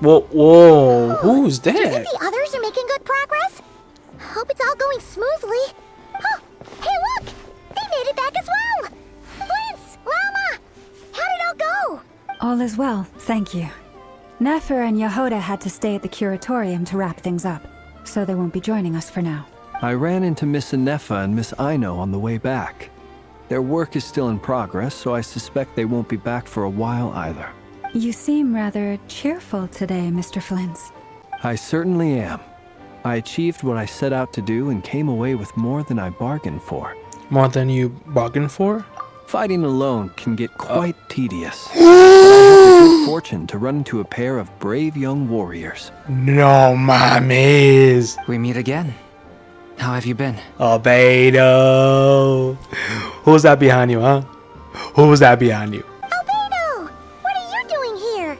Whoa, who's Do you think that? the others are making good progress? Hope it's all going smoothly. Oh, hey look! They made it back as well! Prince! Lama! How did it all go? All is well, thank you. Nefer and Yehoda had to stay at the curatorium to wrap things up, so they won't be joining us for now. I ran into Miss Anefa and Miss Aino on the way back. Their work is still in progress, so I suspect they won't be back for a while either. You seem rather cheerful today, Mr. Flintz. I certainly am. I achieved what I set out to do and came away with more than I bargained for. More than you bargained for? Fighting alone can get quite tedious. But I had the good fortune to run into a pair of brave young warriors. No mames. We meet again. How have you been? Albedo. Who's that behind you, huh? Who's that behind you? Albedo! What are you doing here?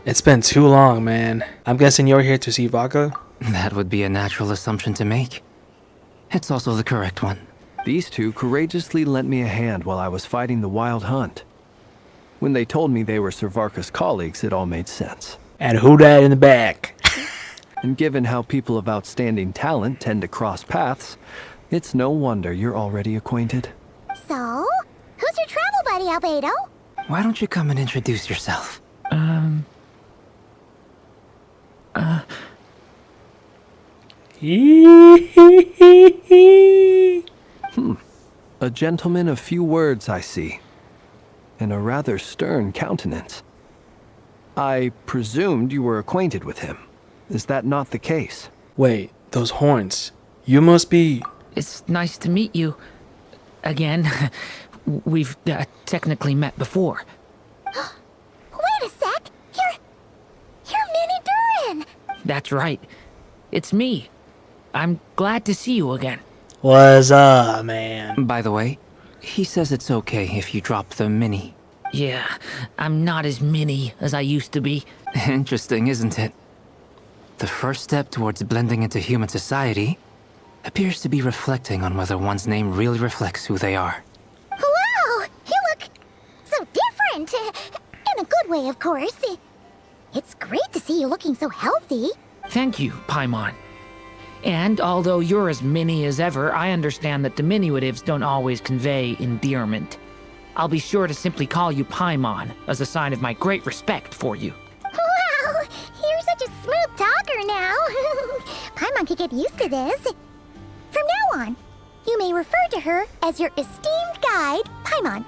It's been too long, man. I'm guessing you're here to see Vodka? That would be a natural assumption to make. It's also the correct one. These two courageously lent me a hand while I was fighting the wild hunt. When they told me they were Servarka's colleagues, it all made sense. And who that in the back? And given how people of outstanding talent tend to cross paths, it's no wonder you're already acquainted. So, who's your travel buddy, Albedo? Why don't you come and introduce yourself? A gentleman of few words, I see. And a rather stern countenance. I presumed you were acquainted with him. Is that not the case? Wait, those horns. You must be... It's nice to meet you. Again. We've technically met before. Wait a sec! You're Minnie Durin! That's right. It's me. I'm glad to see you again. What's up, man? By the way, he says it's okay if you drop the mini. Yeah, I'm not as mini as I used to be. Interesting, isn't it? The first step towards blending into human society appears to be reflecting on whether one's name really reflects who they are. Wow! You look so different! In a good way, of course. It's great to see you looking so healthy. Thank you, Paimon. And although you're as mini as ever, I understand that diminutives don't always convey endearment. I'll be sure to simply call you Paimon as a sign of my great respect for you. Wow! You're such a smooth talker now. Paimon could get used to this. From now on, you may refer to her as your esteemed guide, Paimon.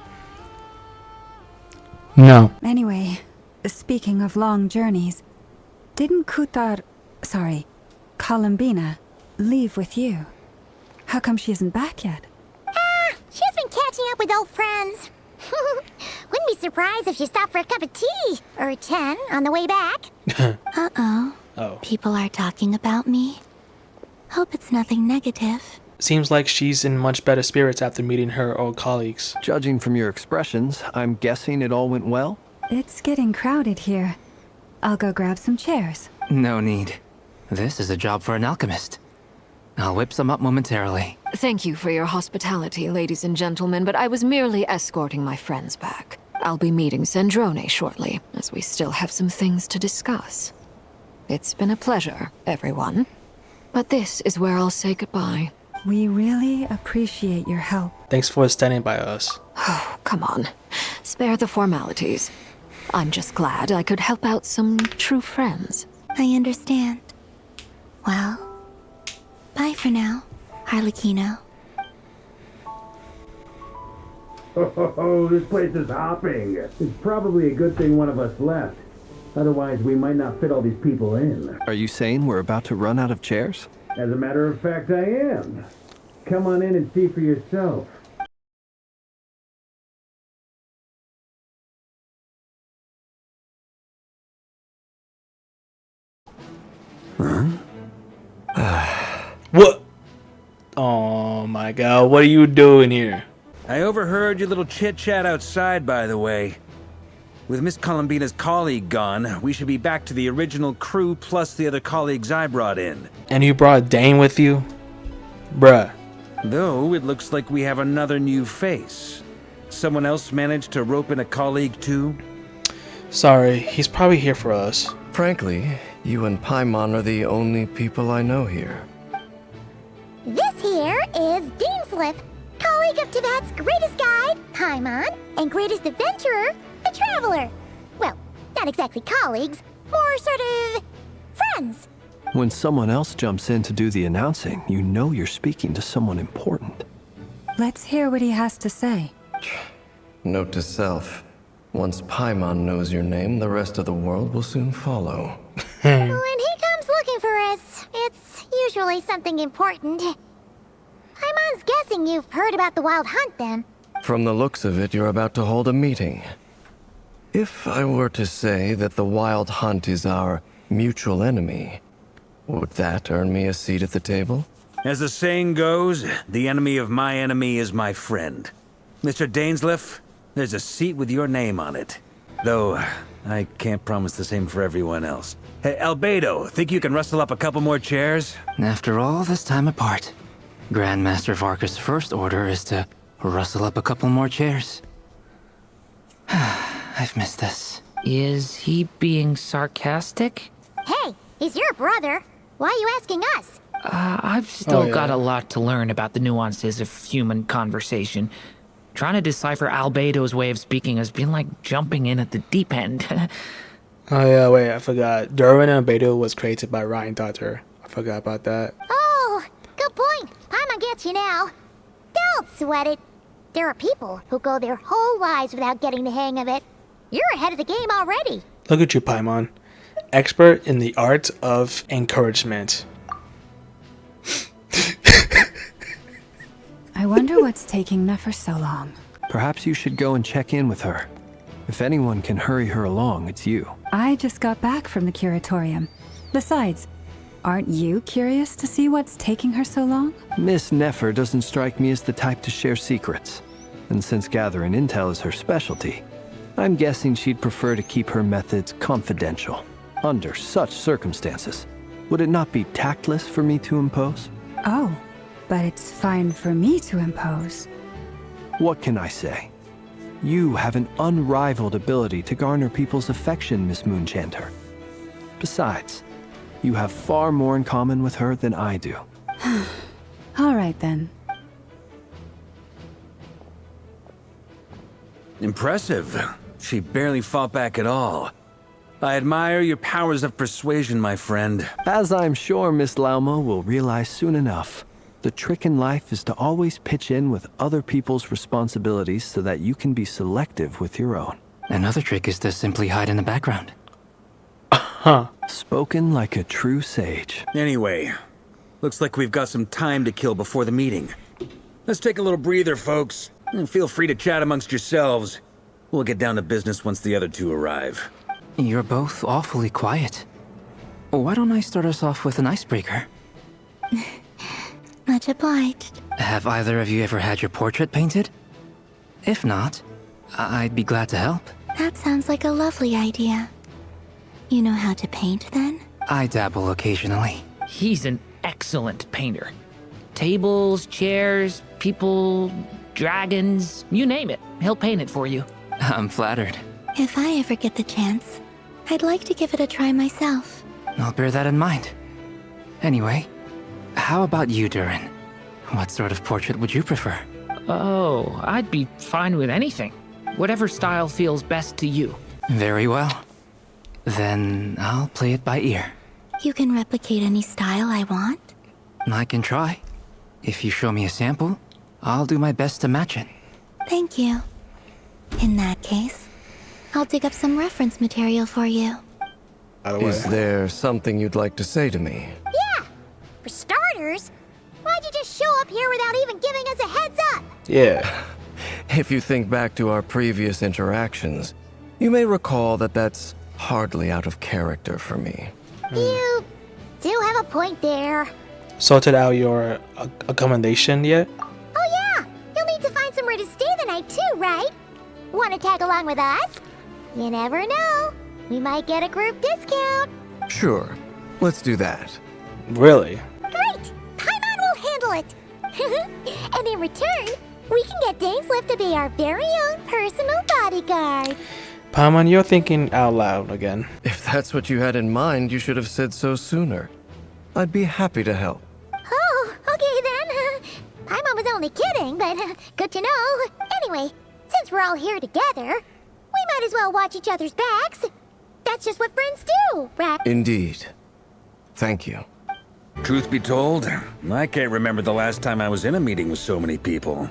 No. Anyway, speaking of long journeys, didn't Columbina leave with you? How come she isn't back yet? She's been catching up with old friends. Wouldn't be surprised if she stopped for a cup of tea or 10 on the way back. Uh-oh. Oh. People are talking about me. Hope it's nothing negative. Seems like she's in much better spirits after meeting her old colleagues. Judging from your expressions, I'm guessing it all went well? It's getting crowded here. I'll go grab some chairs. No need. This is a job for an alchemist. I'll whip some up momentarily. Thank you for your hospitality, ladies and gentlemen, but I was merely escorting my friends back. I'll be meeting Sandrone shortly, as we still have some things to discuss. It's been a pleasure, everyone. But this is where I'll say goodbye. We really appreciate your help. Thanks for standing by us. Oh, come on. Spare the formalities. I'm just glad I could help out some true friends. I understand. Well, bye for now, Harlequino. Oh, this place is hopping. It's probably a good thing one of us left. Otherwise, we might not fit all these people in. Are you saying we're about to run out of chairs? As a matter of fact, I am. Come on in and see for yourself. What? Oh my god, what are you doing here? I overheard your little chit-chat outside, by the way. With Miss Columbina's colleague gone, we should be back to the original crew plus the other colleagues I brought in. And you brought Dane with you? Bruh. Though, it looks like we have another new face. Someone else managed to rope in a colleague too? Sorry, he's probably here for us. Frankly, you and Paimon are the only people I know here. This here is Deansliff, colleague of Tibet's greatest guide, Paimon, and greatest adventurer, the Traveler. Well, not exactly colleagues, more sort of friends. When someone else jumps in to do the announcing, you know you're speaking to someone important. Let's hear what he has to say. Note to self. Once Paimon knows your name, the rest of the world will soon follow. When he comes looking for us, it's usually something important. Paimon's guessing you've heard about the Wild Hunt, then. From the looks of it, you're about to hold a meeting. If I were to say that the Wild Hunt is our mutual enemy, would that earn me a seat at the table? As the saying goes, the enemy of my enemy is my friend. Mr. Dainsliff, there's a seat with your name on it. Though, I can't promise the same for everyone else. Hey, Albedo, think you can rustle up a couple more chairs? After all this time apart, Grandmaster Varka's first order is to rustle up a couple more chairs. I've missed this. Is he being sarcastic? Hey, he's your brother. Why are you asking us? I've still yeah. got a lot to learn about the nuances of human conversation. Trying to decipher Albedo's way of speaking has been like jumping in at the deep end. Oh yeah, wait, I forgot. Durin and Beto was created by Ryan Daughter. I forgot about that. Oh, good point. Paimon gets you now. Don't sweat it. There are people who go their whole lives without getting the hang of it. You're ahead of the game already. Look at you, Paimon. Expert in the art of encouragement. I wonder what's taking Nefer so long. Perhaps you should go and check in with her. If anyone can hurry her along, it's you. I just got back from the curatorium. Besides, aren't you curious to see what's taking her so long? Miss Nefer doesn't strike me as the type to share secrets. And since gathering intel is her specialty, I'm guessing she'd prefer to keep her methods confidential. Under such circumstances, would it not be tactless for me to impose? Oh, but it's fine for me to impose. What can I say? You have an unrivaled ability to garner people's affection, Miss Moonchanter. Besides, you have far more in common with her than I do. All right then. Impressive. She barely fought back at all. I admire your powers of persuasion, my friend. As I'm sure Miss Lauma will realize soon enough, the trick in life is to always pitch in with other people's responsibilities so that you can be selective with your own. Another trick is to simply hide in the background. Spoken like a true sage. Anyway, looks like we've got some time to kill before the meeting. Let's take a little breather, folks. And feel free to chat amongst yourselves. We'll get down to business once the other two arrive. You're both awfully quiet. Why don't I start us off with an icebreaker? Much obliged. Have either of you ever had your portrait painted? If not, I'd be glad to help. That sounds like a lovely idea. You know how to paint, then? I dabble occasionally. He's an excellent painter. Tables, chairs, people, dragons, you name it. He'll paint it for you. I'm flattered. If I ever get the chance, I'd like to give it a try myself. I'll bear that in mind. Anyway, how about you, Durin? What sort of portrait would you prefer? Oh, I'd be fine with anything. Whatever style feels best to you. Very well. Then I'll play it by ear. You can replicate any style I want? I can try. If you show me a sample, I'll do my best to match it. Thank you. In that case, I'll dig up some reference material for you. By the way. Is there something you'd like to say to me? Yeah! For starters, why'd you just show up here without even giving us a heads up? Yeah. If you think back to our previous interactions, you may recall that that's hardly out of character for me. You do have a point there. Sorted out your accommodation yet? Oh yeah! You'll need to find somewhere to stay the night too, right? Want to tag along with us? You never know. We might get a group discount. Sure, let's do that. Really? Great! Paimon will handle it. And in return, we can get Dainsliff to be our very own personal bodyguard. Paimon, you're thinking out loud again. If that's what you had in mind, you should have said so sooner. I'd be happy to help. Oh, okay then. Paimon was only kidding, but good to know. Anyway, since we're all here together, we might as well watch each other's backs. That's just what friends do, right? Indeed. Thank you. Truth be told, I can't remember the last time I was in a meeting with so many people.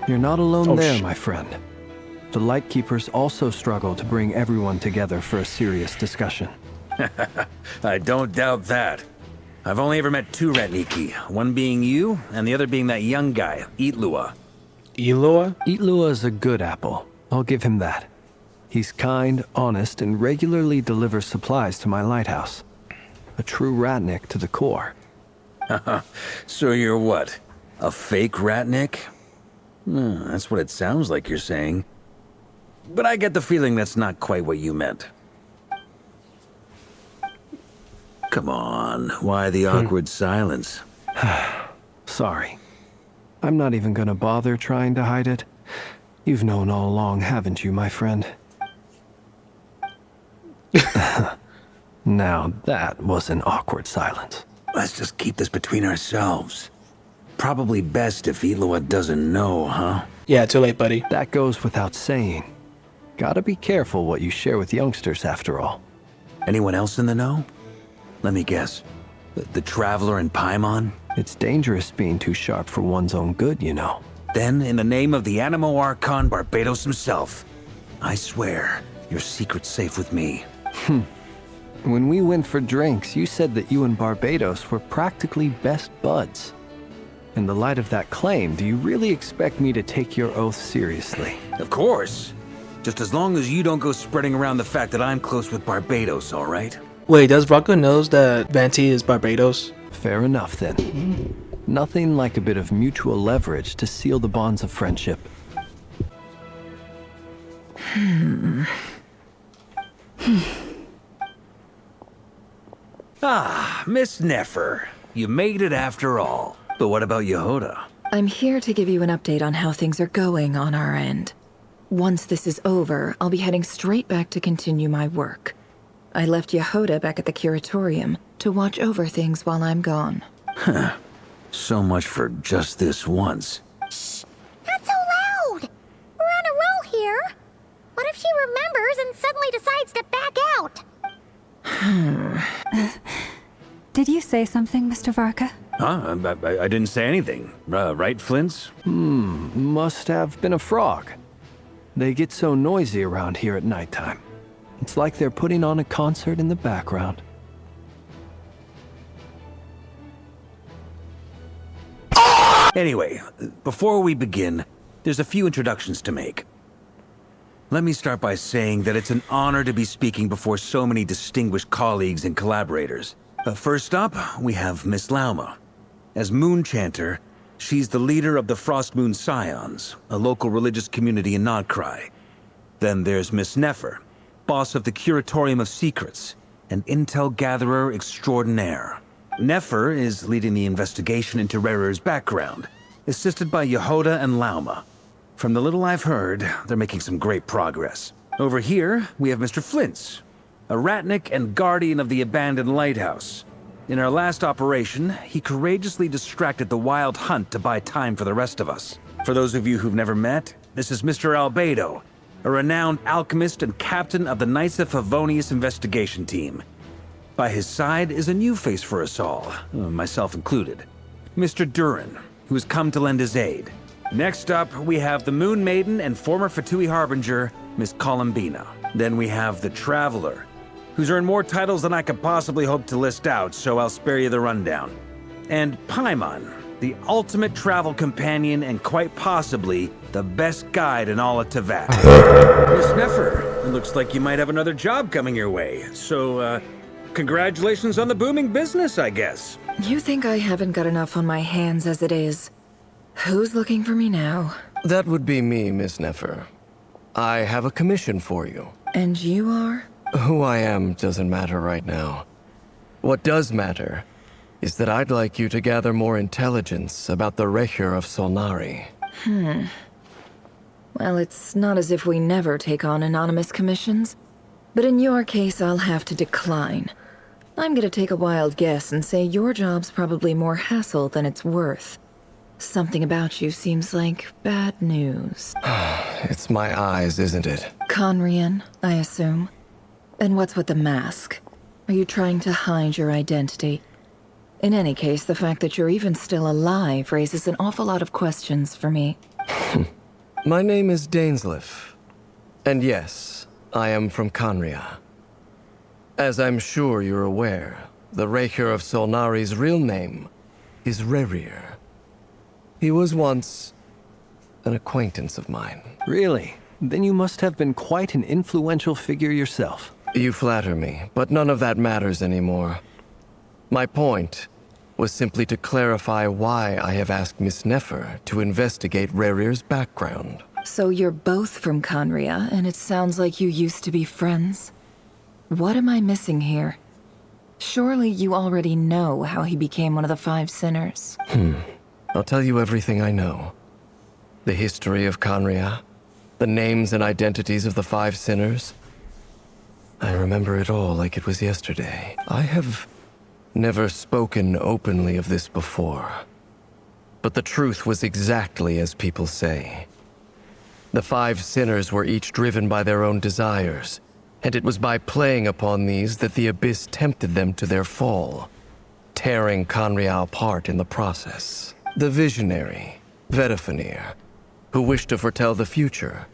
You're not alone there, shit. my friend. The Lightkeepers also struggle to bring everyone together for a serious discussion. I don't doubt that. I've only ever met two Ratniki, one being you, and the other being that young guy, Itlua. Eloa? Itlua is a good apple. I'll give him that. He's kind, honest, and regularly delivers supplies to my lighthouse. A true Ratnik to the core. So you're what? A fake Ratnik? That's what it sounds like you're saying. But I get the feeling that's not quite what you meant. Come on, why the awkward silence? Sorry. I'm not even gonna bother trying to hide it. You've known all along, haven't you, my friend? Now that was an awkward silence. Let's just keep this between ourselves. Probably best if Itlua doesn't know, huh? Yeah, too late, buddy. That goes without saying. Gotta be careful what you share with youngsters, after all. Anyone else in the know? Let me guess. The Traveler and Paimon? It's dangerous being too sharp for one's own good, you know. Then, in the name of the Animo Archon Barbados himself, I swear, your secret's safe with me. When we went for drinks, you said that you and Barbados were practically best buds. In the light of that claim, do you really expect me to take your oath seriously? Of course. Just as long as you don't go spreading around the fact that I'm close with Barbados, all right? Wait, does Rocco knows that Venti is Barbados? Fair enough, then. Nothing like a bit of mutual leverage to seal the bonds of friendship. Ah, Miss Nefer. You made it after all. But what about Yehoda? I'm here to give you an update on how things are going on our end. Once this is over, I'll be heading straight back to continue my work. I left Yehoda back at the Curatorium to watch over things while I'm gone. So much for just this once. Shh! Not so loud! We're on a roll here. What if she remembers and suddenly decides to back out? Did you say something, Mr. Varka? Huh? I didn't say anything. Right, Flints? Must have been a frog. They get so noisy around here at nighttime. It's like they're putting on a concert in the background. Anyway, before we begin, there's a few introductions to make. Let me start by saying that it's an honor to be speaking before so many distinguished colleagues and collaborators. First up, we have Miss Lauma. As Moon Chanter, she's the leader of the Frost Moon Scions, a local religious community in Nodcry. Then there's Miss Nefer, boss of the Curatorium of Secrets, an intel gatherer extraordinaire. Nefer is leading the investigation into Rerer's background, assisted by Yehoda and Lauma. From the little I've heard, they're making some great progress. Over here, we have Mr. Flintz, a Ratnik and guardian of the abandoned lighthouse. In our last operation, he courageously distracted the Wild Hunt to buy time for the rest of us. For those of you who've never met, this is Mr. Albedo, a renowned alchemist and captain of the Knights of Favonius investigation team. By his side is a new face for us all, myself included, Mr. Durin, who has come to lend his aid. Next up, we have the Moon Maiden and former Fatui Harbinger, Miss Columbina. Then we have the Traveler, who's earned more titles than I could possibly hope to list out, so I'll spare you the rundown. And Paimon, the ultimate travel companion and quite possibly the best guide in all of Teyvat. Miss Nefer, it looks like you might have another job coming your way, so, congratulations on the booming business, I guess. You think I haven't got enough on my hands as it is? Who's looking for me now? That would be me, Miss Nefer. I have a commission for you. And you are? Who I am doesn't matter right now. What does matter is that I'd like you to gather more intelligence about the Recher of Solnari. Well, it's not as if we never take on anonymous commissions. But in your case, I'll have to decline. I'm gonna take a wild guess and say your job's probably more hassle than it's worth. Something about you seems like bad news. It's my eyes, isn't it? Conrian, I assume. And what's with the mask? Are you trying to hide your identity? In any case, the fact that you're even still alive raises an awful lot of questions for me. My name is Dainsleif. And yes, I am from Conria. As I'm sure you're aware, the Raker of Solnari's real name is Rerir. He was once an acquaintance of mine. Really? Then you must have been quite an influential figure yourself. You flatter me, but none of that matters anymore. My point was simply to clarify why I have asked Miss Nefer to investigate Rerir's background. So you're both from Conria, and it sounds like you used to be friends? What am I missing here? Surely you already know how he became one of the Five Sinners. I'll tell you everything I know. The history of Conria, the names and identities of the Five Sinners. I remember it all like it was yesterday. I have never spoken openly of this before. But the truth was exactly as people say. The Five Sinners were each driven by their own desires, and it was by playing upon these that the Abyss tempted them to their fall, tearing Conria apart in the process. The visionary, Vedifenir, who wished to foretell the future.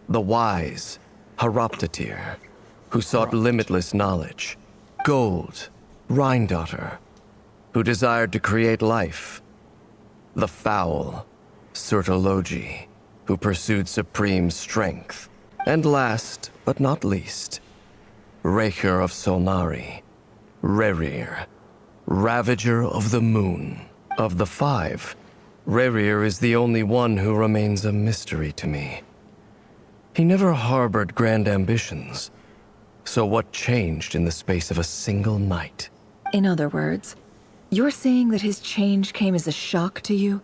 The wise, Haroptatir, who sought limitless knowledge. Gold, Rhindaughter, who desired to create life. The foul, Surtologi, who pursued supreme strength. And last, but not least, Raker of Solnari, Rerir, Ravager of the Moon. Of the five, Rerir is the only one who remains a mystery to me. He never harbored grand ambitions. So what changed in the space of a single night? In other words, you're saying that his change came as a shock to you,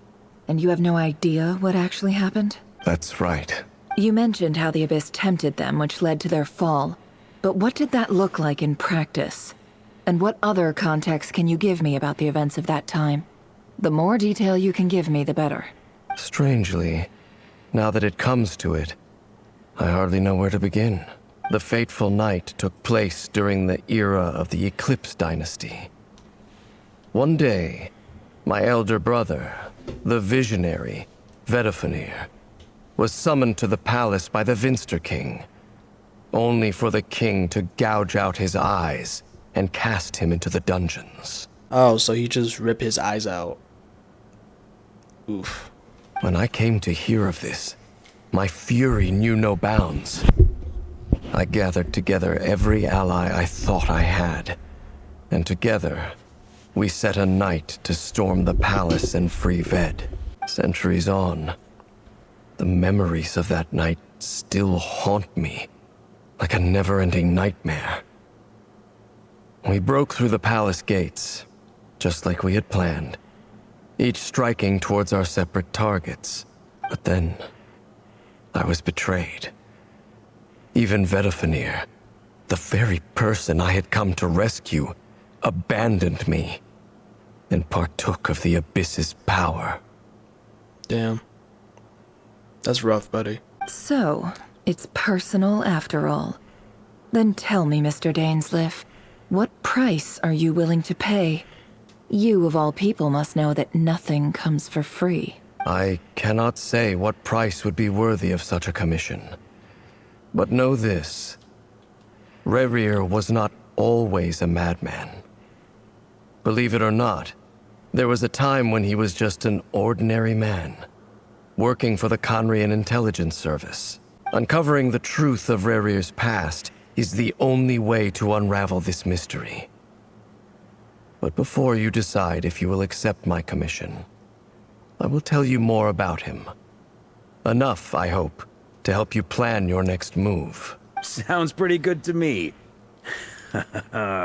and you have no idea what actually happened? That's right. You mentioned how the Abyss tempted them, which led to their fall. But what did that look like in practice? And what other context can you give me about the events of that time? The more detail you can give me, the better. Strangely, now that it comes to it, I hardly know where to begin. The fateful night took place during the era of the Eclipse Dynasty. One day, my elder brother, the visionary, Vedifenir, was summoned to the palace by the Vinster King, only for the king to gouge out his eyes and cast him into the dungeons. Oh, so he just ripped his eyes out. Oof. When I came to hear of this, my fury knew no bounds. I gathered together every ally I thought I had, and together, we set a night to storm the palace and free Ved. Centuries on, the memories of that night still haunt me, like a never-ending nightmare. We broke through the palace gates, just like we had planned, each striking towards our separate targets. But then, I was betrayed. Even Vedifenir, the very person I had come to rescue, abandoned me and partook of the Abyss's power. Damn. That's rough, buddy. So, it's personal after all. Then tell me, Mr. Dainsleif, what price are you willing to pay? You, of all people, must know that nothing comes for free. I cannot say what price would be worthy of such a commission. But know this. Rerir was not always a madman. Believe it or not, there was a time when he was just an ordinary man, working for the Conrian Intelligence Service. Uncovering the truth of Rerir's past is the only way to unravel this mystery. But before you decide if you will accept my commission, I will tell you more about him. Enough, I hope, to help you plan your next move. Sounds pretty good to me.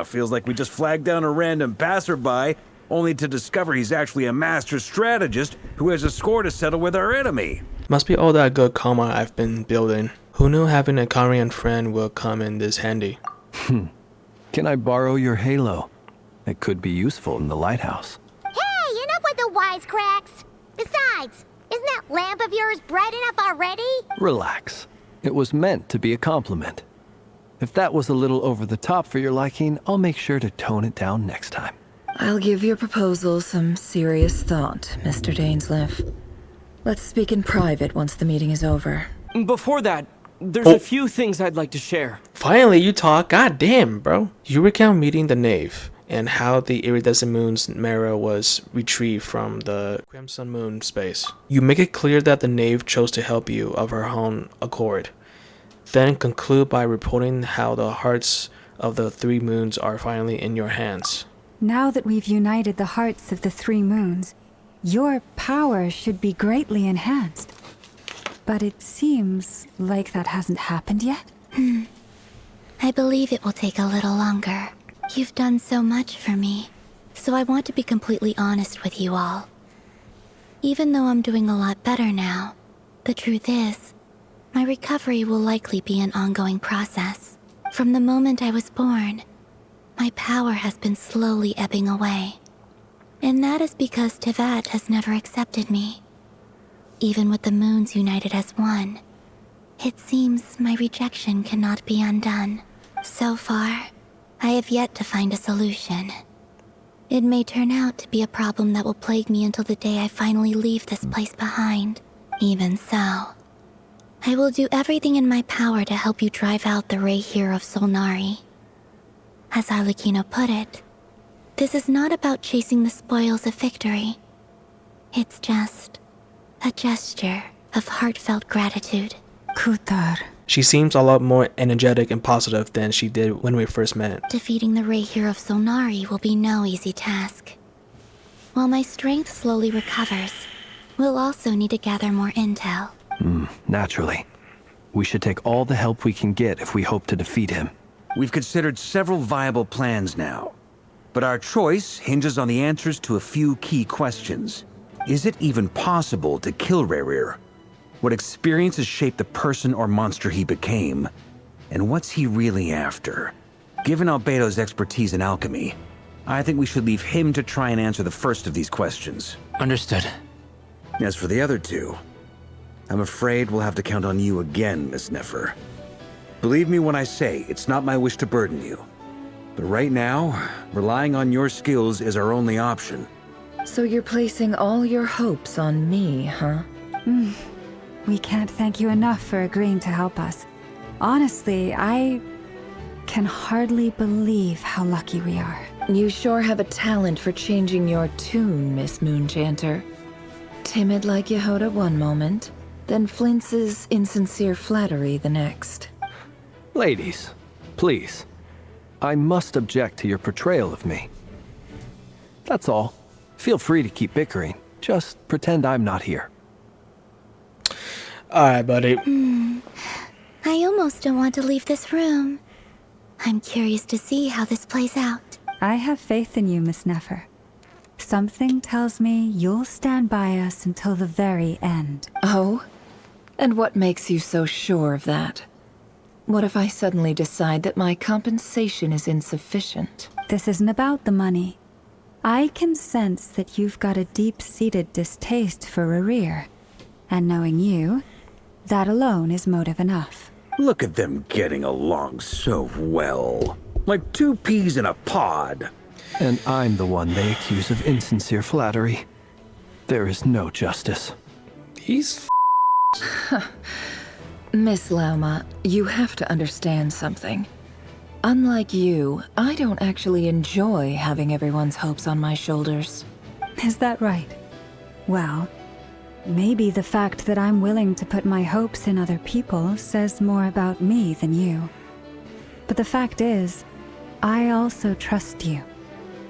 Feels like we just flagged down a random passerby, only to discover he's actually a master strategist who has a score to settle with our enemy. Must be all that good karma I've been building. Who knew having a Conrian friend will come in this handy? Can I borrow your halo? It could be useful in the lighthouse. Hey, enough with the wisecracks! Besides, isn't that lamp of yours bright enough already? Relax. It was meant to be a compliment. If that was a little over the top for your liking, I'll make sure to tone it down next time. I'll give your proposal some serious thought, Mr. Dainsleif. Let's speak in private once the meeting is over. Before that, there's a few things I'd like to share. Finally, you talk. God damn, bro. You recount meeting the knave and how the iridescent moon's marrow was retrieved from the crimson moon space. You make it clear that the knave chose to help you of her own accord. Then conclude by reporting how the hearts of the 3 moons are finally in your hands. Now that we've united the hearts of the 3 moons, your power should be greatly enhanced. But it seems like that hasn't happened yet. I believe it will take a little longer. You've done so much for me, so I want to be completely honest with you all. Even though I'm doing a lot better now, the truth is, my recovery will likely be an ongoing process. From the moment I was born, my power has been slowly ebbing away. And that is because Teyvat has never accepted me. Even with the moons united as one, it seems my rejection cannot be undone. So far, I have yet to find a solution. It may turn out to be a problem that will plague me until the day I finally leave this place behind. Even so, I will do everything in my power to help you drive out the Ray here of Solnari. As Arlecchino put it, this is not about chasing the spoils of victory. It's just a gesture of heartfelt gratitude. Kutar. She seems a lot more energetic and positive than she did when we first met. Defeating the Ray here of Solnari will be no easy task. While my strength slowly recovers, we'll also need to gather more intel. Naturally. We should take all the help we can get if we hope to defeat him. We've considered several viable plans now, but our choice hinges on the answers to a few key questions. Is it even possible to kill Rerir? What experiences shaped the person or monster he became? And what's he really after? Given Albedo's expertise in alchemy, I think we should leave him to try and answer the first of these questions. Understood. As for the other two, I'm afraid we'll have to count on you again, Miss Nefer. Believe me when I say it's not my wish to burden you. But right now, relying on your skills is our only option. So you're placing all your hopes on me, huh? We can't thank you enough for agreeing to help us. Honestly, I can hardly believe how lucky we are. You sure have a talent for changing your tune, Miss Moonchanter. Timid like Yehoda one moment, then flinches insincere flattery the next. Ladies, please. I must object to your portrayal of me. That's all. Feel free to keep bickering. Just pretend I'm not here. Alright, buddy. I almost don't want to leave this room. I'm curious to see how this plays out. I have faith in you, Miss Nefer. Something tells me you'll stand by us until the very end. Oh? And what makes you so sure of that? What if I suddenly decide that my compensation is insufficient? This isn't about the money. I can sense that you've got a deep-seated distaste for Rerir. And knowing you, that alone is motive enough. Look at them getting along so well. Like 2 peas in a pod. And I'm the one they accuse of insincere flattery. There is no justice. He's Miss Lauma, you have to understand something. Unlike you, I don't actually enjoy having everyone's hopes on my shoulders. Is that right? Well, maybe the fact that I'm willing to put my hopes in other people says more about me than you. But the fact is, I also trust you.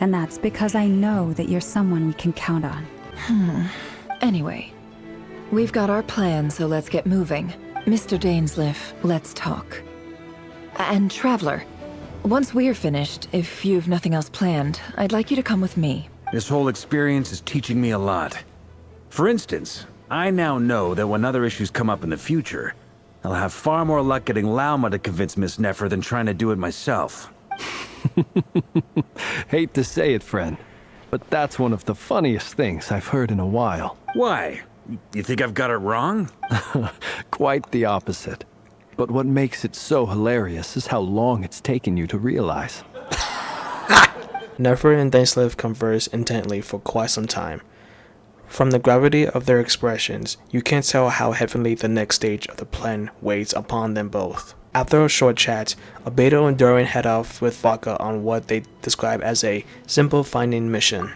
And that's because I know that you're someone we can count on. Anyway, we've got our plan, so let's get moving. Mr. Dainsleif, let's talk. And Traveler, once we're finished, if you've nothing else planned, I'd like you to come with me. This whole experience is teaching me a lot. For instance, I now know that when other issues come up in the future, I'll have far more luck getting Lauma to convince Miss Nefer than trying to do it myself. Hate to say it, friend, but that's one of the funniest things I've heard in a while. Why? You think I've got it wrong? Quite the opposite. But what makes it so hilarious is how long it's taken you to realize. Nefer and Dainsleif converse intently for quite some time. From the gravity of their expressions, you can tell how heavily the next stage of the plan weighs upon them both. After a short chat, Albedo and Dorian head off with Vodka on what they describe as a simple finding mission.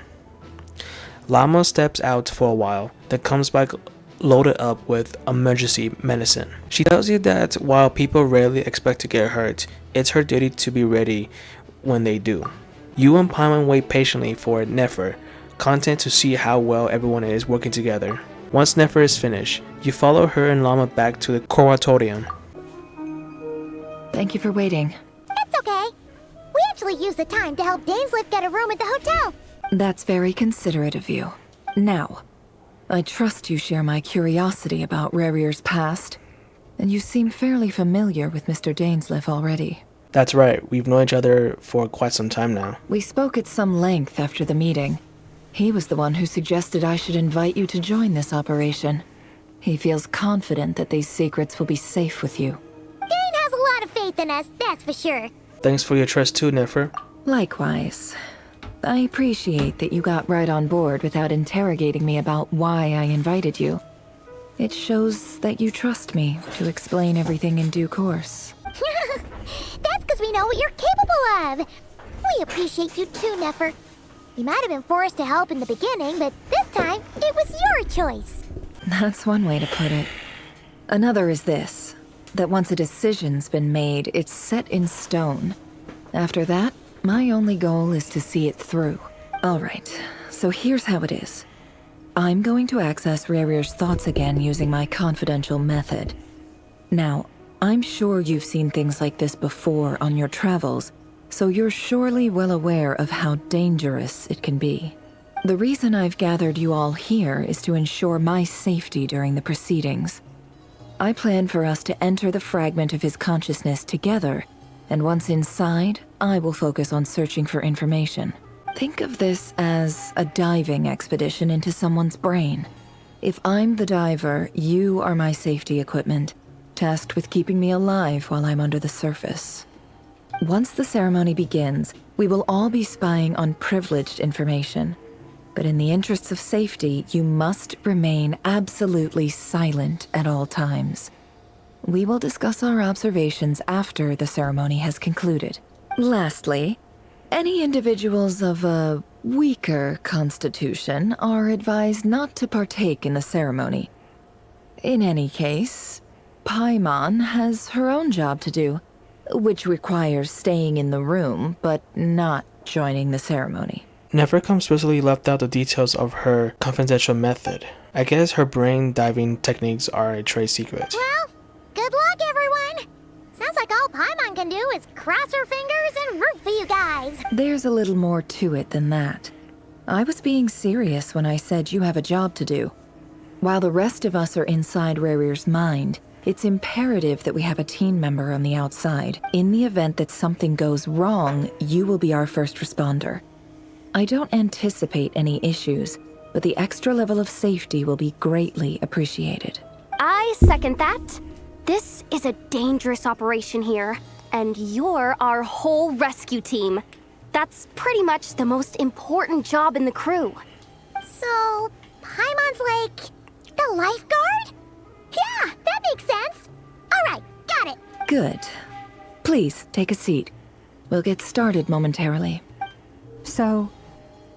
Llama steps out for a while, then comes back loaded up with emergency medicine. She tells you that while people rarely expect to get hurt, it's her duty to be ready when they do. You and Paimon wait patiently for Nefer, content to see how well everyone is working together. Once Nefer is finished, you follow her and Llama back to the Coratorium. Thank you for waiting. That's okay. We actually used the time to help Dainsleif get a room at the hotel. That's very considerate of you. Now, I trust you share my curiosity about Rarier's past, and you seem fairly familiar with Mr. Dainsleif already. That's right, we've known each other for quite some time now. We spoke at some length after the meeting. He was the one who suggested I should invite you to join this operation. He feels confident that these secrets will be safe with you. Dane has a lot of faith in us, that's for sure. Thanks for your trust too, Nefer. Likewise. I appreciate that you got right on board without interrogating me about why I invited you. It shows that you trust me to explain everything in due course. That's because we know what you're capable of. We appreciate you too, Nefer. You might have been forced to help in the beginning, but this time, it was your choice. That's one way to put it. Another is this, that once a decision's been made, it's set in stone. After that, my only goal is to see it through. Alright, so here's how it is. I'm going to access Rarier's thoughts again using my confidential method. Now, I'm sure you've seen things like this before on your travels, so you're surely well aware of how dangerous it can be. The reason I've gathered you all here is to ensure my safety during the proceedings. I plan for us to enter the fragment of his consciousness together, and once inside, I will focus on searching for information. Think of this as a diving expedition into someone's brain. If I'm the diver, you are my safety equipment, tasked with keeping me alive while I'm under the surface. Once the ceremony begins, we will all be spying on privileged information. But in the interests of safety, you must remain absolutely silent at all times. We will discuss our observations after the ceremony has concluded. Lastly, any individuals of a weaker constitution are advised not to partake in the ceremony. In any case, Paimon has her own job to do, which requires staying in the room, but not joining the ceremony. Nefer explicitly left out the details of her confidential method. I guess her brain diving techniques are a trade secret. Well, good luck, everyone. Sounds like all Paimon can do is cross her fingers and root for you guys. There's a little more to it than that. I was being serious when I said you have a job to do. While the rest of us are inside Rarier's mind, it's imperative that we have a team member on the outside. In the event that something goes wrong, you will be our first responder. I don't anticipate any issues, but the extra level of safety will be greatly appreciated. I second that. This is a dangerous operation here, and you're our whole rescue team. That's pretty much the most important job in the crew. So, Paimon's like the lifeguard? Yeah, that makes sense. All right, got it. Good. Please, take a seat. We'll get started momentarily. So,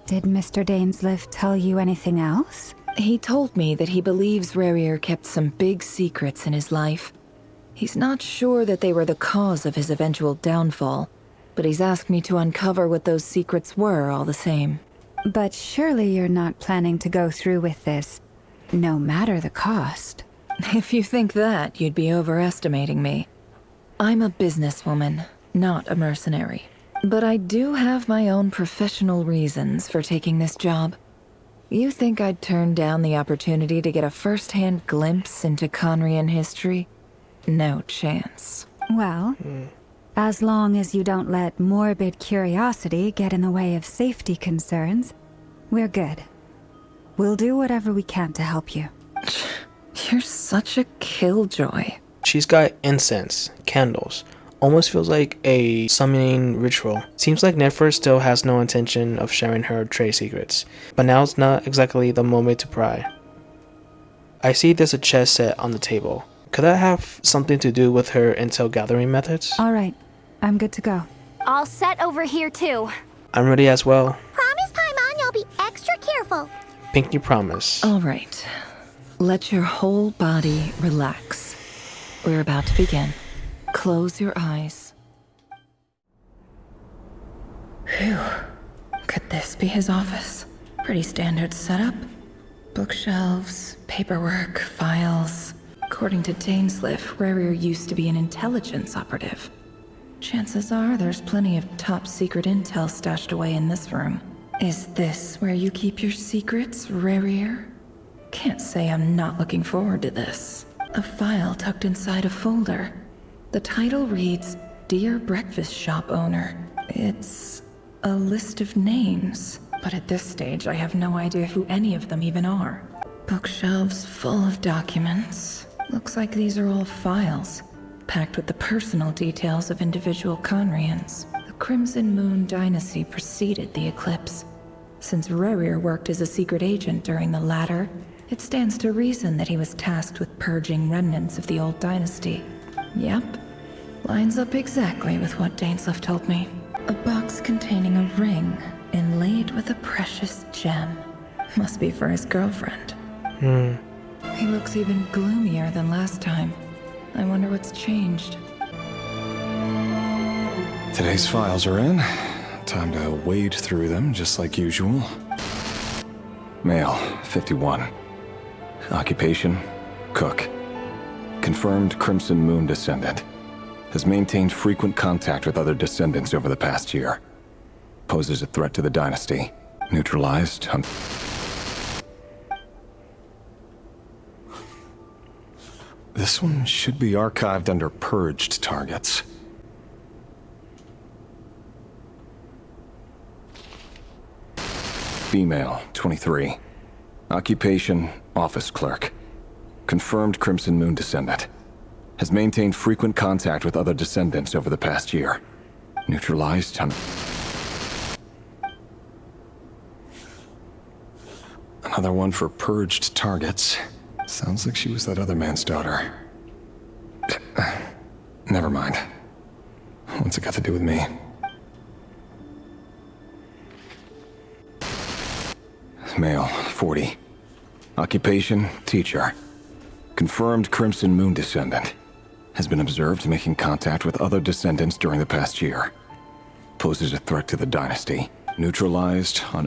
did Mr. Dainsleif tell you anything else? He told me that he believes Rarier kept some big secrets in his life. He's not sure that they were the cause of his eventual downfall, but he's asked me to uncover what those secrets were all the same. But surely you're not planning to go through with this, no matter the cost. If you think that, you'd be overestimating me. I'm a businesswoman, not a mercenary. But I do have my own professional reasons for taking this job. You think I'd turn down the opportunity to get a first-hand glimpse into Conrian history? No chance. Well, as long as you don't let morbid curiosity get in the way of safety concerns, we're good. We'll do whatever we can to help you. You're such a killjoy. She's got incense, candles. Almost feels like a summoning ritual. Seems like Nefer still has no intention of sharing her trade secrets, but now's not exactly the moment to pry. I see there's a chess set on the table. Could that have something to do with her intel gathering methods? Alright, I'm good to go. All set over here too. I'm ready as well. Promise, Paimon, you'll be extra careful. Pinky promise. Alright. Let your whole body relax. We're about to begin. Close your eyes. Phew. Could this be his office? Pretty standard setup. Bookshelves, paperwork, files. According to Dainsliff, Rarier used to be an intelligence operative. Chances are there's plenty of top secret intel stashed away in this room. Is this where you keep your secrets, Rarier? Can't say I'm not looking forward to this. A file tucked inside a folder. The title reads, Dear Breakfast Shop Owner. It's a list of names, but at this stage I have no idea who any of them even are. Bookshelves full of documents. Looks like these are all files, packed with the personal details of individual Conrians. The Crimson Moon dynasty preceded the eclipse. Since Rarier worked as a secret agent during the latter, it stands to reason that he was tasked with purging remnants of the old dynasty. Yep. Lines up exactly with what Dainsliff told me. A box containing a ring inlaid with a precious gem. Must be for his girlfriend. He looks even gloomier than last time. I wonder what's changed. Today's files are in. Time to wade through them just like usual. Male, 51. Occupation, cook. Confirmed Crimson Moon descendant. Has maintained frequent contact with other descendants over the past year. Poses a threat to the dynasty. Neutralized. This one should be archived under purged targets. Female, 23. Occupation, office clerk. Confirmed Crimson Moon descendant. Has maintained frequent contact with other descendants over the past year. Neutralized. Another one for purged targets. Sounds like she was that other man's daughter. Never mind. What's it got to do with me? Male, 40. Occupation, teacher. Confirmed Crimson Moon descendant. Has been observed making contact with other descendants during the past year. Poses a threat to the dynasty. Neutralized on...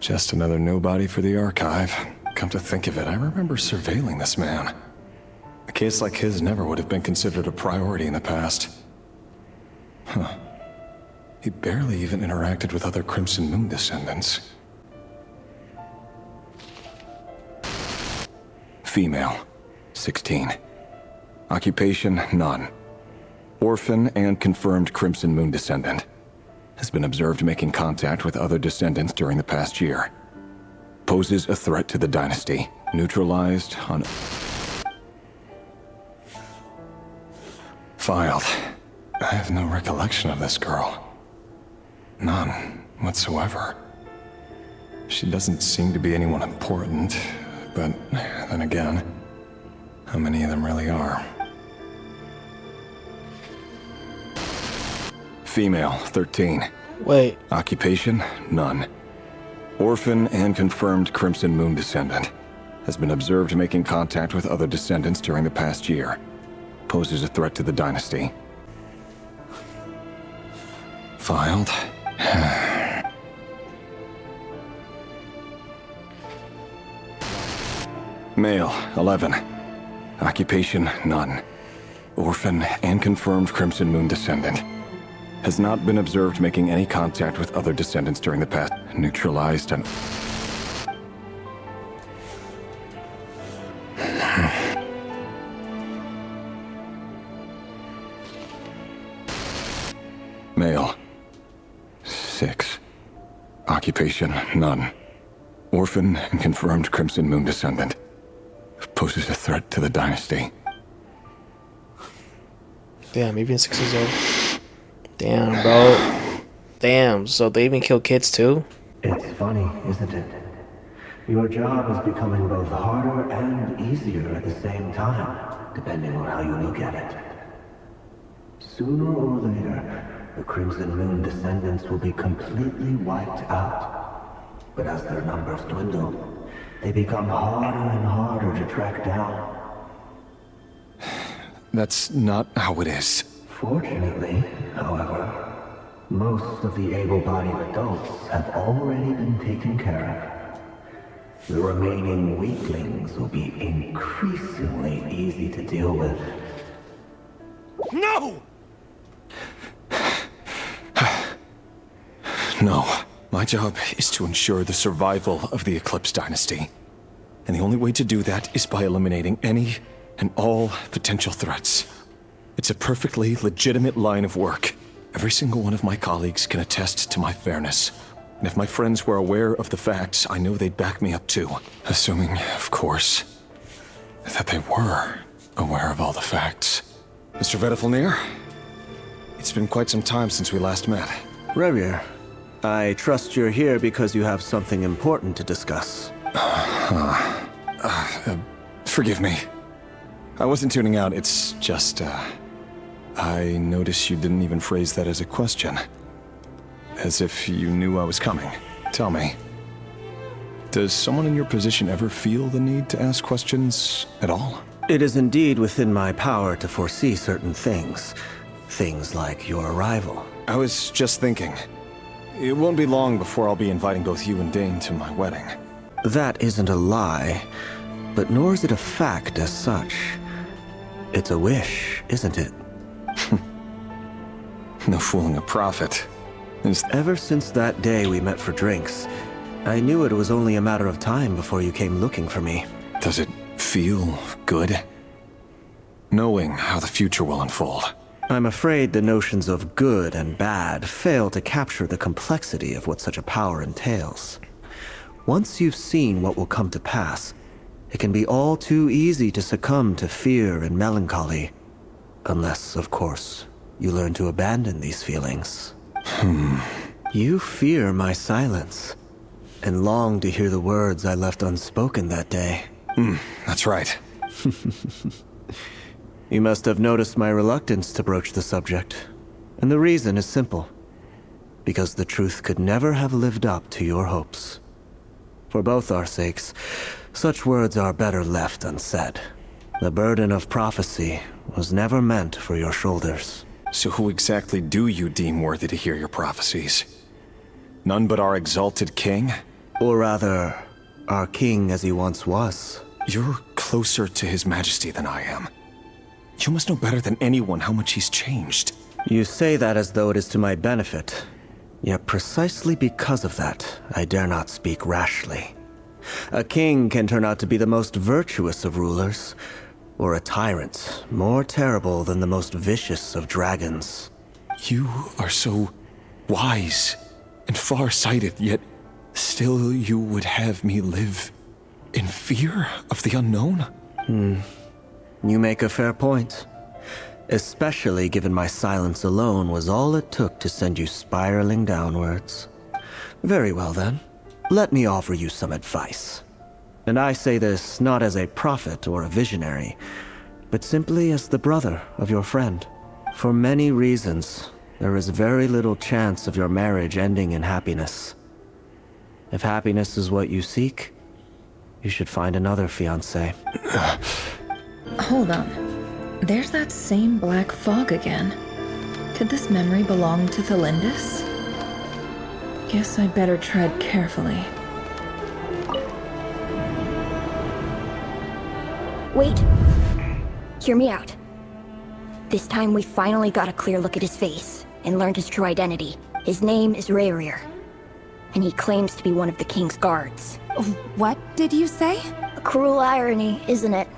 Just another nobody for the archive. Come to think of it, I remember surveilling this man. A case like his never would have been considered a priority in the past. Huh. He barely even interacted with other Crimson Moon descendants. Female, 16. Occupation, none. Orphan and confirmed Crimson Moon descendant. Has been observed making contact with other descendants during the past year. Poses a threat to the dynasty. Neutralized on... Filed. I have no recollection of this girl. None whatsoever. She doesn't seem to be anyone important, but then again, how many of them really are? Female, 13. Wait. Occupation, none. Orphan and confirmed Crimson Moon descendant. Has been observed making contact with other descendants during the past year. Poses a threat to the dynasty. Filed. Male, 11. Occupation, none. Orphan and confirmed Crimson Moon descendant. has not been observed making any contact with other descendants during the past. Neutralized and... Male. 6. Occupation, none. Orphan and confirmed Crimson Moon descendant. Poses a threat to the dynasty. Damn, even 6 years old. Damn, bro. Damn, so they even kill kids too? It's funny, isn't it? Your job is becoming both harder and easier at the same time, depending on how you look at it. Sooner or later, the Crimson Moon descendants will be completely wiped out. But as their numbers dwindle, they become harder and harder to track down. That's not how it is. Fortunately, however, most of the able-bodied adults have already been taken care of. The remaining weaklings will be increasingly easy to deal with. No! No. My job is to ensure the survival of the Eclipse Dynasty. And the only way to do that is by eliminating any and all potential threats. It's a perfectly legitimate line of work. Every single one of my colleagues can attest to my fairness. And if my friends were aware of the facts, I know they'd back me up too. Assuming, of course, that they were aware of all the facts. Mr. Vedifalnir, it's been quite some time since we last met. Revier, I trust you're here because you have something important to discuss. Forgive me. I wasn't tuning out, it's just, I noticed you didn't even phrase that as a question. As if you knew I was coming. Tell me, does someone in your position ever feel the need to ask questions at all? It is indeed within my power to foresee certain things. Things like your arrival. I was just thinking. It won't be long before I'll be inviting both you and Dane to my wedding. That isn't a lie, but nor is it a fact as such. It's a wish, isn't it? No fooling a prophet. Ever since that day we met for drinks, I knew it was only a matter of time before you came looking for me. Does it feel good? Knowing how the future will unfold. I'm afraid the notions of good and bad fail to capture the complexity of what such a power entails. Once you've seen what will come to pass, it can be all too easy to succumb to fear and melancholy. Unless, of course, you learn to abandon these feelings. You fear my silence, and long to hear the words I left unspoken that day. That's right. You must have noticed my reluctance to broach the subject, and the reason is simple. Because the truth could never have lived up to your hopes. For both our sakes, such words are better left unsaid. The burden of prophecy was never meant for your shoulders. So who exactly do you deem worthy to hear your prophecies? None but our exalted king? Or rather, our king as he once was. You're closer to his majesty than I am. You must know better than anyone how much he's changed. You say that as though it is to my benefit. Yet precisely because of that, I dare not speak rashly. A king can turn out to be the most virtuous of rulers, or a tyrant more terrible than the most vicious of dragons. You are so wise and far-sighted, yet still you would have me live in fear of the unknown? You make a fair point. Especially given my silence alone was all it took to send you spiraling downwards. Very well then. Let me offer you some advice. And I say this not as a prophet or a visionary, but simply as the brother of your friend. For many reasons, there is very little chance of your marriage ending in happiness. If happiness is what you seek, you should find another fiancé. Hold on. There's that same black fog again. Could this memory belong to Thelindis? Guess I'd better tread carefully. Wait. Hear me out. This time we finally got a clear look at his face, and learned his true identity. His name is Rayrir, and he claims to be one of the king's guards. What did you say? A cruel irony, isn't it?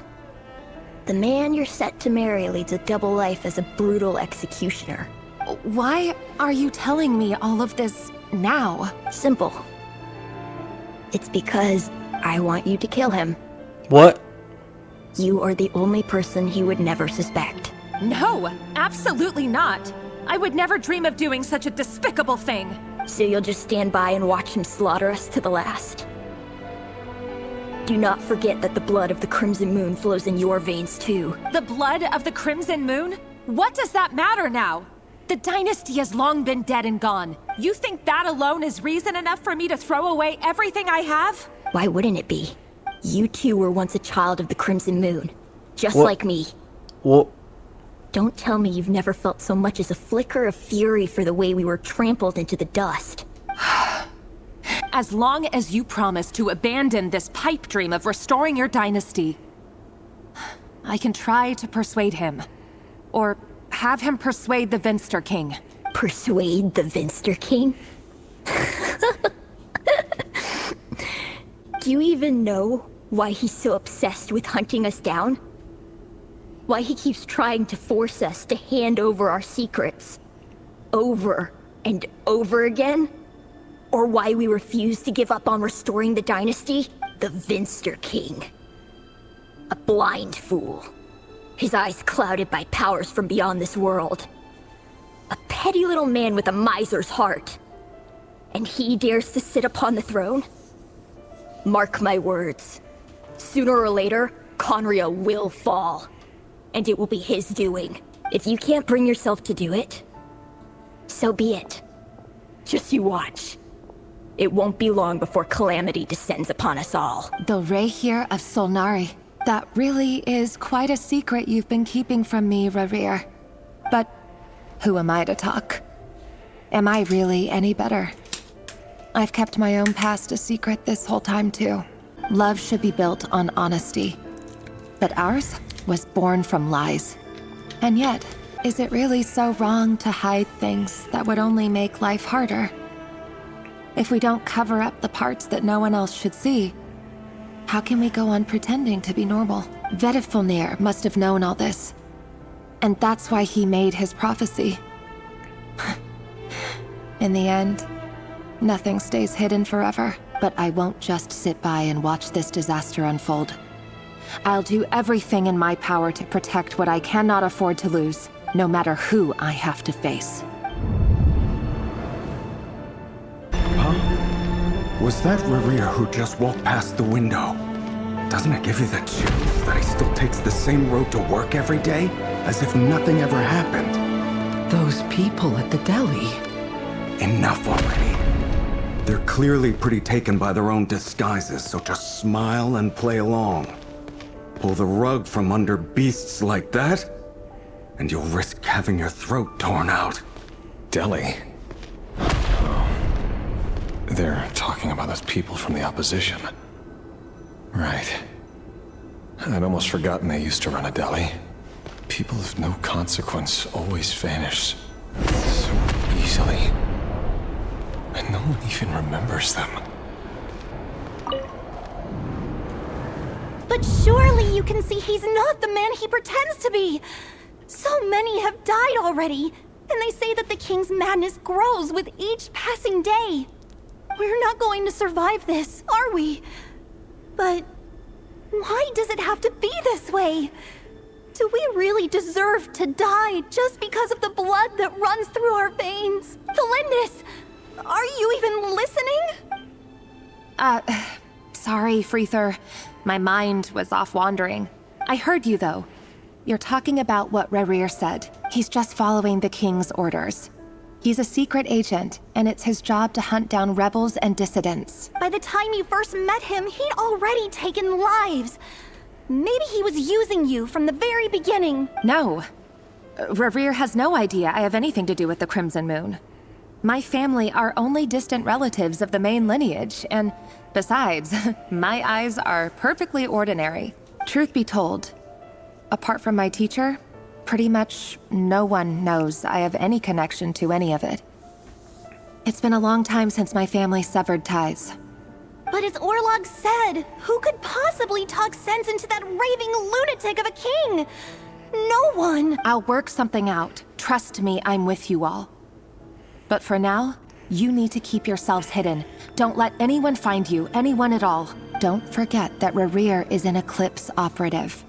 The man you're set to marry leads a double life as a brutal executioner. Why are you telling me all of this now? Simple. It's because I want you to kill him. What? You are the only person he would never suspect. No, absolutely not. I would never dream of doing such a despicable thing. So you'll just stand by and watch him slaughter us to the last? Do not forget that the blood of the Crimson Moon flows in your veins too. The blood of the Crimson Moon? What does that matter now? The dynasty has long been dead and gone. You think that alone is reason enough for me to throw away everything I have? Why wouldn't it be? You two were once a child of the Crimson Moon. Just What? like me. What? Don't tell me you've never felt so much as a flicker of fury for the way we were trampled into the dust. As long as you promise to abandon this pipe dream of restoring your dynasty, I can try to persuade him. Or have him persuade the Vinster King. Persuade the Vinster King? Do you even know why he's so obsessed with hunting us down? Why he keeps trying to force us to hand over our secrets? Over and over again? Or why we refuse to give up on restoring the dynasty? The Vinster King. A blind fool. His eyes clouded by powers from beyond this world. A petty little man with a miser's heart. And he dares to sit upon the throne? Mark my words. Sooner or later, Conria will fall. And it will be his doing. If you can't bring yourself to do it, so be it. Just you watch. It won't be long before calamity descends upon us all. The Rayrir of Solnari. That really is quite a secret you've been keeping from me, Rayrir. But who am I to talk? Am I really any better? I've kept my own past a secret this whole time too. Love should be built on honesty. But ours was born from lies. And yet, is it really so wrong to hide things that would only make life harder? If we don't cover up the parts that no one else should see, how can we go on pretending to be normal? Vedifulnir must have known all this. And that's why he made his prophecy. In the end, nothing stays hidden forever. But I won't just sit by and watch this disaster unfold. I'll do everything in my power to protect what I cannot afford to lose, no matter who I have to face. Was that Rayrir who just walked past the window? Doesn't it give you the chills that he still takes the same road to work every day? As if nothing ever happened. Those people at the deli. Enough already. They're clearly pretty taken by their own disguises, so just smile and play along. Pull the rug from under beasts like that, and you'll risk having your throat torn out. Deli? They're talking about those people from the opposition. Right. I'd almost forgotten they used to run a deli. People of no consequence always vanish so easily. And no one even remembers them. But surely you can see he's not the man he pretends to be. So many have died already, and they say that the king's madness grows with each passing day. We're not going to survive this, are we? But why does it have to be this way? Do we really deserve to die just because of the blood that runs through our veins? Felindis, are you even listening? Sorry, Freether. My mind was off wandering. I heard you, though. You're talking about what Rayrir said. He's just following the king's orders. He's a secret agent, and it's his job to hunt down rebels and dissidents. By the time you first met him, he'd already taken lives. Maybe he was using you from the very beginning. No. Rayrir has no idea I have anything to do with the Crimson Moon. My family are only distant relatives of the main lineage, and besides, my eyes are perfectly ordinary. Truth be told, apart from my teacher, pretty much no one knows I have any connection to any of it. It's been a long time since my family severed ties. But as Orlog said, who could possibly talk sense into that raving lunatic of a king? No one! I'll work something out. Trust me, I'm with you all. But for now, you need to keep yourselves hidden. Don't let anyone find you, anyone at all. Don't forget that Rerir is an Eclipse operative.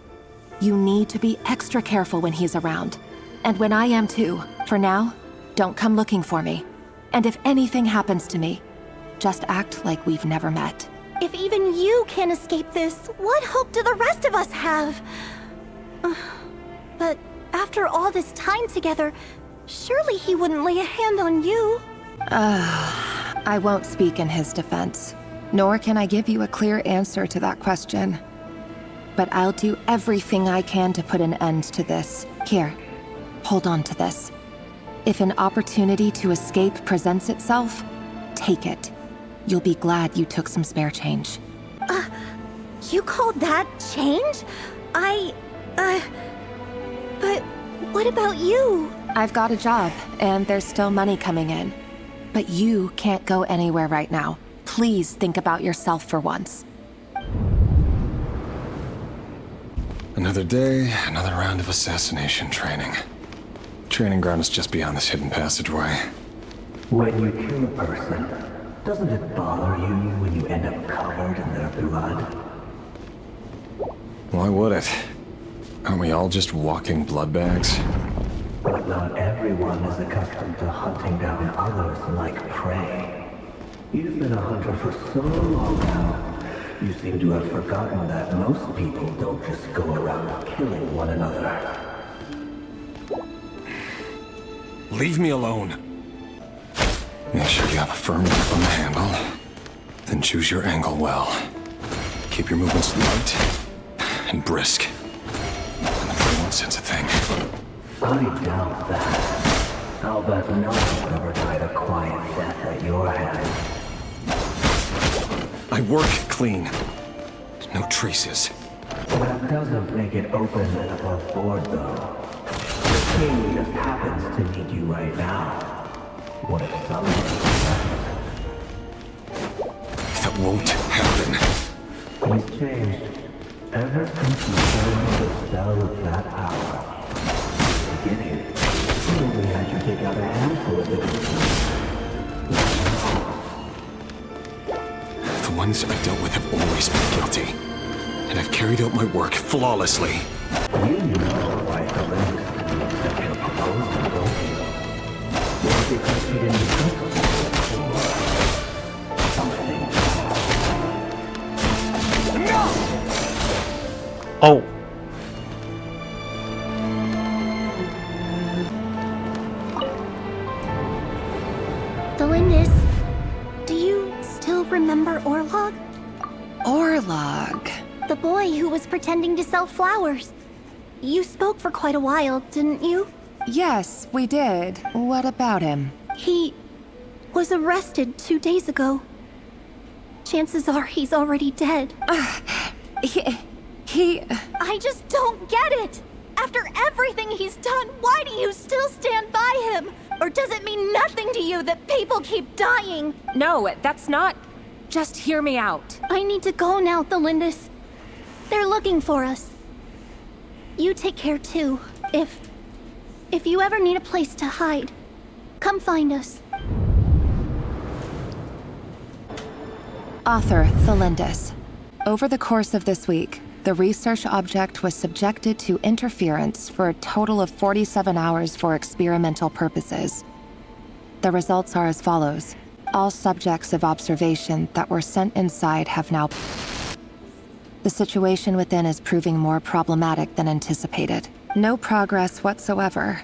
You need to be extra careful when he's around. And when I am too. For now, don't come looking for me. And if anything happens to me, just act like we've never met. If even you can't escape this, what hope do the rest of us have? But after all this time together, surely he wouldn't lay a hand on you. I won't speak in his defense, nor can I give you a clear answer to that question. But I'll do everything I can to put an end to this. Here, hold on to this. If an opportunity to escape presents itself, take it. You'll be glad you took some spare change. You call that change? But what about you? I've got a job, and there's still money coming in. But you can't go anywhere right now. Please think about yourself for once. Another day, another round of assassination training. Training ground is just beyond this hidden passageway. When you kill a person, doesn't it bother you when you end up covered in their blood? Why would it? Aren't we all just walking blood bags? But not everyone is accustomed to hunting down others like prey. You've been a hunter for so long now, you seem to have forgotten that most people don't just go around killing one another. Leave me alone. Make sure you have a firm grip on the handle. Then choose your angle well. Keep your movements light and brisk. And the prey won't sense a thing. I doubt that. I'll bet no one ever died a quiet death at your hands. I work clean. No traces. That doesn't make it open and above board, though. The king just happens to need you right now. What if someone... That won't happen. He's changed. Ever since you fell the spell of that power. Beginning, he only had you take out a handful of it. The ones I've dealt with have always been guilty. And I've carried out my work flawlessly. You know why Elegy accepted your proposal, don't you? Was it because he didn't trust you or something? No! Oh. Delindis, do you still remember Orlog? Orlog? The boy who was pretending to sell flowers. You spoke for quite a while, didn't you? Yes, we did. What about him? He was arrested 2 days ago. Chances are he's already dead. He... I just don't get it! After everything he's done, why do you still stand by him? Or does it mean nothing to you that people keep dying? No, that's not... Just hear me out. I need to go now, Delindis. They're looking for us. You take care too. If you ever need a place to hide, come find us. Author Thelindis. Over the course of this week, the research object was subjected to interference for a total of 47 hours for experimental purposes. The results are as follows. All subjects of observation that were sent inside have now... The situation within is proving more problematic than anticipated. No progress whatsoever.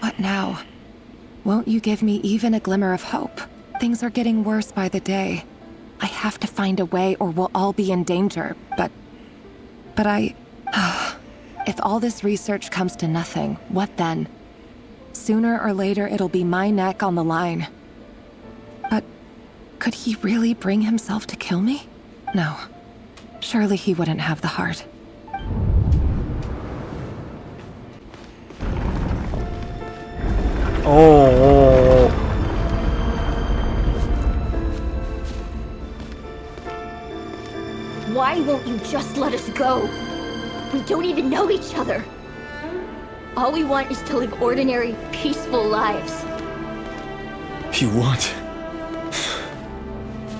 What now? Won't you give me even a glimmer of hope? Things are getting worse by the day. I have to find a way or we'll all be in danger, but if all this research comes to nothing, what then? Sooner or later it'll be my neck on the line. But could he really bring himself to kill me? No. Surely he wouldn't have the heart. Oh. Why won't you just let us go? We don't even know each other. All we want is to live ordinary, peaceful lives. You want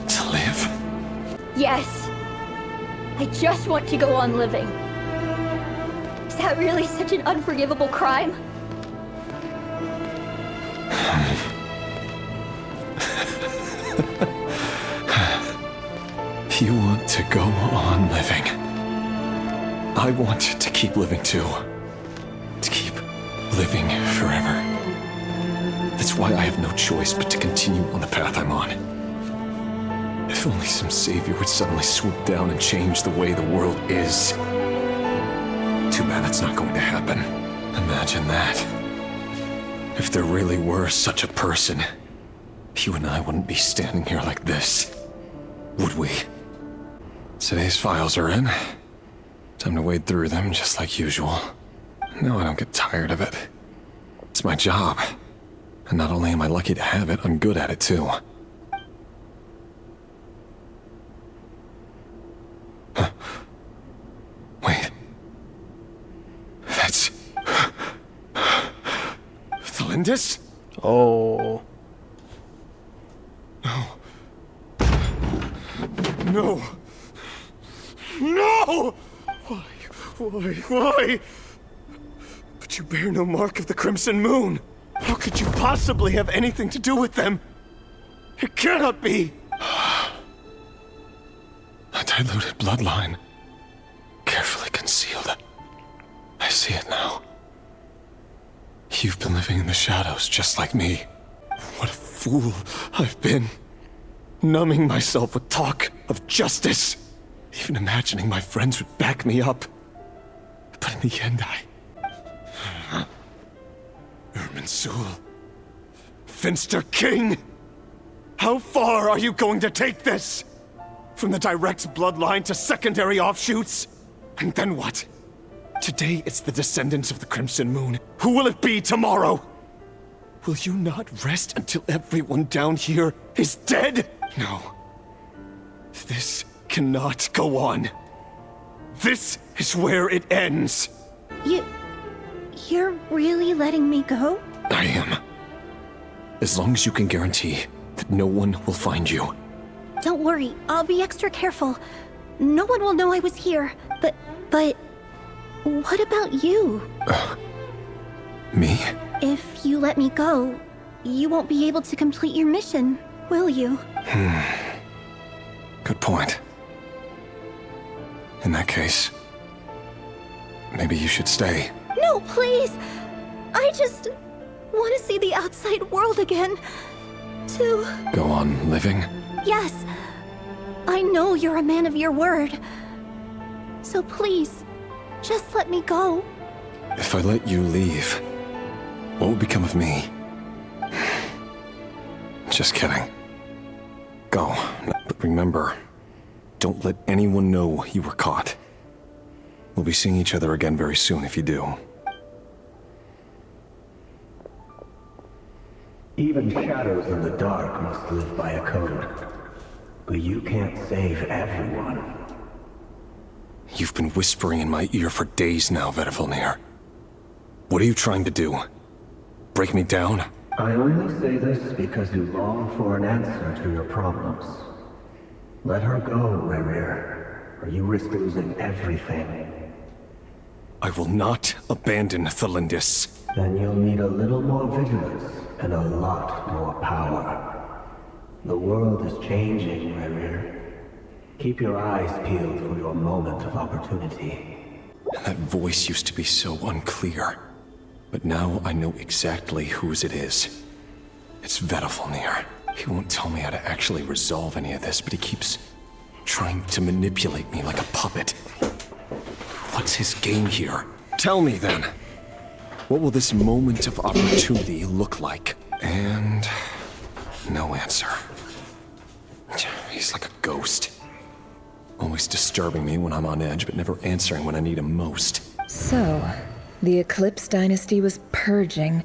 to live? Yes. I just want to go on living. Is that really such an unforgivable crime? You want to go on living. I want to keep living too. To keep living forever. That's why I have no choice but to continue on the path I'm on. If only some savior would suddenly swoop down and change the way the world is. Too bad that's not going to happen. Imagine that. If there really were such a person, you and I wouldn't be standing here like this, would we? Today's files are in. Time to wade through them just like usual. No, I don't get tired of it. It's my job. And not only am I lucky to have it, I'm good at it too. Huh. Wait. That's... Thalindis? Oh. No. No! Why? But you bear no mark of the Crimson Moon. How could you possibly have anything to do with them? It cannot be! A diluted bloodline. Carefully concealed. I see it now. You've been living in the shadows just like me. What a fool I've been. Numbing myself with talk of justice. Even imagining my friends would back me up. But in the end, Irminsul. Finster King! How far are you going to take this? From the direct bloodline to secondary offshoots? And then what? Today it's the descendants of the Crimson Moon. Who will it be tomorrow? Will you not rest until everyone down here is dead? No. This cannot go on. This is where it ends. You're really letting me go? I am. As long as you can guarantee that no one will find you. Don't worry, I'll be extra careful. No one will know I was here. But what about you? Me? If you let me go, you won't be able to complete your mission, will you? Good point. In that case, maybe you should stay. No, please! I just want to see the outside world again. To... Go on living? Yes. I know you're a man of your word. So please, just let me go. If I let you leave, what will become of me? Just kidding. Go. But remember, don't let anyone know you were caught. We'll be seeing each other again very soon if you do. Even shadows in the dark must live by a code. But you can't save everyone. You've been whispering in my ear for days now, Vedifilnir. What are you trying to do? Break me down? I only say this because you long for an answer to your problems. Let her go, Rerir, or you risk losing everything. I will not abandon Thalindis. Then you'll need a little more vigilance and a lot more power. The world is changing, Rerir. Keep your eyes peeled for your moment of opportunity. That voice used to be so unclear. But now I know exactly whose it is. It's Vedifilnir. He won't tell me how to actually resolve any of this, but he keeps trying to manipulate me like a puppet. What's his game here? Tell me then. What will this moment of opportunity look like? And no answer. He's like a ghost. Always disturbing me when I'm on edge, but never answering when I need him most. So, the Eclipse Dynasty was purging.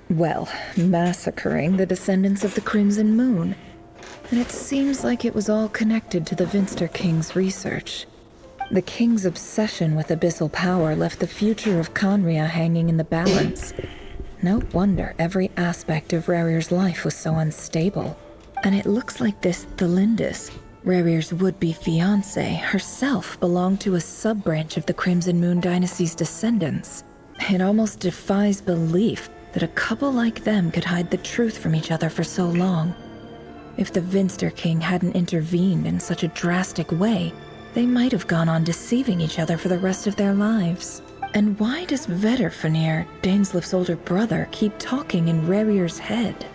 Well, massacring the descendants of the Crimson Moon. And it seems like it was all connected to the Vinster King's research. The King's obsession with abyssal power left the future of Conria hanging in the balance. No wonder every aspect of Rarir's life was so unstable. And it looks like this Thelindis, Rarir's would-be fiancé, herself belonged to a sub-branch of the Crimson Moon dynasty's descendants. It almost defies belief that a couple like them could hide the truth from each other for so long. If the Vinster King hadn't intervened in such a drastic way, they might have gone on deceiving each other for the rest of their lives. And why does Vedderfanir, Daneslif's older brother, keep talking in Rarir's head?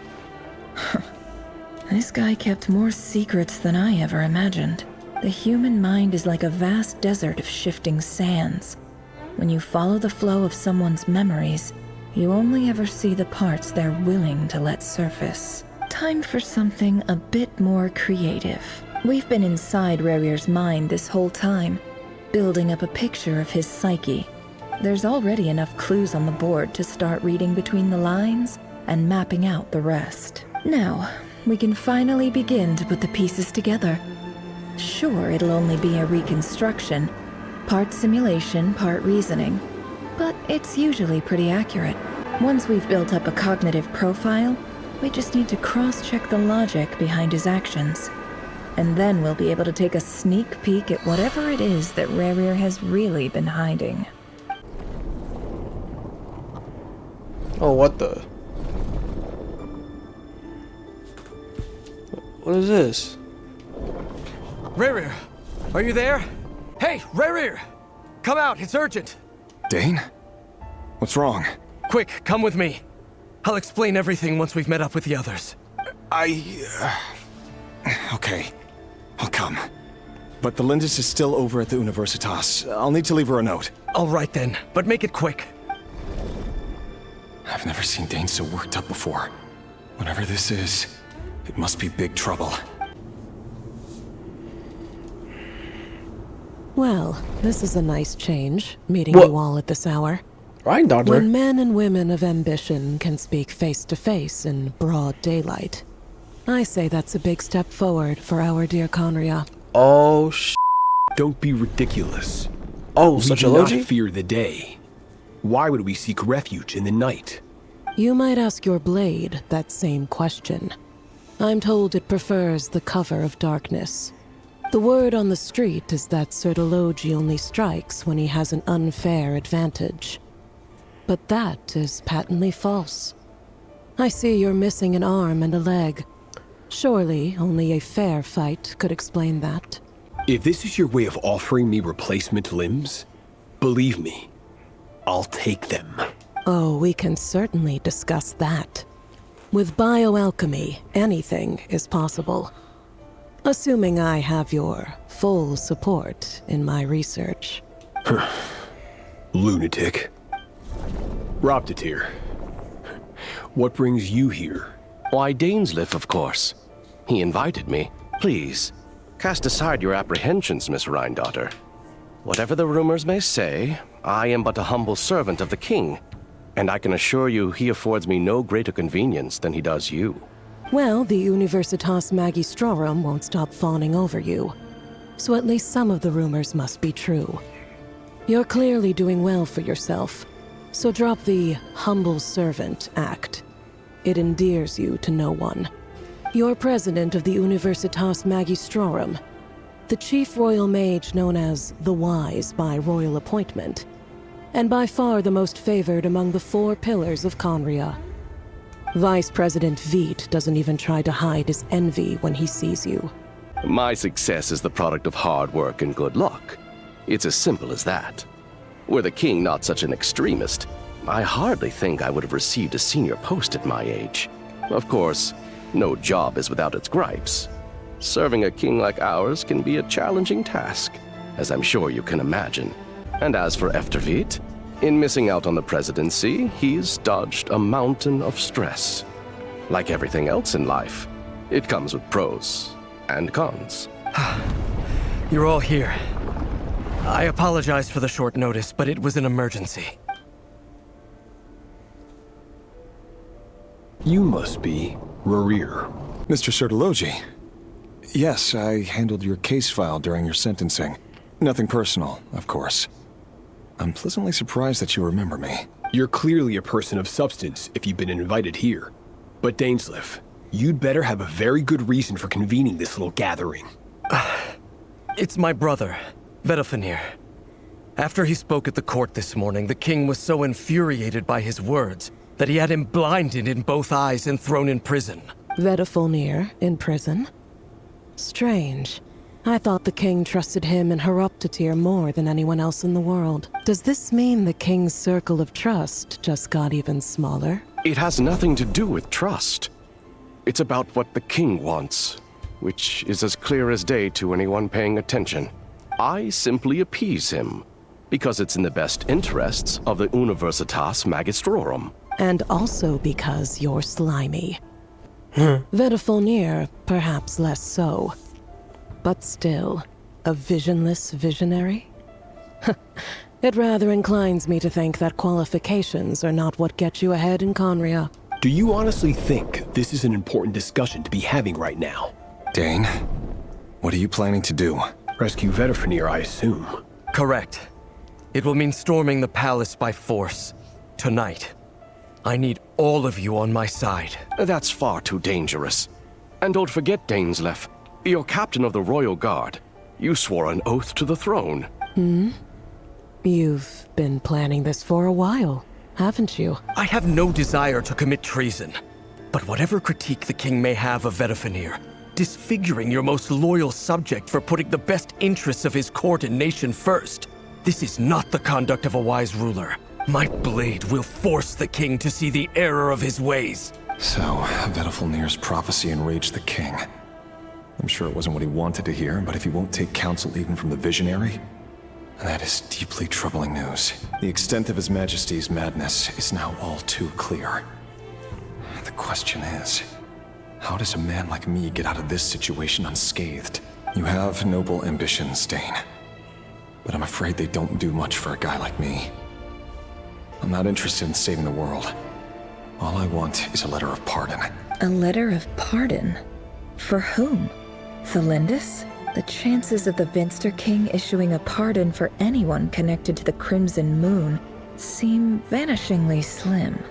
This guy kept more secrets than I ever imagined. The human mind is like a vast desert of shifting sands. When you follow the flow of someone's memories, you only ever see the parts they're willing to let surface. Time for something a bit more creative. We've been inside Rarir's mind this whole time, building up a picture of his psyche. There's already enough clues on the board to start reading between the lines and mapping out the rest. Now, we can finally begin to put the pieces together. Sure, it'll only be a reconstruction, part simulation, part reasoning, but it's usually pretty accurate. Once we've built up a cognitive profile, we just need to cross-check the logic behind his actions. And then we'll be able to take a sneak peek at whatever it is that Rarir has really been hiding. Oh, what the? What is this? Rarir, are you there? Hey, Rarir! Come out, it's urgent! Dane? What's wrong? Quick, come with me. I'll explain everything once we've met up with the others. Okay. I'll come. But the Lindis is still over at the Universitas. I'll need to leave her a note. All right then, but make it quick. I've never seen Dane so worked up before. Whatever this is, it must be big trouble. Well, this is a nice change, meeting What? you all at this hour. Right, Doctor. When men and women of ambition can speak face to face in broad daylight, I say that's a big step forward for our dear Conria. Oh, Don't be ridiculous. Oh, We such do Elegy? not fear the day. Why would we seek refuge in the night? You might ask your blade that same question. I'm told it prefers the cover of darkness. The word on the street is that Sir Elegy only strikes when he has an unfair advantage. But that is patently false. I see you're missing an arm and a leg. Surely only a fair fight could explain that. If this is your way of offering me replacement limbs, believe me, I'll take them. Oh, we can certainly discuss that. With bioalchemy, anything is possible. Assuming I have your full support in my research. Lunatic. Robtatir. What brings you here? Why, Daneslif, of course. He invited me. Please, cast aside your apprehensions, Miss Rhindaughter. Whatever the rumors may say, I am but a humble servant of the king, and I can assure you he affords me no greater convenience than he does you. Well, the Universitas Magistrorum won't stop fawning over you, so at least some of the rumors must be true. You're clearly doing well for yourself, so drop the humble servant act. It endears you to no one. You're president of the Universitas Magistrorum, the chief royal mage known as the Wise by royal appointment, and by far the most favored among the 4 pillars of Conria. Vice President Veet doesn't even try to hide his envy when he sees you. My success is the product of hard work and good luck. It's as simple as that. Were the king not such an extremist, I hardly think I would have received a senior post at my age. Of course, no job is without its gripes. Serving a king like ours can be a challenging task, as I'm sure you can imagine. And as for Efterveet, in missing out on the presidency, he's dodged a mountain of stress. Like everything else in life, it comes with pros and cons. You're all here. I apologize for the short notice, but it was an emergency. You must be Rerir. Mr. Sertologi. Yes, I handled your case file during your sentencing. Nothing personal, of course. I'm pleasantly surprised that you remember me. You're clearly a person of substance if you've been invited here. But Dainsleif, you'd better have a very good reason for convening this little gathering. It's my brother, Vedafenir. After he spoke at the court this morning, the king was so infuriated by his words that he had him blinded in both eyes and thrown in prison. Vedafenir in prison? Strange. I thought the king trusted him and Horoptatyr more than anyone else in the world. Does this mean the king's circle of trust just got even smaller? It has nothing to do with trust. It's about what the king wants, which is as clear as day to anyone paying attention. I simply appease him, because it's in the best interests of the Universitas Magistrorum. And also because you're slimy. Vedafenir, perhaps less so. But still, a visionless visionary? It rather inclines me to think that qualifications are not what get you ahead in Conria. Do you honestly think this is an important discussion to be having right now? Dane, what are you planning to do? Rescue Vedafenir, I assume. Correct. It will mean storming the palace by force. Tonight. I need all of you on my side. That's far too dangerous. And don't forget, Dainsleif, you're captain of the Royal Guard. You swore an oath to the throne. You've been planning this for a while, haven't you? I have no desire to commit treason. But whatever critique the king may have of Vedafenir, disfiguring your most loyal subject for putting the best interests of his court and nation first, this is not the conduct of a wise ruler. My blade will force the king to see the error of his ways. So, Vedafenir's prophecy enraged the king. I'm sure it wasn't what he wanted to hear, but if he won't take counsel even from the visionary, that is deeply troubling news. The extent of His Majesty's madness is now all too clear. The question is, how does a man like me get out of this situation unscathed? You have noble ambitions, Dane. But I'm afraid they don't do much for a guy like me. I'm not interested in saving the world. All I want is a letter of pardon. A letter of pardon? For whom? Thelindis? The chances of the Vinster King issuing a pardon for anyone connected to the Crimson Moon seem vanishingly slim.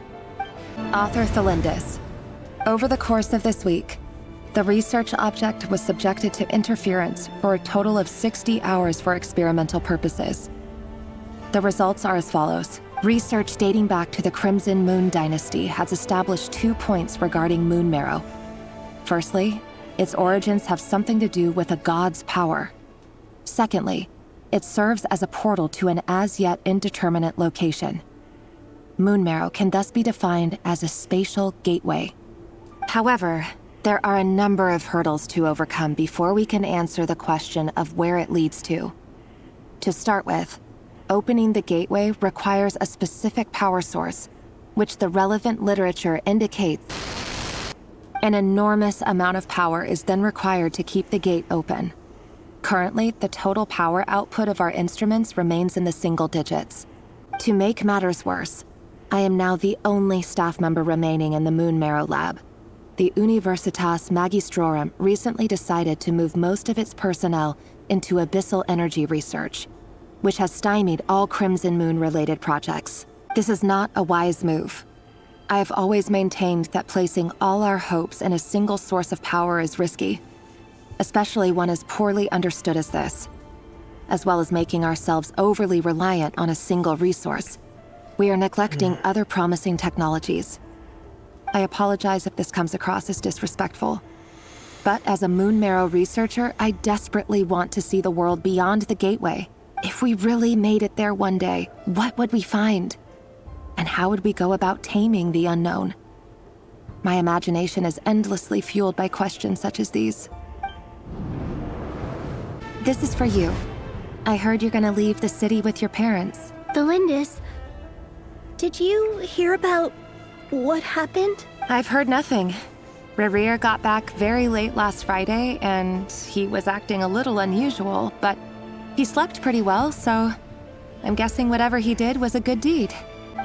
Author Thelindis. Over the course of this week, the research object was subjected to interference for a total of 60 hours for experimental purposes. The results are as follows. Research dating back to the Crimson Moon Dynasty has established 2 points regarding moon marrow. Firstly, its origins have something to do with a god's power. Secondly, it serves as a portal to an as-yet indeterminate location. Moon marrow can thus be defined as a spatial gateway. However, there are a number of hurdles to overcome before we can answer the question of where it leads to. To start with, opening the gateway requires a specific power source, which the relevant literature indicates. An enormous amount of power is then required to keep the gate open. Currently, the total power output of our instruments remains in the single digits. To make matters worse, I am now the only staff member remaining in the Moon Marrow lab. The Universitas Magistrorum recently decided to move most of its personnel into abyssal energy research, which has stymied all Crimson Moon-related projects. This is not a wise move. I have always maintained that placing all our hopes in a single source of power is risky, especially one as poorly understood as this. As well as making ourselves overly reliant on a single resource, we are neglecting other promising technologies. I apologize if this comes across as disrespectful, but as a Moon Marrow researcher, I desperately want to see the world beyond the gateway. If we really made it there one day, what would we find? And how would we go about taming the unknown? My imagination is endlessly fueled by questions such as these. This is for you. I heard you're gonna leave the city with your parents. Thelindis, did you hear about what happened? I've heard nothing. Rerir got back very late last Friday, and he was acting a little unusual, but he slept pretty well, so I'm guessing whatever he did was a good deed.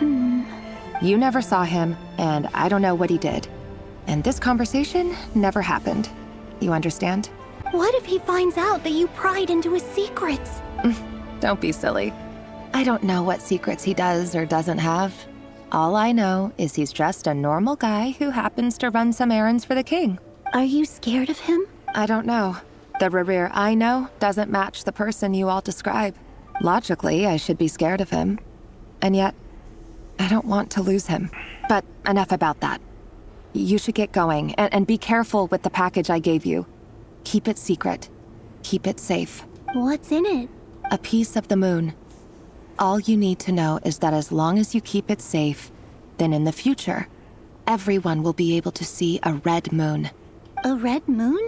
You never saw him, and I don't know what he did. And this conversation never happened. You understand? What if he finds out that you pried into his secrets? Don't be silly. I don't know what secrets he does or doesn't have. All I know is he's just a normal guy who happens to run some errands for the king. Are you scared of him? I don't know. The Rerir I know doesn't match the person you all describe. Logically, I should be scared of him. And yet, I don't want to lose him. But enough about that. You should get going, and be careful with the package I gave you. Keep it secret. Keep it safe. What's in it? A piece of the moon. All you need to know is that as long as you keep it safe, then in the future, everyone will be able to see a red moon. A red moon?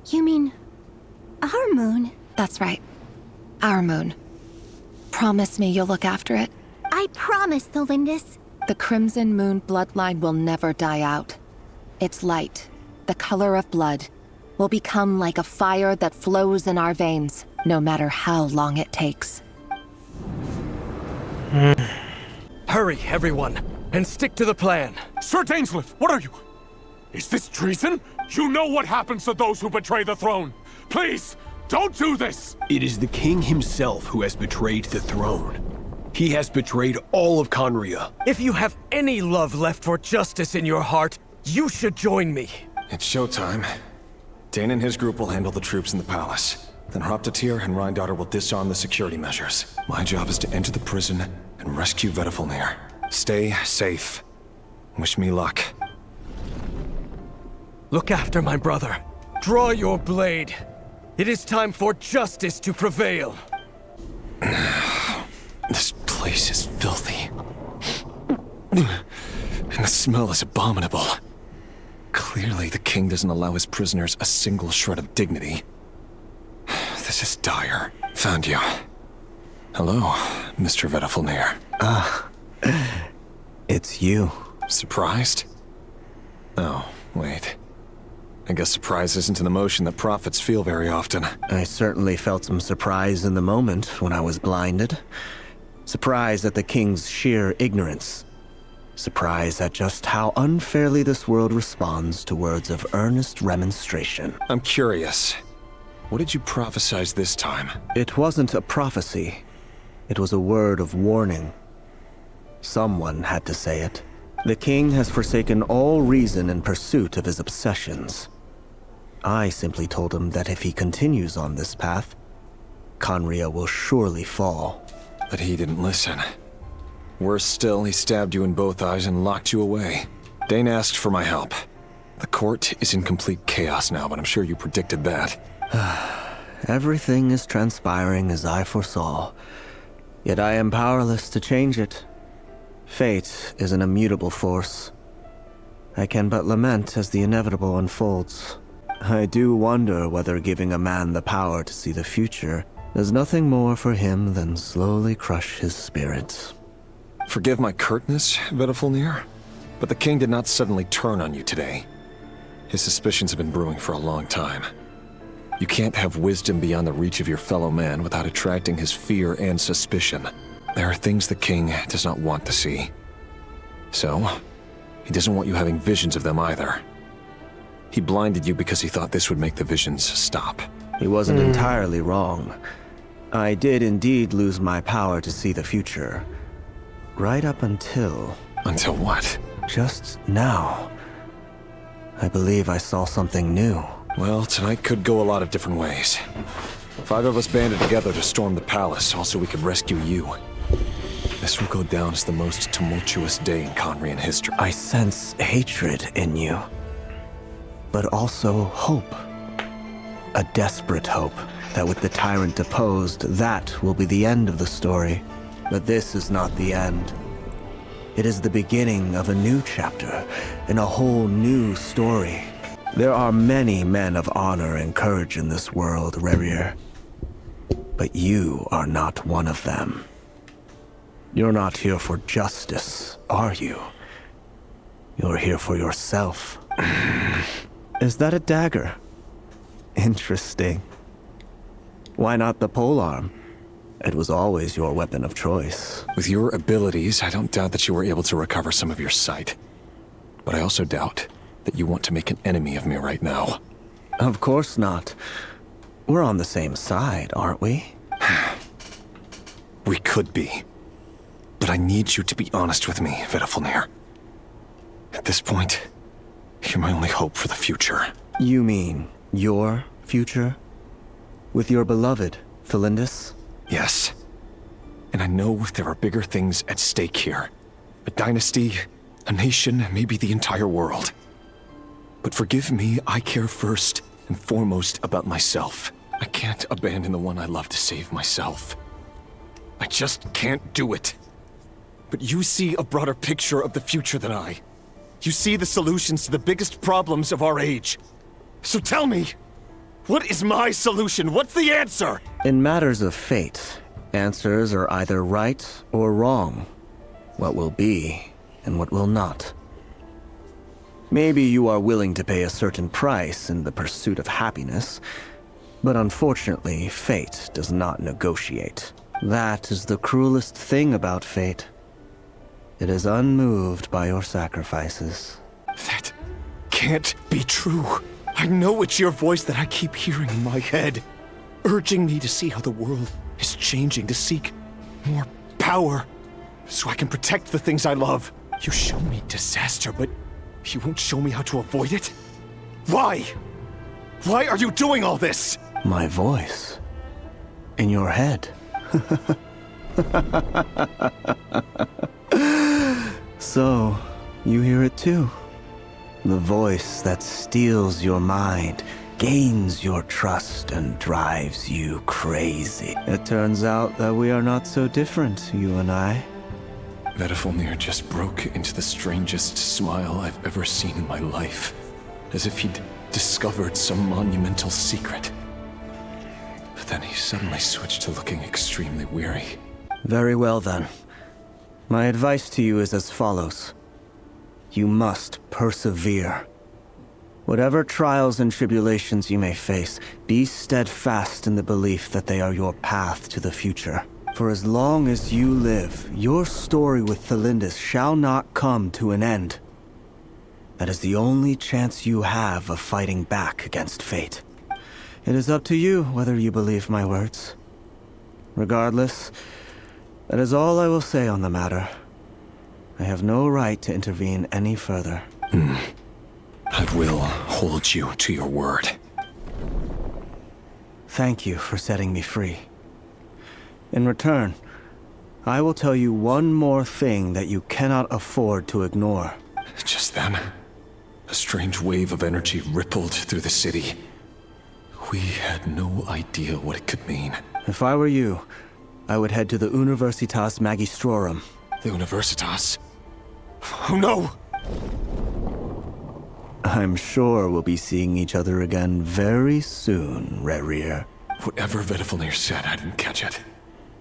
You mean our moon? That's right. Our moon. Promise me you'll look after it. I promise, Thelindis. The Crimson Moon bloodline will never die out. Its light, the color of blood, will become like a fire that flows in our veins, no matter how long it takes. Hurry, everyone, and stick to the plan. Sir Dainsleif, what are you? Is this treason? You know what happens to those who betray the throne. Please, don't do this! It is the king himself who has betrayed the throne. He has betrayed all of Conria. If you have any love left for justice in your heart, you should join me. It's showtime. Dane and his group will handle the troops in the palace. Then Hraptatir and Rhindaughter will disarm the security measures. My job is to enter the prison and rescue Vedifalnir. Stay safe. Wish me luck. Look after my brother. Draw your blade. It is time for justice to prevail. This place is filthy. And the smell is abominable. Clearly, the king doesn't allow his prisoners a single shred of dignity. This is dire. Found you. Hello, Mr. Vedifalnir. It's you. Surprised? Oh, wait. I guess surprise isn't an emotion that prophets feel very often. I certainly felt some surprise in the moment when I was blinded. Surprise at the king's sheer ignorance. Surprise at just how unfairly this world responds to words of earnest remonstration. I'm curious. What did you prophesize this time? It wasn't a prophecy. It was a word of warning. Someone had to say it. The king has forsaken all reason in pursuit of his obsessions. I simply told him that if he continues on this path, Conria will surely fall. But he didn't listen. Worse still, he stabbed you in both eyes and locked you away. Dane asked for my help. The court is in complete chaos now, but I'm sure you predicted that. Everything is transpiring as I foresaw, yet I am powerless to change it. Fate is an immutable force. I can but lament as the inevitable unfolds. I do wonder whether giving a man the power to see the future does nothing more for him than slowly crush his spirit. Forgive my curtness, Vedifalnir, but the king did not suddenly turn on you today. His suspicions have been brewing for a long time. You can't have wisdom beyond the reach of your fellow man without attracting his fear and suspicion. There are things the king does not want to see. So, he doesn't want you having visions of them either. He blinded you because he thought this would make the visions stop. He wasn't entirely wrong. I did indeed lose my power to see the future. Right up until... Until what? Just now. I believe I saw something new. Well, tonight could go a lot of different ways. 5 of us banded together to storm the palace, also we could rescue you. This will go down as the most tumultuous day in Conrian history. I sense hatred in you. But also hope. A desperate hope that with the tyrant deposed, that will be the end of the story. But this is not the end. It is the beginning of a new chapter, in a whole new story. There are many men of honor and courage in this world, Rerir. But you are not one of them. You're not here for justice, are you? You're here for yourself. Is that a dagger? Interesting. Why not the polearm? It was always your weapon of choice. With your abilities, I don't doubt that you were able to recover some of your sight. But I also doubt that you want to make an enemy of me right now. Of course not. We're on the same side, aren't we? We could be. But I need you to be honest with me, Vedafilnir. At this point, you're my only hope for the future. You mean your future? With your beloved, Felindis? Yes. And I know there are bigger things at stake here. A dynasty, a nation, maybe the entire world. But forgive me, I care first and foremost about myself. I can't abandon the one I love to save myself. I just can't do it. But you see a broader picture of the future than I. You see the solutions to the biggest problems of our age. So tell me, what is my solution? What's the answer? In matters of fate, answers are either right or wrong. What will be and what will not. Maybe you are willing to pay a certain price in the pursuit of happiness, but unfortunately, fate does not negotiate. That is the cruelest thing about fate. It is unmoved by your sacrifices. That can't be true. I know it's your voice that I keep hearing in my head, urging me to see how the world is changing, to seek more power, so I can protect the things I love. You show me disaster, but you won't show me how to avoid it? Why? Why are you doing all this? My voice. In your head. So, you hear it too. The voice that steals your mind, gains your trust, and drives you crazy. It turns out that we are not so different, you and I. Vedafilnir just broke into the strangest smile I've ever seen in my life, as if he'd discovered some monumental secret. But then he suddenly switched to looking extremely weary. Very well then. My advice to you is as follows. You must persevere. Whatever trials and tribulations you may face, be steadfast in the belief that they are your path to the future. For as long as you live, your story with Felindis shall not come to an end. That is the only chance you have of fighting back against fate. It is up to you whether you believe my words. Regardless, that is all I will say on the matter. I have no right to intervene any further. I will hold you to your word. Thank you for setting me free. In return, I will tell you one more thing that you cannot afford to ignore. Just then, a strange wave of energy rippled through the city. We had no idea what it could mean. If I were you, I would head to the Universitas Magistrorum. The Universitas? Oh no! I'm sure we'll be seeing each other again very soon, Rerir. Whatever Vedafilnir said, I didn't catch it.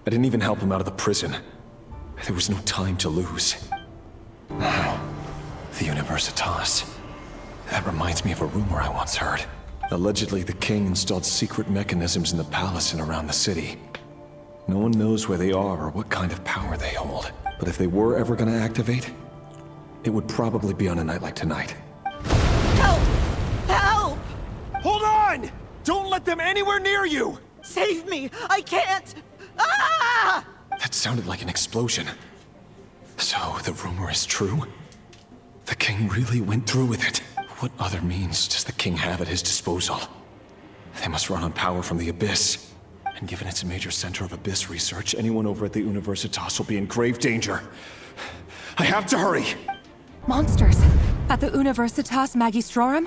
I didn't even help him out of the prison. There was no time to lose. Now, the Universitas. That reminds me of a rumor I once heard. Allegedly, the king installed secret mechanisms in the palace and around the city. No one knows where they are or what kind of power they hold. But if they were ever gonna activate, it would probably be on a night like tonight. Help! Help! Hold on! Don't let them anywhere near you! Save me! I can't! Ah! That sounded like an explosion. So, the rumor is true? The king really went through with it. What other means does the king have at his disposal? They must run on power from the Abyss. And given it's a major center of Abyss research, anyone over at the Universitas will be in grave danger. I have to hurry! Monsters? At the Universitas Magistrorum?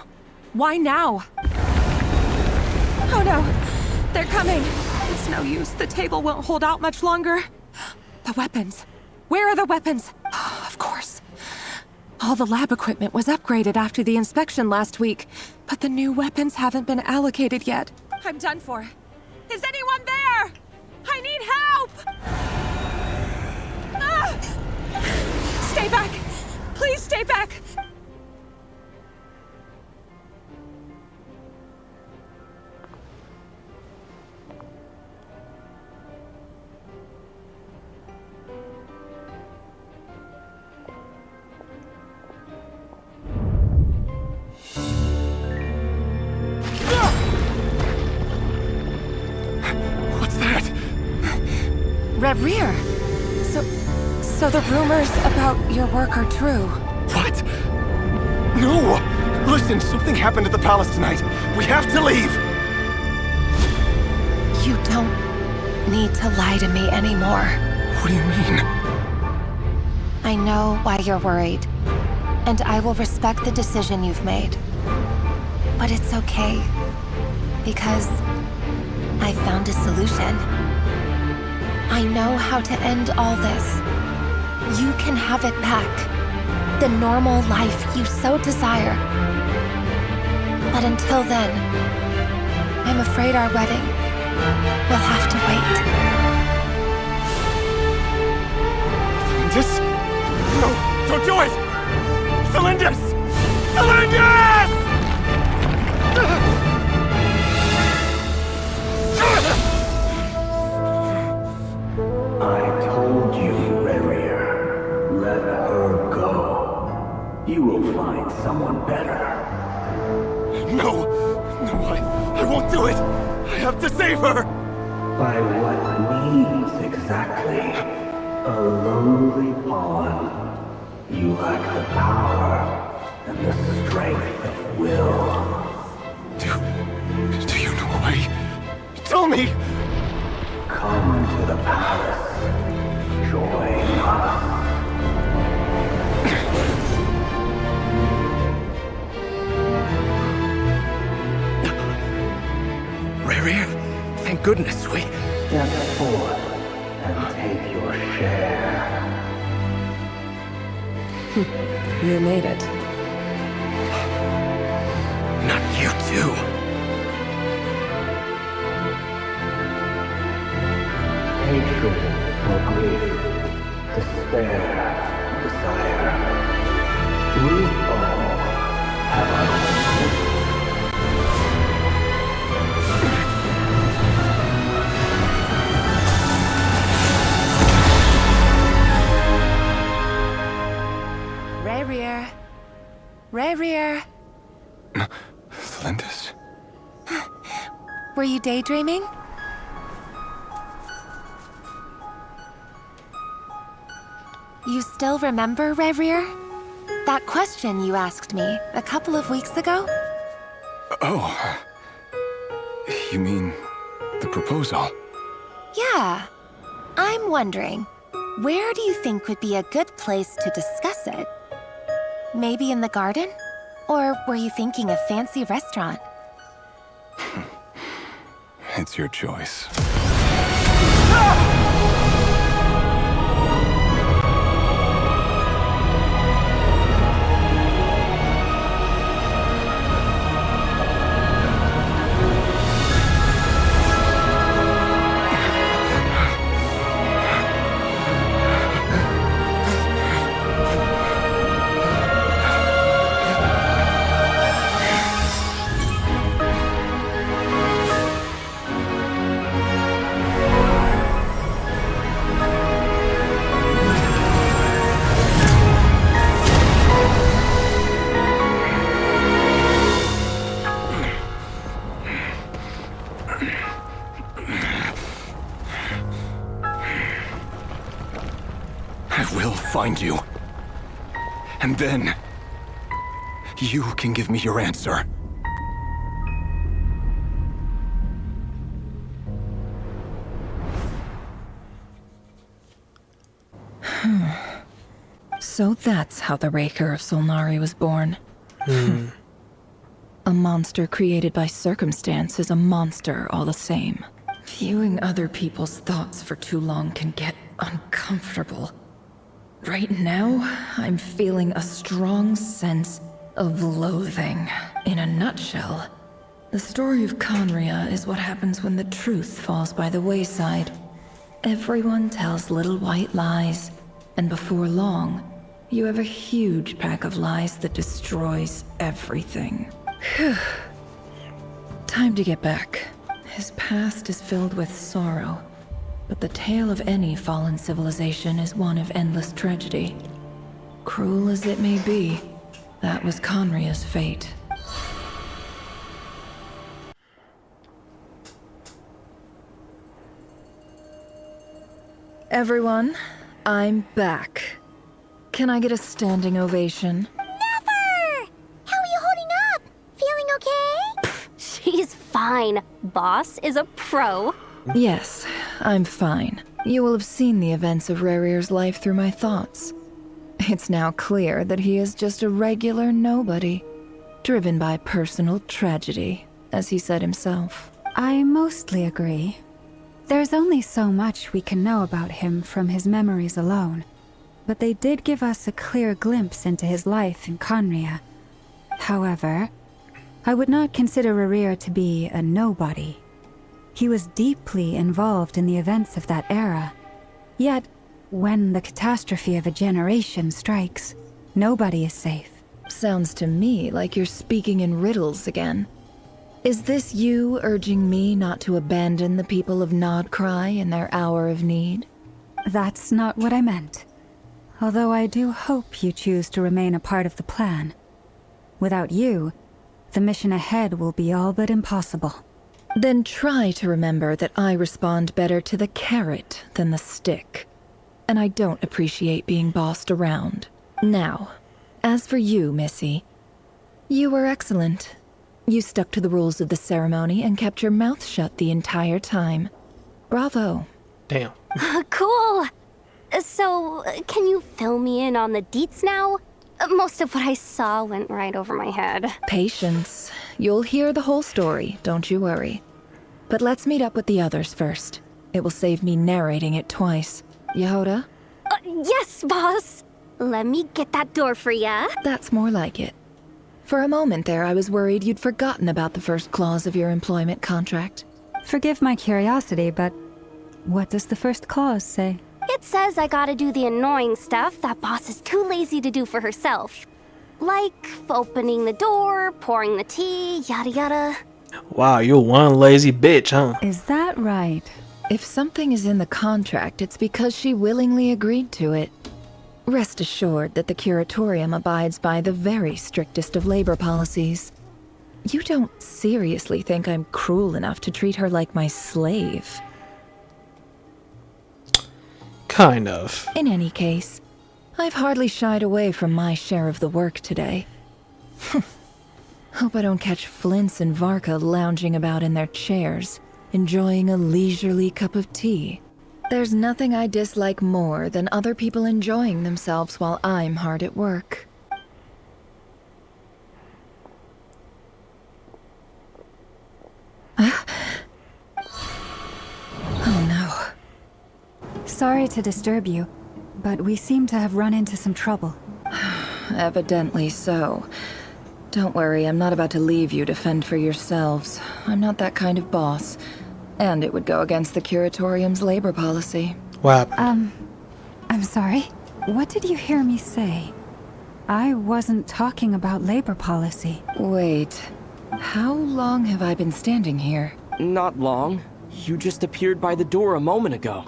Why now? Oh no! They're coming! It's no use. The table won't hold out much longer. The weapons. Where are the weapons? Of course. All the lab equipment was upgraded after the inspection last week, but the new weapons haven't been allocated yet. I'm done for. Is anyone there? I need help! Ah! Stay back! Please stay back! Rear. So the rumors about your work are true. What? No! Listen, something happened at the palace tonight. We have to leave! You don't need to lie to me anymore. What do you mean? I know why you're worried, and I will respect the decision you've made. But it's okay, because I found a solution. I know how to end all this. You can have it back. The normal life you so desire. But until then, I'm afraid our wedding will have to wait. Celindus? No, don't do it! Celindus! Celindus! I told you, Rerir. Let her go. You will find someone better. No, I won't do it! I have to save her! By what means exactly? A lowly pawn. You lack the power and the strength of will. Do you know a way? Tell me! Come to the palace. Join us. Rerir, thank goodness we... Step forth and take your share. You made it. Not you too. Hatred or grief, despair or desire. We all have our own. Rerir. Celindus? Were you daydreaming? You still remember, Rerir? That question you asked me a couple of weeks ago? Oh. You mean the proposal? Yeah. I'm wondering, where do you think would be a good place to discuss it? Maybe in the garden? Or were you thinking a fancy restaurant? It's your choice. Find you. And then, you can give me your answer. So that's how the Raker of Solnari was born. A monster created by circumstance is a monster all the same. Viewing other people's thoughts for too long can get uncomfortable. Right now, I'm feeling a strong sense of loathing. In a nutshell, the story of Conria is what happens when the truth falls by the wayside. Everyone tells little white lies, and before long, you have a huge pack of lies that destroys everything. Time to get back. His past is filled with sorrow. But the tale of any fallen civilization is one of endless tragedy. Cruel as it may be, that was Conria's fate. Everyone, I'm back. Can I get a standing ovation? Never! How are you holding up? Feeling okay? She's fine. Boss is a pro. Yes, I'm fine. You will have seen the events of Rarir's life through my thoughts. It's now clear that he is just a regular nobody, driven by personal tragedy, as he said himself. I mostly agree. There's only so much we can know about him from his memories alone, but they did give us a clear glimpse into his life in Conria. However, I would not consider Rarir to be a nobody. He was deeply involved in the events of that era. Yet, when the catastrophe of a generation strikes, nobody is safe. Sounds to me like you're speaking in riddles again. Is this you urging me not to abandon the people of Nodcry in their hour of need? That's not what I meant. Although I do hope you choose to remain a part of the plan. Without you, the mission ahead will be all but impossible. Then try to remember that I respond better to the carrot than the stick. And I don't appreciate being bossed around. Now, as for you, Missy, you were excellent. You stuck to the rules of the ceremony and kept your mouth shut the entire time. Bravo. Damn. Cool. So, can you fill me in on the deets now? Most of what I saw went right over my head. Patience. You'll hear the whole story, don't you worry. But let's meet up with the others first. It will save me narrating it twice. Yehoda? Yes, boss. Let me get that door for ya. That's more like it. For a moment there, I was worried you'd forgotten about the first clause of your employment contract. Forgive my curiosity, but what does the first clause say? It says I gotta do the annoying stuff that boss is too lazy to do for herself. Like opening the door, pouring the tea, yada yada. Wow, you're one lazy bitch, huh? Is that right? If something is in the contract, it's because she willingly agreed to it. Rest assured that the Curatorium abides by the very strictest of labor policies. You don't seriously think I'm cruel enough to treat her like my slave? Kind of. In any case, I've hardly shied away from my share of the work today. Hope I don't catch Flintz and Varka lounging about in their chairs, enjoying a leisurely cup of tea. There's nothing I dislike more than other people enjoying themselves while I'm hard at work. Oh no. Sorry to disturb you, but we seem to have run into some trouble. Evidently so. Don't worry, I'm not about to leave you to fend for yourselves. I'm not that kind of boss. And it would go against the Curatorium's labor policy. What? I'm sorry? What did you hear me say? I wasn't talking about labor policy. Wait. How long have I been standing here? Not long. You just appeared by the door a moment ago.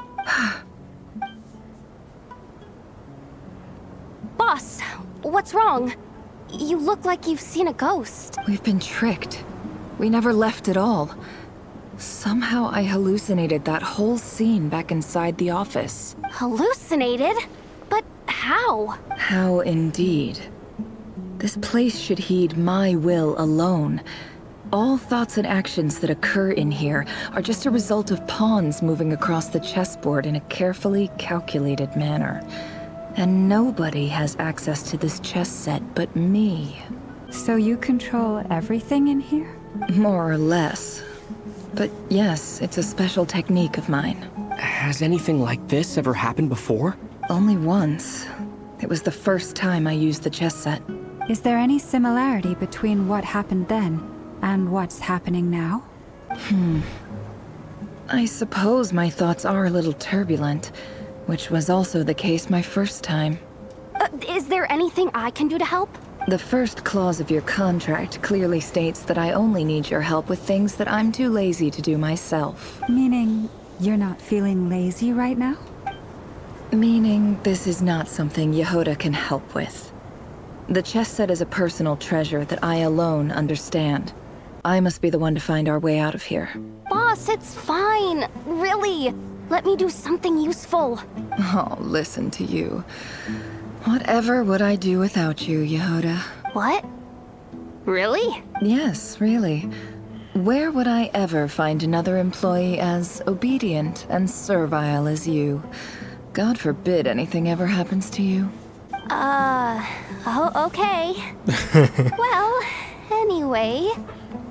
Boss, what's wrong? You look like you've seen a ghost. We've been tricked. We never left at all. Somehow I hallucinated that whole scene back inside the office. Hallucinated? But how? How indeed. This place should heed my will alone. All thoughts and actions that occur in here are just a result of pawns moving across the chessboard in a carefully calculated manner. And nobody has access to this chess set but me. So you control everything in here? More or less. But yes, it's a special technique of mine. Has anything like this ever happened before? Only once. It was the first time I used the chess set. Is there any similarity between what happened then and what's happening now? I suppose my thoughts are a little turbulent, which was also the case my first time. Is there anything I can do to help? The first clause of your contract clearly states that I only need your help with things that I'm too lazy to do myself. Meaning, you're not feeling lazy right now? Meaning, this is not something Yehoda can help with. The chess set is a personal treasure that I alone understand. I must be the one to find our way out of here. Boss, it's fine. Really. Let me do something useful. Oh, listen to you. Whatever would I do without you, Yehoda? What? Really? Yes, really. Where would I ever find another employee as obedient and servile as you? God forbid anything ever happens to you. Oh, okay. Well, anyway,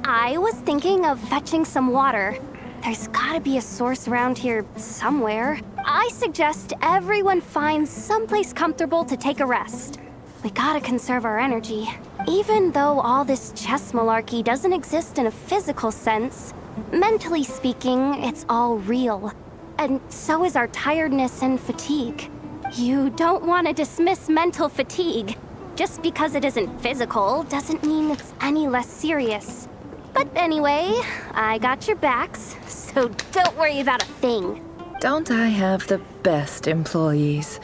I was thinking of fetching some water. There's gotta be a source around here somewhere. I suggest everyone finds someplace comfortable to take a rest. We gotta conserve our energy. Even though all this chess malarkey doesn't exist in a physical sense, mentally speaking, it's all real. And so is our tiredness and fatigue. You don't want to dismiss mental fatigue. Just because it isn't physical doesn't mean it's any less serious. But anyway, I got your backs, so don't worry about a thing. Don't I have the best employees?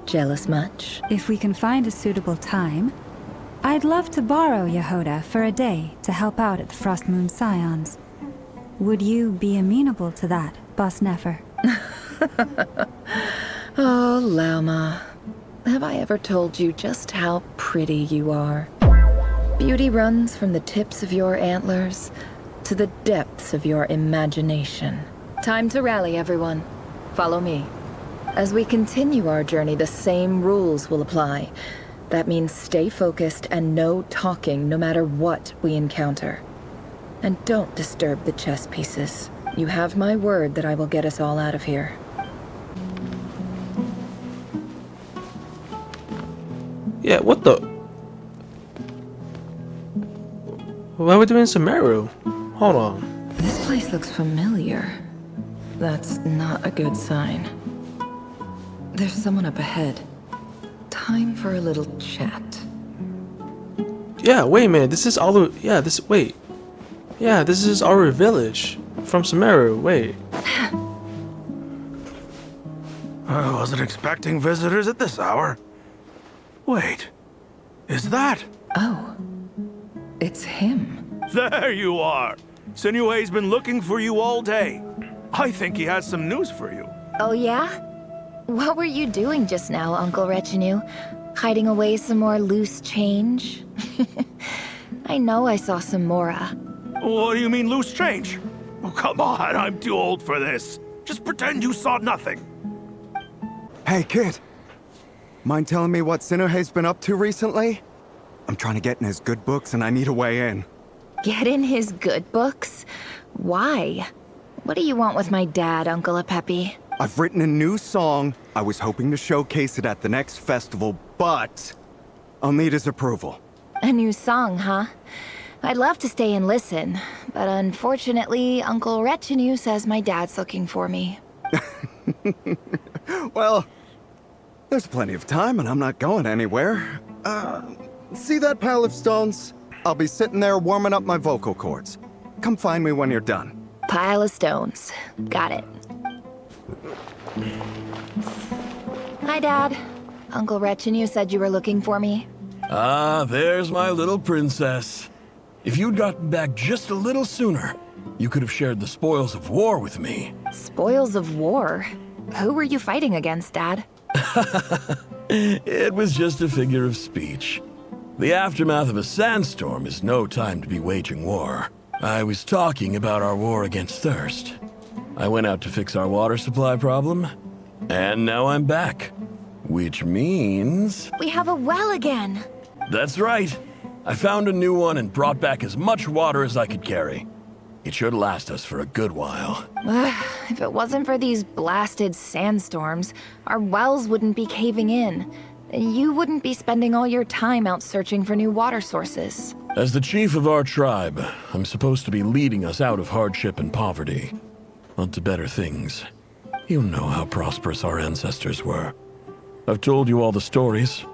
Jealous much? If we can find a suitable time, I'd love to borrow Yehoda for a day to help out at the Frost Moon Scions. Would you be amenable to that, Boss Nefer? Oh, Lauma. Have I ever told you just how pretty you are? Beauty runs from the tips of your antlers to the depths of your imagination. Time to rally, everyone. Follow me. As we continue our journey, the same rules will apply. That means stay focused and no talking no matter what we encounter. And don't disturb the chess pieces. You have my word that I will get us all out of here. Yeah, what the? Why are we doing Sumeru? Hold on. This place looks familiar. That's not a good sign. There's someone up ahead. Time for a little chat. Yeah, wait a minute. This is all the. Yeah, wait. Yeah, this is our village from Sumeru. Wait. I wasn't expecting visitors at this hour. Wait, is that? Oh, it's him. There you are. Sinue's been looking for you all day. I think he has some news for you. Oh yeah? What were you doing just now, Uncle Retinue? Hiding away some more loose change? I know I saw some Mora. What do you mean loose change? Oh, come on, I'm too old for this. Just pretend you saw nothing. Hey, kid. Mind telling me what Sinuhe's been up to recently? I'm trying to get in his good books and I need a way in. Get in his good books? Why? What do you want with my dad, Uncle Apepi? I've written a new song. I was hoping to showcase it at the next festival, but I'll need his approval. A new song, huh? I'd love to stay and listen, but unfortunately, Uncle Retinue says my dad's looking for me. Well, there's plenty of time and I'm not going anywhere. See that pile of stones? I'll be sitting there warming up my vocal cords. Come find me when you're done. Pile of stones. Got it. Hi, Dad. Uncle Retinue said you were looking for me. Ah, there's my little princess. If you'd gotten back just a little sooner, you could have shared the spoils of war with me. Spoils of war? Who were you fighting against, Dad? It was just a figure of speech. The aftermath of a sandstorm is no time to be waging war. I was talking about our war against thirst. I went out to fix our water supply problem, and now I'm back. Which means... We have a well again! That's right. I found a new one and brought back as much water as I could carry. It should last us for a good while. If it wasn't for these blasted sandstorms, our wells wouldn't be caving in. You wouldn't be spending all your time out searching for new water sources. As the chief of our tribe, I'm supposed to be leading us out of hardship and poverty, onto better things. You know how prosperous our ancestors were. I've told you all the stories.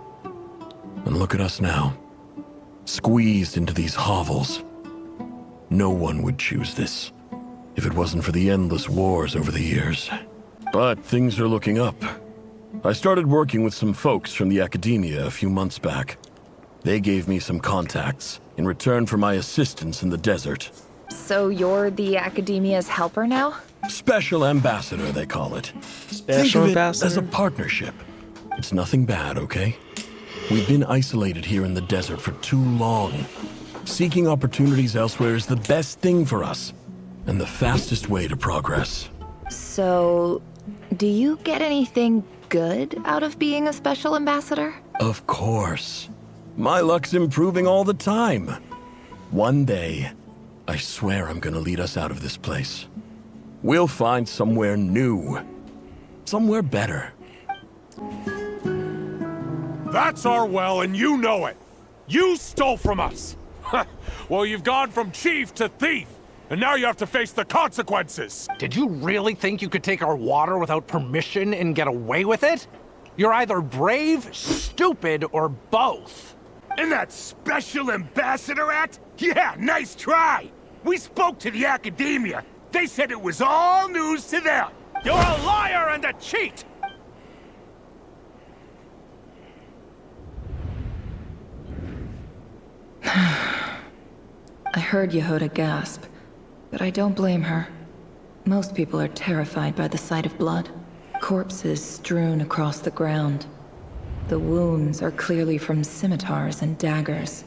And look at us now. Squeezed into these hovels. No one would choose this, if it wasn't for the endless wars over the years. But things are looking up. I started working with some folks from the academia a few months back. They gave me some contacts in return for my assistance in the desert. So you're the academia's helper now? Special ambassador, they call it. Special Think of ambassador? it as a partnership. It's nothing bad, okay? We've been isolated here in the desert for too long. Seeking opportunities elsewhere is the best thing for us, and the fastest way to progress. So, do you get anything good out of being a special ambassador? Of course. My luck's improving all the time. One day, I swear I'm gonna lead us out of this place. We'll find somewhere new. Somewhere better. That's our well, and you know it. You stole from us. Well, you've gone from chief to thief, and now you have to face the consequences. Did you really think you could take our water without permission and get away with it? You're either brave, stupid, or both. And that special ambassador act? Yeah, nice try. We spoke to the academia. They said it was all news to them. You're a liar and a cheat! I heard Yehuda gasp, but I don't blame her. Most people are terrified by the sight of blood. Corpses strewn across the ground. The wounds are clearly from scimitars and daggers.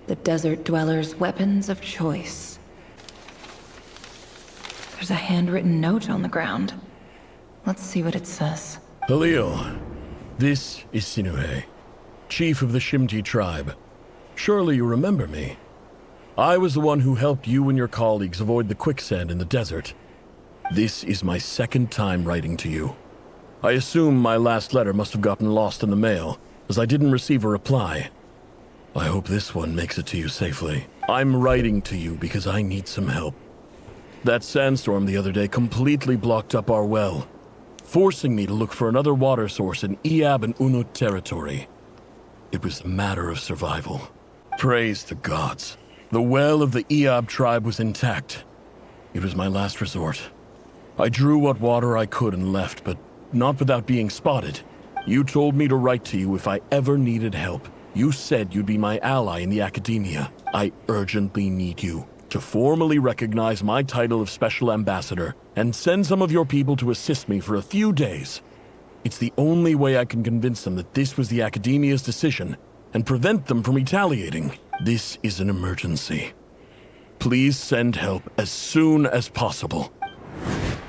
The desert dwellers' weapons of choice. There's a handwritten note on the ground. Let's see what it says. Halil, this is Sinuhe, chief of the Shimti tribe. Surely you remember me. I was the one who helped you and your colleagues avoid the quicksand in the desert. This is my second time writing to you. I assume my last letter must have gotten lost in the mail, as I didn't receive a reply. I hope this one makes it to you safely. I'm writing to you because I need some help. That sandstorm the other day completely blocked up our well, forcing me to look for another water source in Iab and Unut territory. It was a matter of survival. Praise the gods. The well of the Iab tribe was intact. It was my last resort. I drew what water I could and left, but not without being spotted. You told me to write to you if I ever needed help. You said you'd be my ally in the academia. I urgently need you to formally recognize my title of Special Ambassador and send some of your people to assist me for a few days. It's the only way I can convince them that this was the academia's decision and prevent them from retaliating. This is an emergency. Please send help as soon as possible.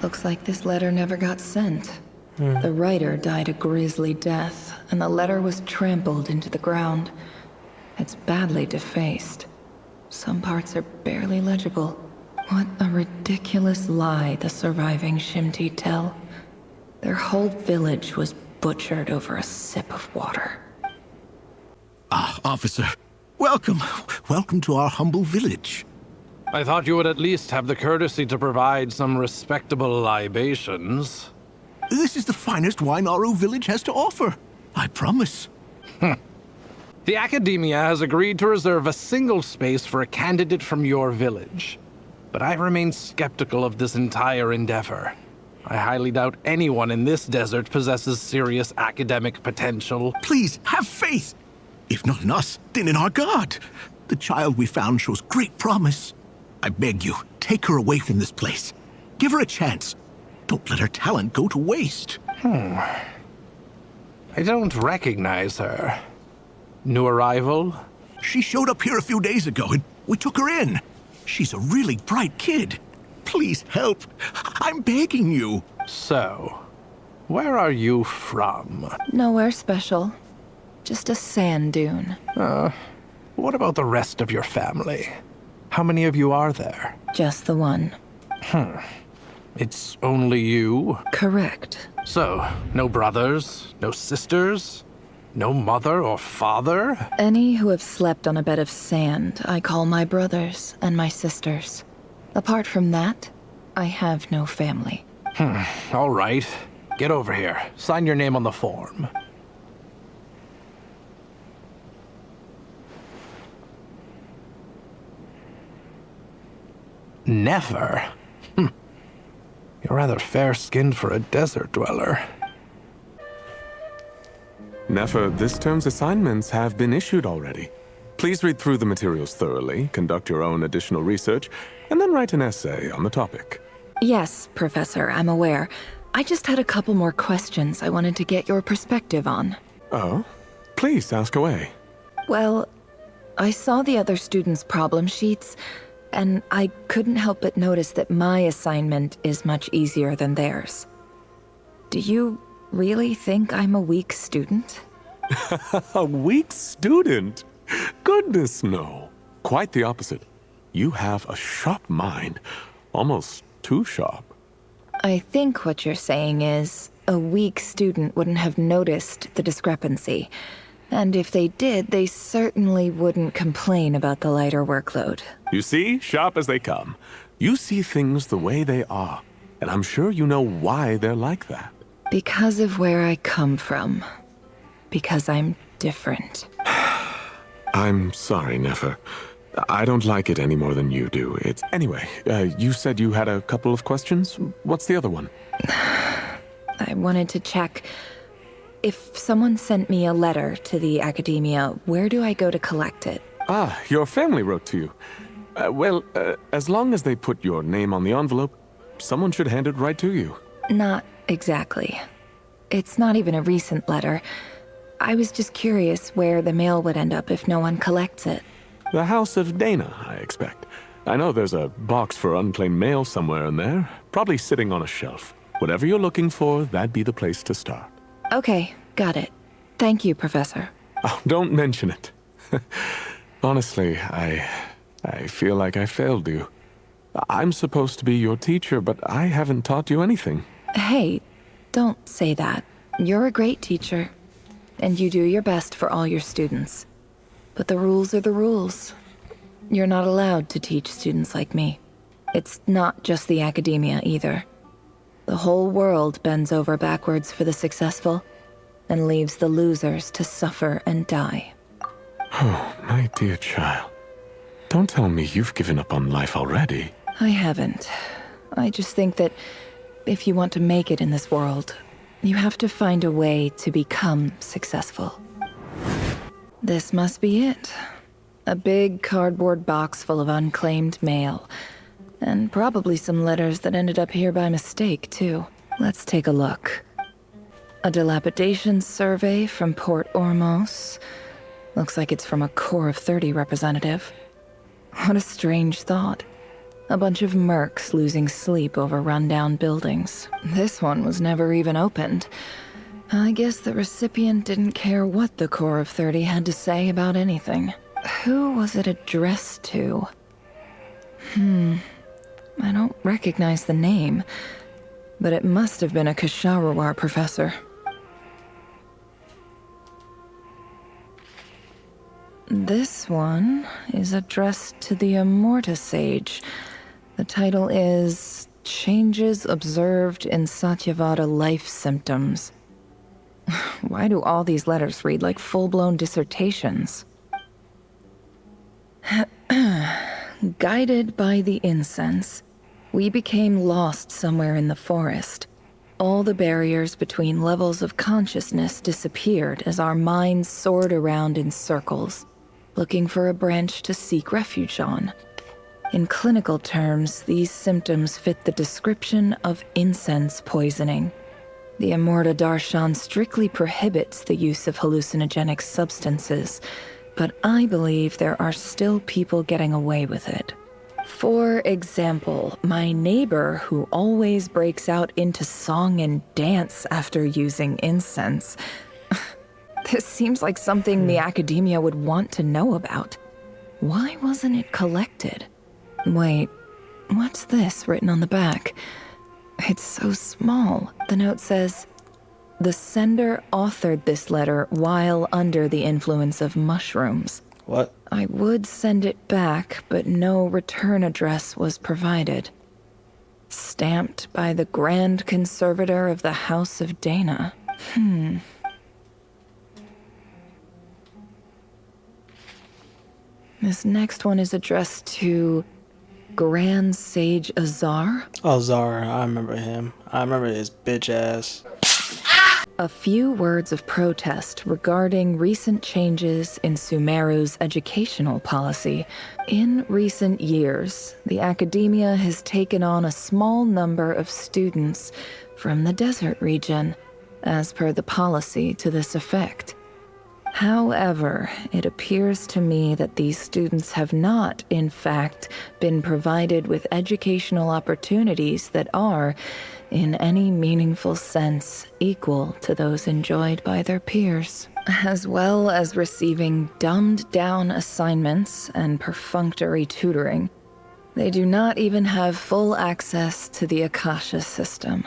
Looks like this letter never got sent. The writer died a grisly death, and the letter was trampled into the ground. It's badly defaced. Some parts are barely legible. What a ridiculous lie the surviving Shimti tell. Their whole village was butchered over a sip of water. Ah, officer. Welcome. Welcome to our humble village. I thought you would at least have the courtesy to provide some respectable libations. This is the finest wine our village has to offer. I promise. The Academia has agreed to reserve a single space for a candidate from your village. But I remain skeptical of this entire endeavor. I highly doubt anyone in this desert possesses serious academic potential. Please, have faith. If not in us, then in our god. The child we found shows great promise. I beg you, take her away from this place. Give her a chance. Don't let her talent go to waste. I don't recognize her. New arrival? She showed up here a few days ago and we took her in. She's a really bright kid. Please help. I'm begging you. So, where are you from? Nowhere special. Just a sand dune. What about the rest of your family? How many of you are there? Just the one. It's only you? Correct. So, no brothers, no sisters, no mother or father? Any who have slept on a bed of sand, I call my brothers and my sisters. Apart from that, I have no family. All right. Get over here. Sign your name on the form. Never? You're rather fair-skinned for a desert dweller. Nefer, this term's assignments have been issued already. Please read through the materials thoroughly, conduct your own additional research, and then write an essay on the topic. Yes, Professor, I'm aware. I just had a couple more questions I wanted to get your perspective on. Oh? Please ask away. Well, I saw the other students' problem sheets, and I couldn't help but notice that my assignment is much easier than theirs. Do you really think I'm a weak student? A weak student? Goodness, no. Quite the opposite. You have a sharp mind. Almost too sharp. I think what you're saying is, a weak student wouldn't have noticed the discrepancy. And if they did, they certainly wouldn't complain about the lighter workload. You see, sharp as they come. You see things the way they are. And I'm sure you know why they're like that. Because of where I come from. Because I'm different. I'm sorry, Nefer. I don't like it any more than you do. Anyway, you said you had a couple of questions? What's the other one? I wanted to check. If someone sent me a letter to the academia, where do I go to collect it? Ah, your family wrote to you. As long as they put your name on the envelope, someone should hand it right to you. Not exactly. It's not even a recent letter. I was just curious where the mail would end up if no one collects it. The House of Dana, I expect. I know there's a box for unclaimed mail somewhere in there, probably sitting on a shelf. Whatever you're looking for, that'd be the place to start. Okay, got it. Thank you, Professor. Oh, don't mention it. Honestly, I feel like I failed you. I'm supposed to be your teacher, but I haven't taught you anything. Hey, don't say that. You're a great teacher, and you do your best for all your students. But the rules are the rules. You're not allowed to teach students like me. It's not just the academia either. The whole world bends over backwards for the successful, and leaves the losers to suffer and die. Oh, my dear child. Don't tell me you've given up on life already. I haven't. I just think that if you want to make it in this world, you have to find a way to become successful. This must be it. A big cardboard box full of unclaimed mail. And probably some letters that ended up here by mistake, too. Let's take a look. A dilapidation survey from Port Ormos. Looks like it's from a Corps of 30 representative. What a strange thought. A bunch of mercs losing sleep over rundown buildings. This one was never even opened. I guess the recipient didn't care what the Corps of 30 had to say about anything. Who was it addressed to? I don't recognize the name, but it must have been a Kasharawar professor. This one is addressed to the Immorta Sage. The title is Changes Observed in Satyavada Life Symptoms. Why do all these letters read like full-blown dissertations? Guided by the incense, we became lost somewhere in the forest. All the barriers between levels of consciousness disappeared as our minds soared around in circles, looking for a branch to seek refuge on. In clinical terms, these symptoms fit the description of incense poisoning. The Immorta Darshan strictly prohibits the use of hallucinogenic substances, but I believe there are still people getting away with it. For example, my neighbor who always breaks out into song and dance after using incense. This seems like something the academia would want to know about. Why wasn't it collected? Wait, what's this written on the back? It's so small. The note says, "The sender authored this letter while under the influence of mushrooms." What? I would send it back, but no return address was provided. Stamped by the Grand Conservator of the House of Dana. This next one is addressed to Grand Sage Azar? Oh, Zara, I remember him. I remember his bitch ass. A few words of protest regarding recent changes in Sumeru's educational policy. In recent years, the academia has taken on a small number of students from the desert region, as per the policy to this effect. However, it appears to me that these students have not, in fact, been provided with educational opportunities that are, in any meaningful sense, equal to those enjoyed by their peers, as well as receiving dumbed-down assignments and perfunctory tutoring. They do not even have full access to the Akasha system.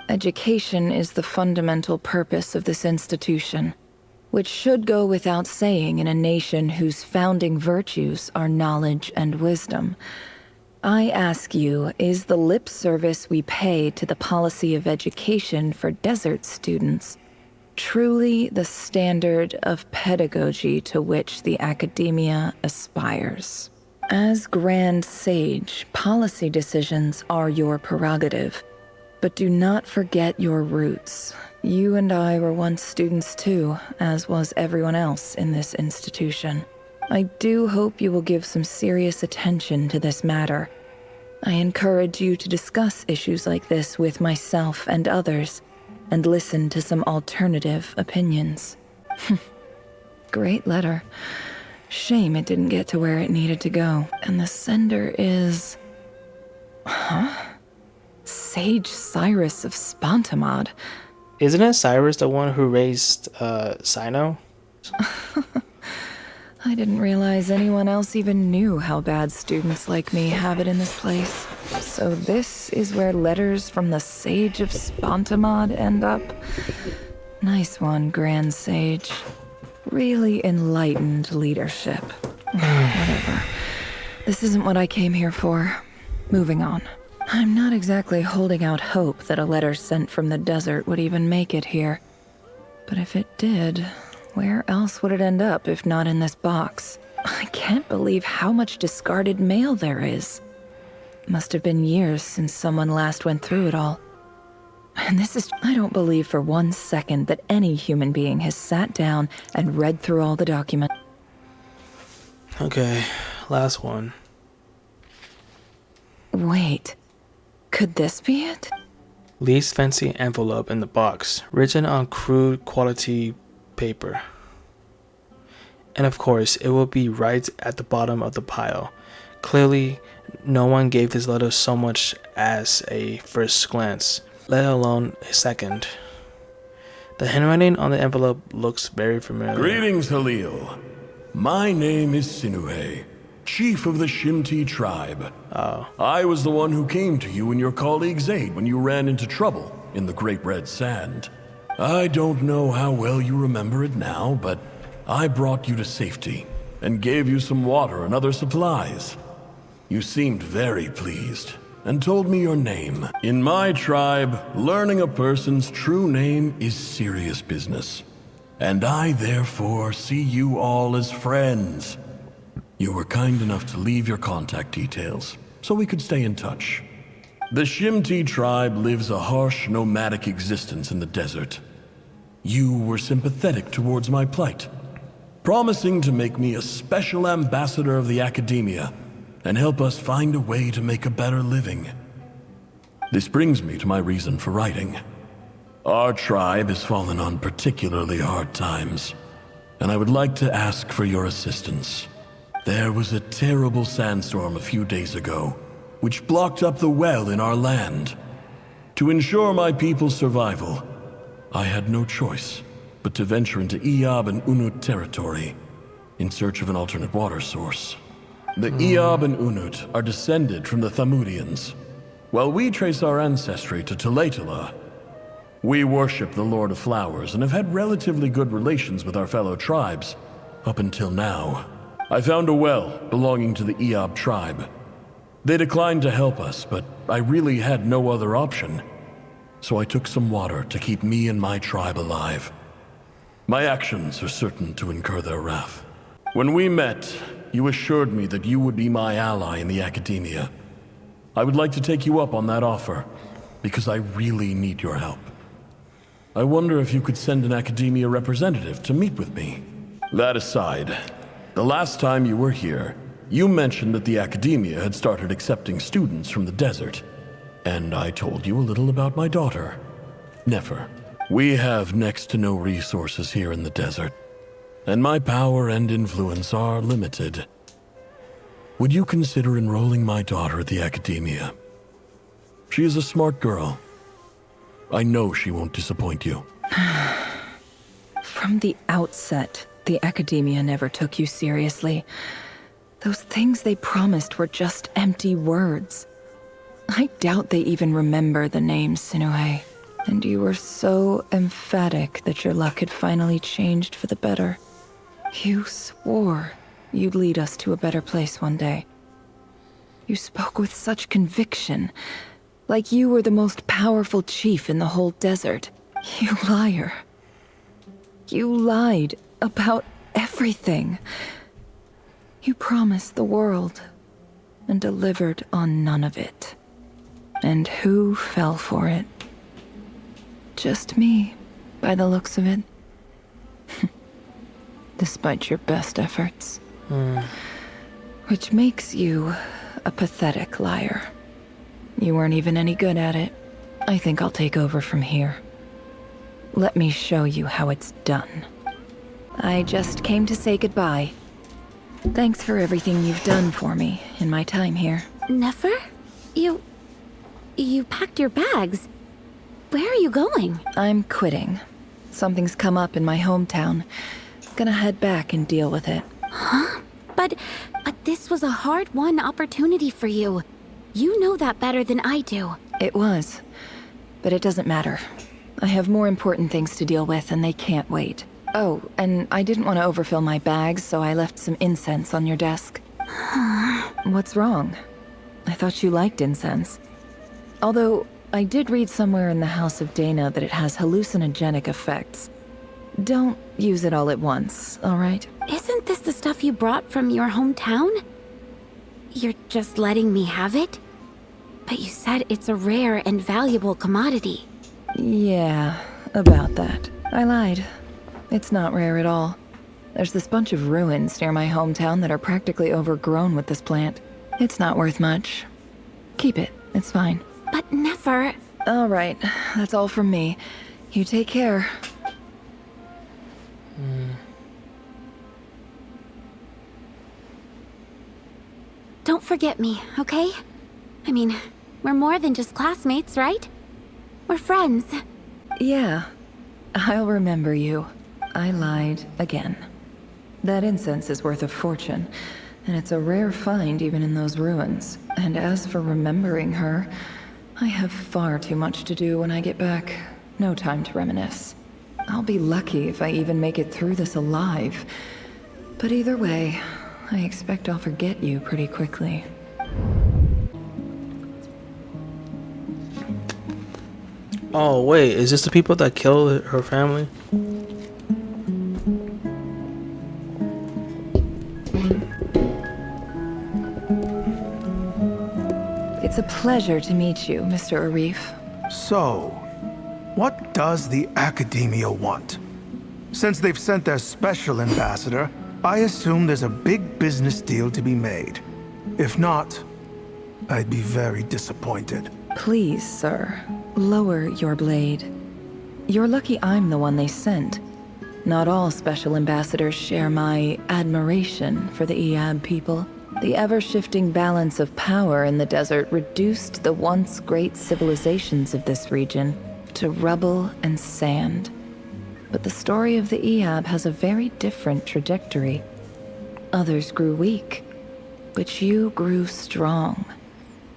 Education is the fundamental purpose of this institution, which should go without saying in a nation whose founding virtues are knowledge and wisdom. I ask you, is the lip service we pay to the policy of education for desert students truly the standard of pedagogy to which the academia aspires? As Grand Sage, policy decisions are your prerogative, but do not forget your roots. You and I were once students too, as was everyone else in this institution. I do hope you will give some serious attention to this matter. I encourage you to discuss issues like this with myself and others, and listen to some alternative opinions. Great letter. Shame it didn't get to where it needed to go. And the sender is... Huh? Sage Cyrus of Spontamod. Isn't it Cyrus the one who raised Sino? I didn't realize anyone else even knew how bad students like me have it in this place. So this is where letters from the Sage of Spontamod end up? Nice one, Grand Sage. Really enlightened leadership. Whatever. This isn't what I came here for. Moving on. I'm not exactly holding out hope that a letter sent from the desert would even make it here. But if it did, where else would it end up if not in this box? I can't believe how much discarded mail there is. Must have been years since someone last went through it all. And I don't believe for 1 second that any human being has sat down and read through all the documents. Okay, last one. Wait, could this be it? Least fancy envelope in the box, written on crude quality paper. And of course, it will be right at the bottom of the pile. Clearly, no one gave this letter so much as a first glance, let alone a second. The handwriting on the envelope looks very familiar. Greetings, Halil. My name is Sinue, chief of the Shimti tribe. Oh. I was the one who came to you and your colleague's aid when you ran into trouble in the Great Red Sand. I don't know how well you remember it now, but I brought you to safety and gave you some water and other supplies. You seemed very pleased and told me your name. In my tribe, learning a person's true name is serious business, and I therefore see you all as friends. You were kind enough to leave your contact details so we could stay in touch. The Shimti tribe lives a harsh, nomadic existence in the desert. You were sympathetic towards my plight, promising to make me a special ambassador of the academia and help us find a way to make a better living. This brings me to my reason for writing. Our tribe has fallen on particularly hard times, and I would like to ask for your assistance. There was a terrible sandstorm a few days ago, which blocked up the well in our land. To ensure my people's survival, I had no choice but to venture into Iyab and Unut territory in search of an alternate water source. The Iyab and Unut are descended from the Thamudians, while we trace our ancestry to Tulatala. We worship the Lord of Flowers and have had relatively good relations with our fellow tribes up until now. I found a well belonging to the Iyab tribe. They declined to help us, but I really had no other option, so I took some water to keep me and my tribe alive. My actions are certain to incur their wrath. When we met, you assured me that you would be my ally in the academia. I would like to take you up on that offer, because I really need your help. I wonder if you could send an Academia representative to meet with me. That aside, the last time you were here, you mentioned that the Academia had started accepting students from the desert. And I told you a little about my daughter, Nefer. We have next to no resources here in the desert, and my power and influence are limited. Would you consider enrolling my daughter at the Academia? She is a smart girl. I know she won't disappoint you. From the outset, the Academia never took you seriously. Those things they promised were just empty words. I doubt they even remember the name Sinuhe. And you were so emphatic that your luck had finally changed for the better. You swore you'd lead us to a better place one day. You spoke with such conviction, like you were the most powerful chief in the whole desert. You liar. You lied about everything. You promised the world and delivered on none of it. And who fell for it? Just me, by the looks of it. Despite your best efforts. Which makes you a pathetic liar. You weren't even any good at it. I think I'll take over from here. Let me show you how it's done. I just came to say goodbye. Thanks for everything you've done for me in my time here. Nefer? You packed your bags. Where are you going? I'm quitting. Something's come up in my hometown. Gonna head back and deal with it. Huh? But this was a hard-won opportunity for you. You know that better than I do. It was. But it doesn't matter. I have more important things to deal with, and they can't wait. Oh, and I didn't want to overfill my bags, so I left some incense on your desk. What's wrong? I thought you liked incense. Although, I did read somewhere in the House of Dana that it has hallucinogenic effects. Don't use it all at once, all right? Isn't this the stuff you brought from your hometown? You're just letting me have it? But you said it's a rare and valuable commodity. Yeah, about that. I lied. It's not rare at all. There's this bunch of ruins near my hometown that are practically overgrown with this plant. It's not worth much. Keep it, it's fine. But Nefer... All right, that's all from me. You take care. Don't forget me, okay? I mean, we're more than just classmates, right? We're friends. Yeah, I'll remember you. I lied again. That incense is worth a fortune, and it's a rare find even in those ruins. And as for remembering her, I have far too much to do when I get back. No time to reminisce. I'll be lucky if I even make it through this alive. But either way, I expect I'll forget you pretty quickly. Oh, wait, is this the people that killed her family? It's a pleasure to meet you, Mr. Arif. So, what does the Academia want? Since they've sent their special ambassador, I assume there's a big business deal to be made. If not, I'd be very disappointed. Please, sir, lower your blade. You're lucky I'm the one they sent. Not all special ambassadors share my admiration for the Iab people. The ever-shifting balance of power in the desert reduced the once great civilizations of this region to rubble and sand. But the story of the Iab has a very different trajectory. Others grew weak, but you grew strong,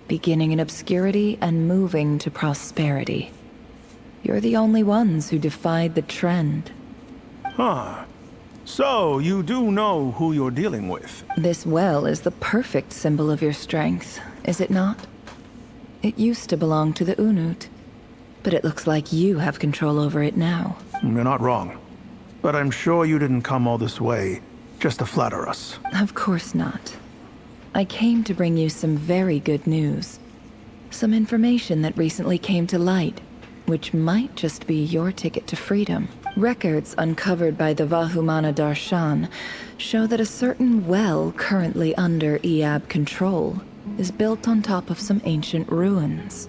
beginning in obscurity and moving to prosperity. You're the only ones who defied the trend. Huh. So, you do know who you're dealing with? This well is the perfect symbol of your strength, is it not? It used to belong to the Unut, but it looks like you have control over it now. You're not wrong. But I'm sure you didn't come all this way just to flatter us. Of course not. I came to bring you some very good news. Some information that recently came to light. which might just be your ticket to freedom. Records uncovered by the Vahumana Darshan show that a certain well currently under Eab control is built on top of some ancient ruins.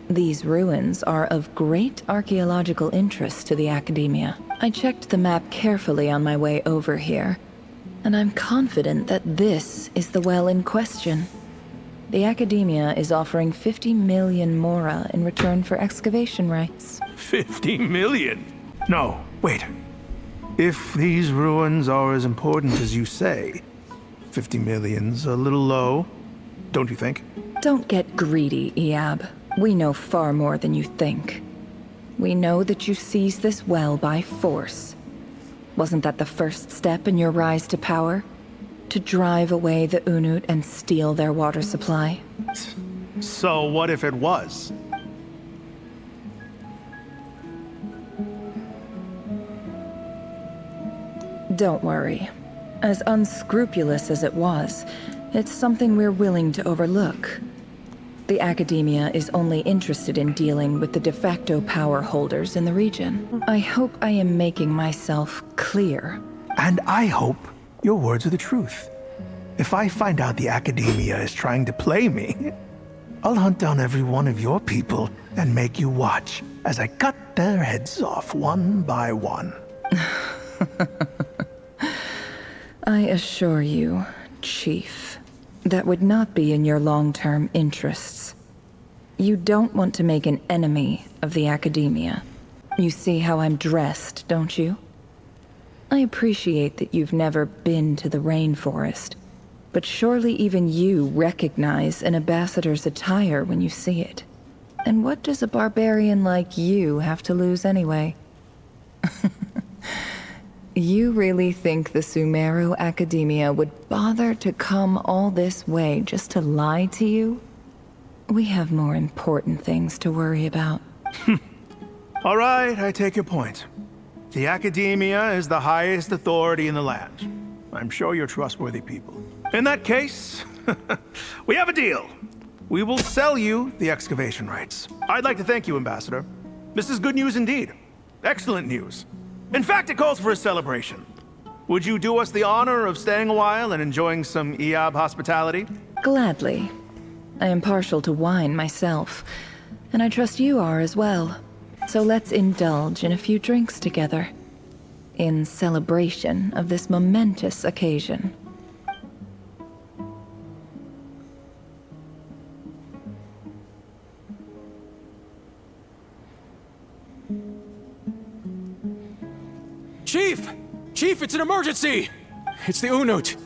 These ruins are of great archaeological interest to the Academia. I checked the map carefully on my way over here, and I'm confident that this is the well in question. The Academia is offering 50 million mora in return for excavation rights. 50 million? No, wait. If these ruins are as important as you say, 50 million's a little low, don't you think? Don't get greedy, Eab. We know far more than you think. We know that you seized this well by force. Wasn't that the first step in your rise to power? To drive away the Unut and steal their water supply? So what if it was? Don't worry. As unscrupulous as it was, it's something we're willing to overlook. The Academia is only interested in dealing with the de facto power holders in the region. I hope I am making myself clear. And I hope your words are the truth. If I find out the Academia is trying to play me, I'll hunt down every one of your people and make you watch as I cut their heads off one by one. I assure you, Chief, that would not be in your long-term interests. You don't want to make an enemy of the Academia. You see how I'm dressed, don't you? I appreciate that you've never been to the rainforest, but surely even you recognize an ambassador's attire when you see it. And what does a barbarian like you have to lose anyway? You really think the Sumeru Academia would bother to come all this way just to lie to you? We have more important things to worry about. All right, I take your point. The Academia is the highest authority in the land. I'm sure you're trustworthy people. In that case, we have a deal. We will sell you the excavation rights. I'd like to thank you, Ambassador. This is good news indeed. Excellent news. In fact, it calls for a celebration. Would you do us the honor of staying a while and enjoying some Eab hospitality? Gladly. I am partial to wine myself, and I trust you are as well. So let's indulge in a few drinks together, in celebration of this momentous occasion. Chief! Chief, it's an emergency! It's the Unut.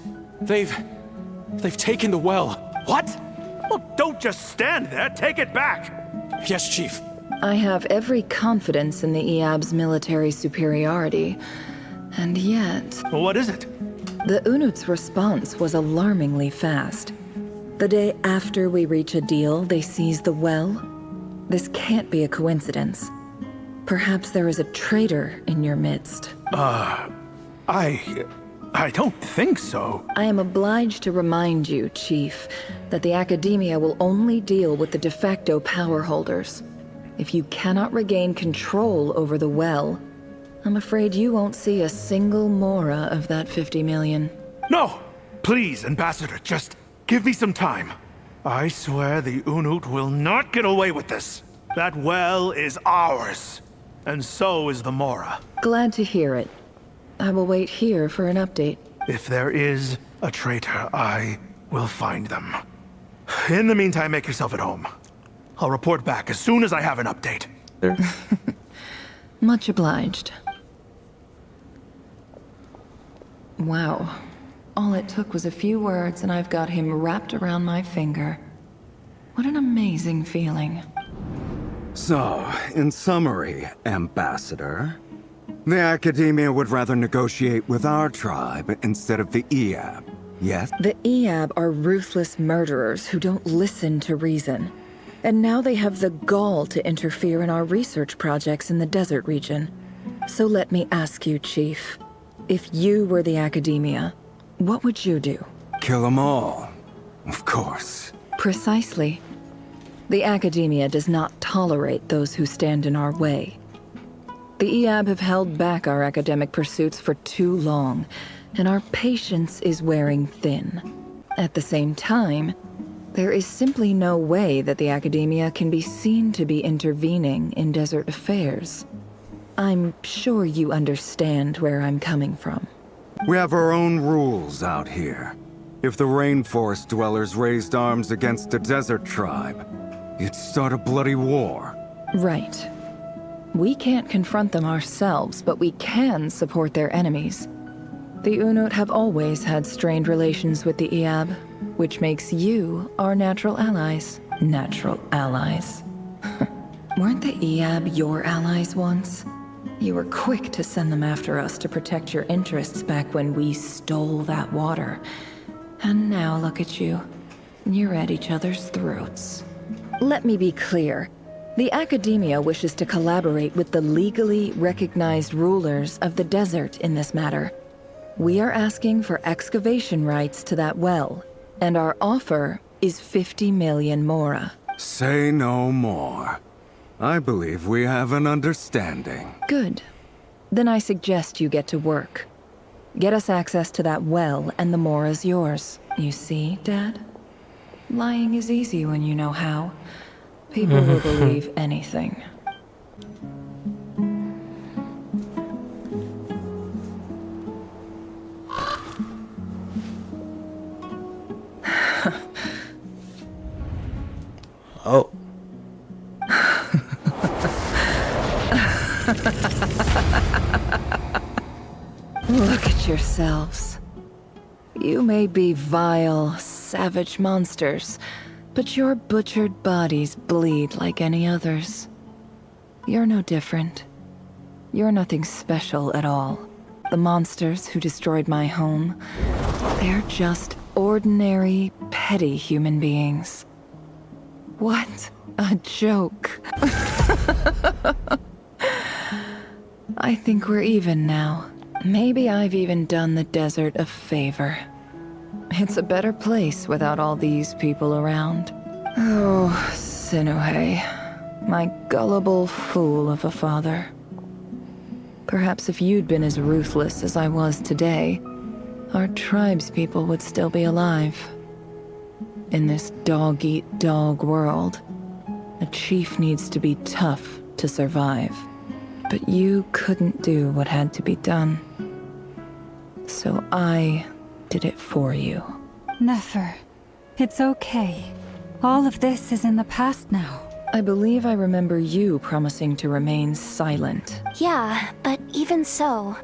They've taken the well. What? Well, don't just stand there. Take it back. Yes, Chief. I have every confidence in the Eab's military superiority, and yet... What is it? The Unut's response was alarmingly fast. The day after we reach a deal, they seize the well. This can't be a coincidence. Perhaps there is a traitor in your midst. I don't think so. I am obliged to remind you, Chief, that the Academia will only deal with the de facto power holders. If you cannot regain control over the well, I'm afraid you won't see a single mora of that 50 million. No! Please, Ambassador, just give me some time. I swear the Unut will not get away with this. That well is ours. And so is the mora. Glad to hear it. I will wait here for an update. If there is a traitor, I will find them. In the meantime, make yourself at home. I'll report back as soon as I have an update. Much obliged. Wow. All it took was a few words and I've got him wrapped around my finger. What an amazing feeling. So, in summary, Ambassador, the Academia would rather negotiate with our tribe instead of the Eab, yes? The Eab are ruthless murderers who don't listen to reason. And now they have the gall to interfere in our research projects in the desert region. So let me ask you, Chief, if you were the Academia, what would you do? Kill them all, of course. Precisely. The The Academia does not tolerate those who stand in our way. The EAB have held back our academic pursuits for too long, and our patience is wearing thin. At the same time, there is simply no way that the Academia can be seen to be intervening in desert affairs. I'm sure you understand where I'm coming from. We have our own rules out here. If the rainforest dwellers raised arms against a desert tribe, you'd start a bloody war. Right. We can't confront them ourselves, but we can support their enemies. The Unut have always had strained relations with the EAB, which makes you our natural allies. Natural allies. Weren't the EAB your allies once? You were quick to send them after us to protect your interests back when we stole that water. And now look at you. You're at each other's throats. Let me be clear. The Academia wishes to collaborate with the legally recognized rulers of the desert in this matter. We are asking for excavation rights to that well, and our offer is 50 million mora. Say no more. I believe we have an understanding. Good. Then I suggest you get to work. Get us access to that well, and the mora's yours. You see, Dad? Lying is easy when you know how. People will believe anything. Oh. Look at yourselves. You may be vile, savage monsters, but your butchered bodies bleed like any others. You're no different. You're nothing special at all. The monsters who destroyed my home, they're just ordinary, petty human beings. What a joke. I think we're even now. Maybe I've even done the desert a favor. It's a better place without all these people around. Oh, Sinuhe, my gullible fool of a father. Perhaps if you'd been as ruthless as I was today, our tribespeople would still be alive. In this dog-eat-dog world, a chief needs to be tough to survive. But you couldn't do what had to be done. So I did it for you. Nefer, it's okay. All of this is in the past now. I believe I remember you promising to remain silent. Yeah, but even so...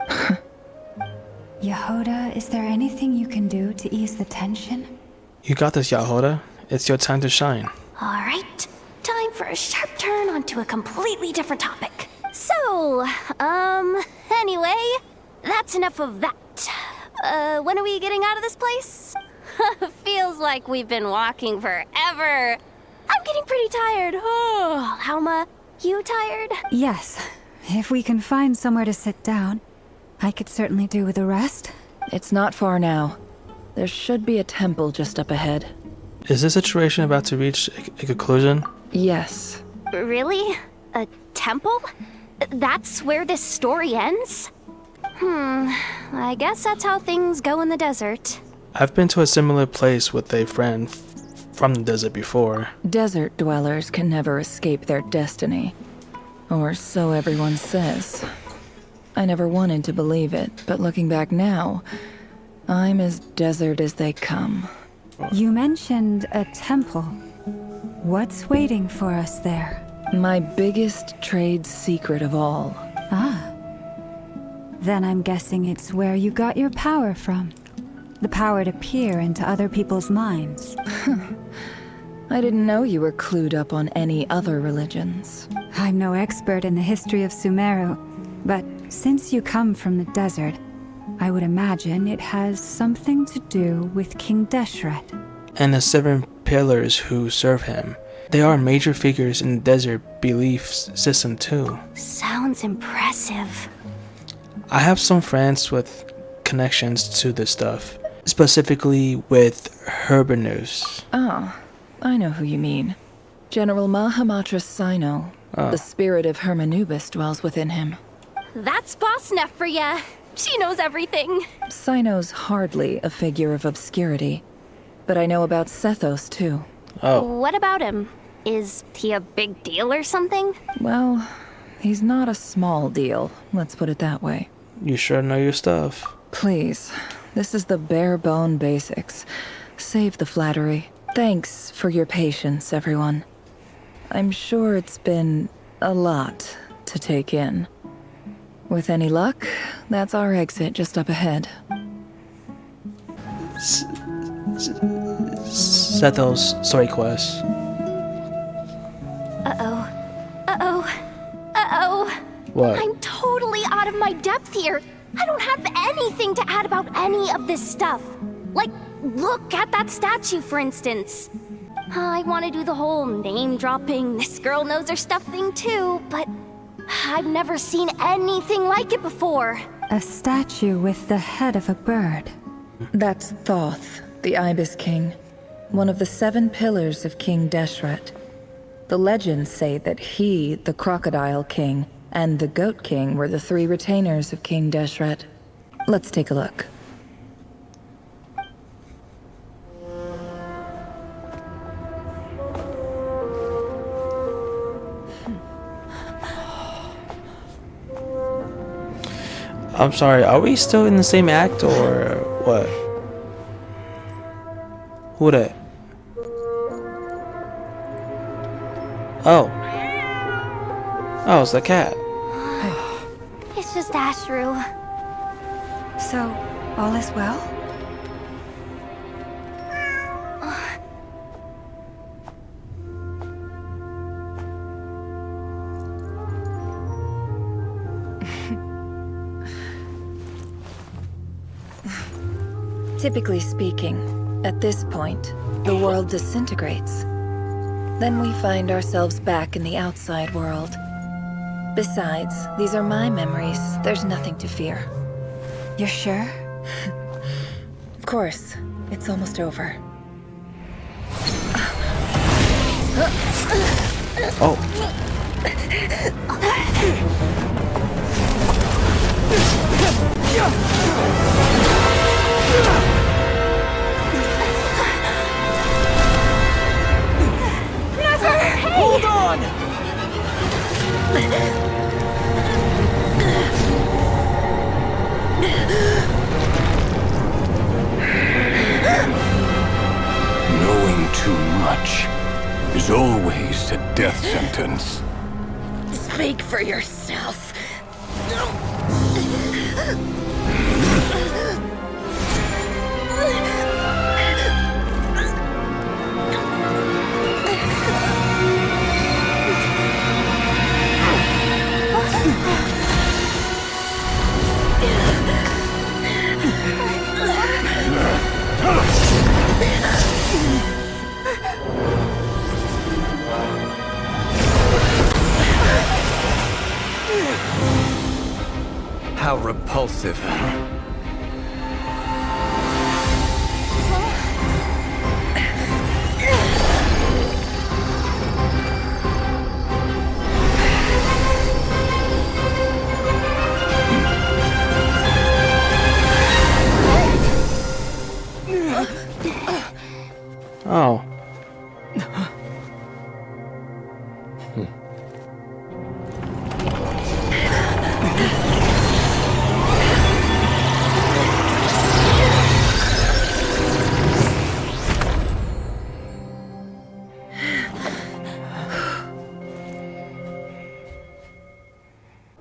Yehoda, is there anything you can do to ease the tension? You got this, Yehoda. It's your time to shine. Alright, time for a sharp turn onto a completely different topic. So, anyway, that's enough of that. When are we getting out of this place? Feels like we've been walking forever. I'm getting pretty tired. Oh, Alma, you tired? Yes. If we can find somewhere to sit down, I could certainly do with a rest. It's not far now. There should be a temple just up ahead. Is this situation about to reach a conclusion? Yes. Really? A temple? That's where this story ends? I guess that's how things go in the desert. I've been to a similar place with a friend from the desert before. Desert dwellers can never escape their destiny. Or so everyone says. I never wanted to believe it, but looking back now, I'm as desert as they come. You mentioned a temple. What's waiting for us there? My biggest trade secret of all. Ah. Then I'm guessing it's where you got your power from. The power to peer into other people's minds. I didn't know you were clued up on any other religions. I'm no expert in the history of Sumeru, but since you come from the desert, I would imagine it has something to do with King Deshret. And the 7 pillars who serve him. They are major figures in the desert belief system too. Sounds impressive. I have some friends with connections to this stuff, specifically with Herbanus. Oh, I know who you mean. General Mahamatra Sino. The spirit of Hermanubis dwells within him. That's Boss Neff for ya. She knows everything. Sino's hardly a figure of obscurity, but I know about Sethos too. What about him? Is he a big deal or something? Well, he's not a small deal, let's put it that way. You sure know your stuff. Please, this is the bare bone basics. Save the flattery. Thanks for your patience, everyone. I'm sure it's been a lot to take in. With any luck, that's our exit just up ahead. Sethos story quest. What? I'm totally out of my depth here. I don't have anything to add about any of this stuff. Like, look at that statue, for instance. I want to do the whole name-dropping, this girl knows her stuff thing too, but I've never seen anything like it before. A statue with the head of a bird. That's Thoth, the Ibis King, one of the 7 pillars of King Deshret. The legends say that he, the Crocodile King, and the Goat King were the 3 retainers of King Deshret. Let's take a look. I'm sorry, are we still in the same act or what? Who that? Oh. Oh, it's the cat. It's just Ashru. So, all is well? Typically speaking, at this point, the world disintegrates. Then we find ourselves back in the outside world. Besides, these are my memories. There's nothing to fear. You're sure? Of course. It's almost over. Oh. Hold on! Knowing too much is always a death sentence. Speak for yourself. How repulsive. Oh.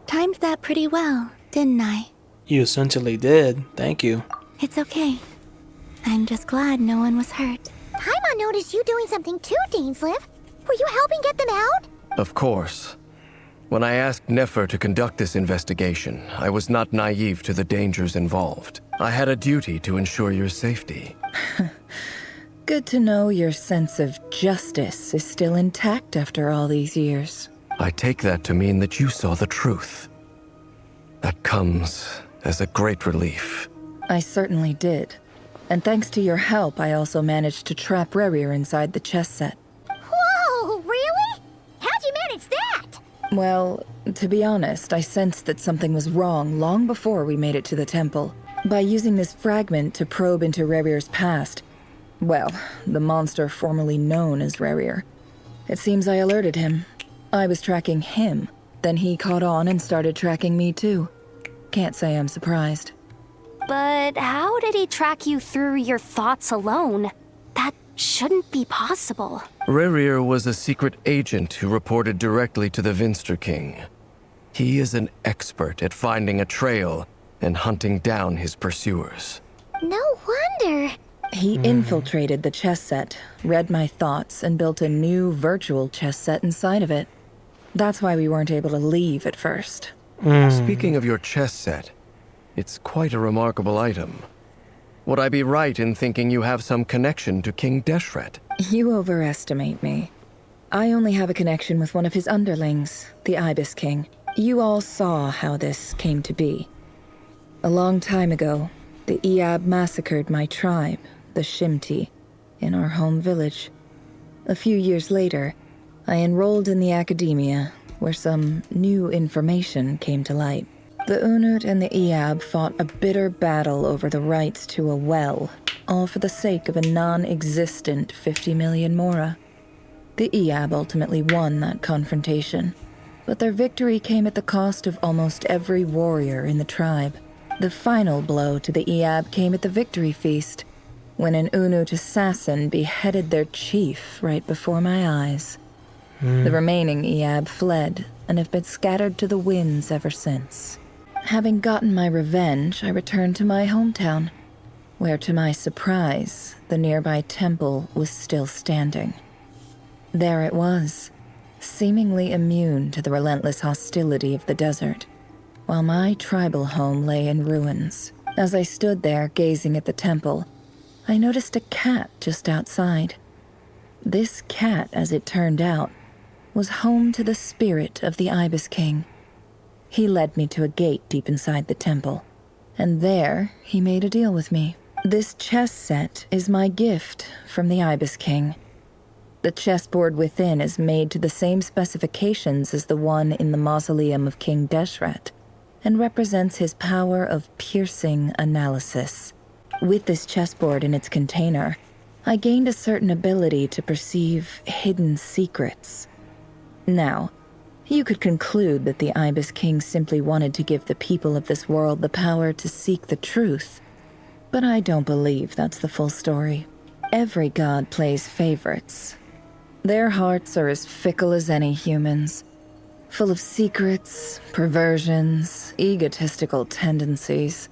Timed that pretty well, didn't I? You essentially did. Thank you. It's okay. I'm just glad no one was hurt. Paimon noticed you doing something too, Dainsleif. Were you helping get them out? Of course. When I asked Nefer to conduct this investigation, I was not naive to the dangers involved. I had a duty to ensure your safety. Good to know your sense of justice is still intact after all these years. I take that to mean that you saw the truth. That comes as a great relief. I certainly did. And thanks to your help, I also managed to trap Rerir inside the chess set. Whoa, really? Well, to be honest, I sensed that something was wrong long before we made it to the temple. By using this fragment to probe into Rerir's past, well, the monster formerly known as Rerir, it seems I alerted him. I was tracking him, then he caught on and started tracking me too. Can't say I'm surprised. But how did he track you through your thoughts alone? That shouldn't be possible. Rerir was a secret agent who reported directly to the Vinster King. He is an expert at finding a trail and hunting down his pursuers. No wonder. He infiltrated the chess set, read my thoughts, and built a new virtual chess set inside of it. That's why we weren't able to leave at first. Speaking of your chess set, it's quite a remarkable item. Would I be right in thinking you have some connection to King Deshret? You overestimate me. I only have a connection with one of his underlings, the Ibis King. You all saw how this came to be. A long time ago, the Eab massacred my tribe, the Shimti, in our home village. A few years later, I enrolled in the academia, where some new information came to light. The Unut and the Eab fought a bitter battle over the rights to a well, all for the sake of a non-existent 50 million mora. The Eab ultimately won that confrontation, but their victory came at the cost of almost every warrior in the tribe. The final blow to the Eab came at the victory feast, when an Unut assassin beheaded their chief right before my eyes. The remaining Eab fled and have been scattered to the winds ever since. Having gotten my revenge, I returned to my hometown, where to my surprise, the nearby temple was still standing. There it was, seemingly immune to the relentless hostility of the desert, while my tribal home lay in ruins. As I stood there gazing at the temple, I noticed a cat just outside. This cat, as it turned out, was home to the spirit of the Ibis King. He led me to a gate deep inside the temple, and there he made a deal with me. This chess set is my gift from the Ibis King. The chessboard within is made to the same specifications as the one in the mausoleum of King Deshret, and represents his power of piercing analysis. With this chessboard in its container, I gained a certain ability to perceive hidden secrets. Now, you could conclude that the Ibis King simply wanted to give the people of this world the power to seek the truth, but I don't believe that's the full story. Every god plays favorites. Their hearts are as fickle as any human's, full of secrets, perversions, egotistical tendencies.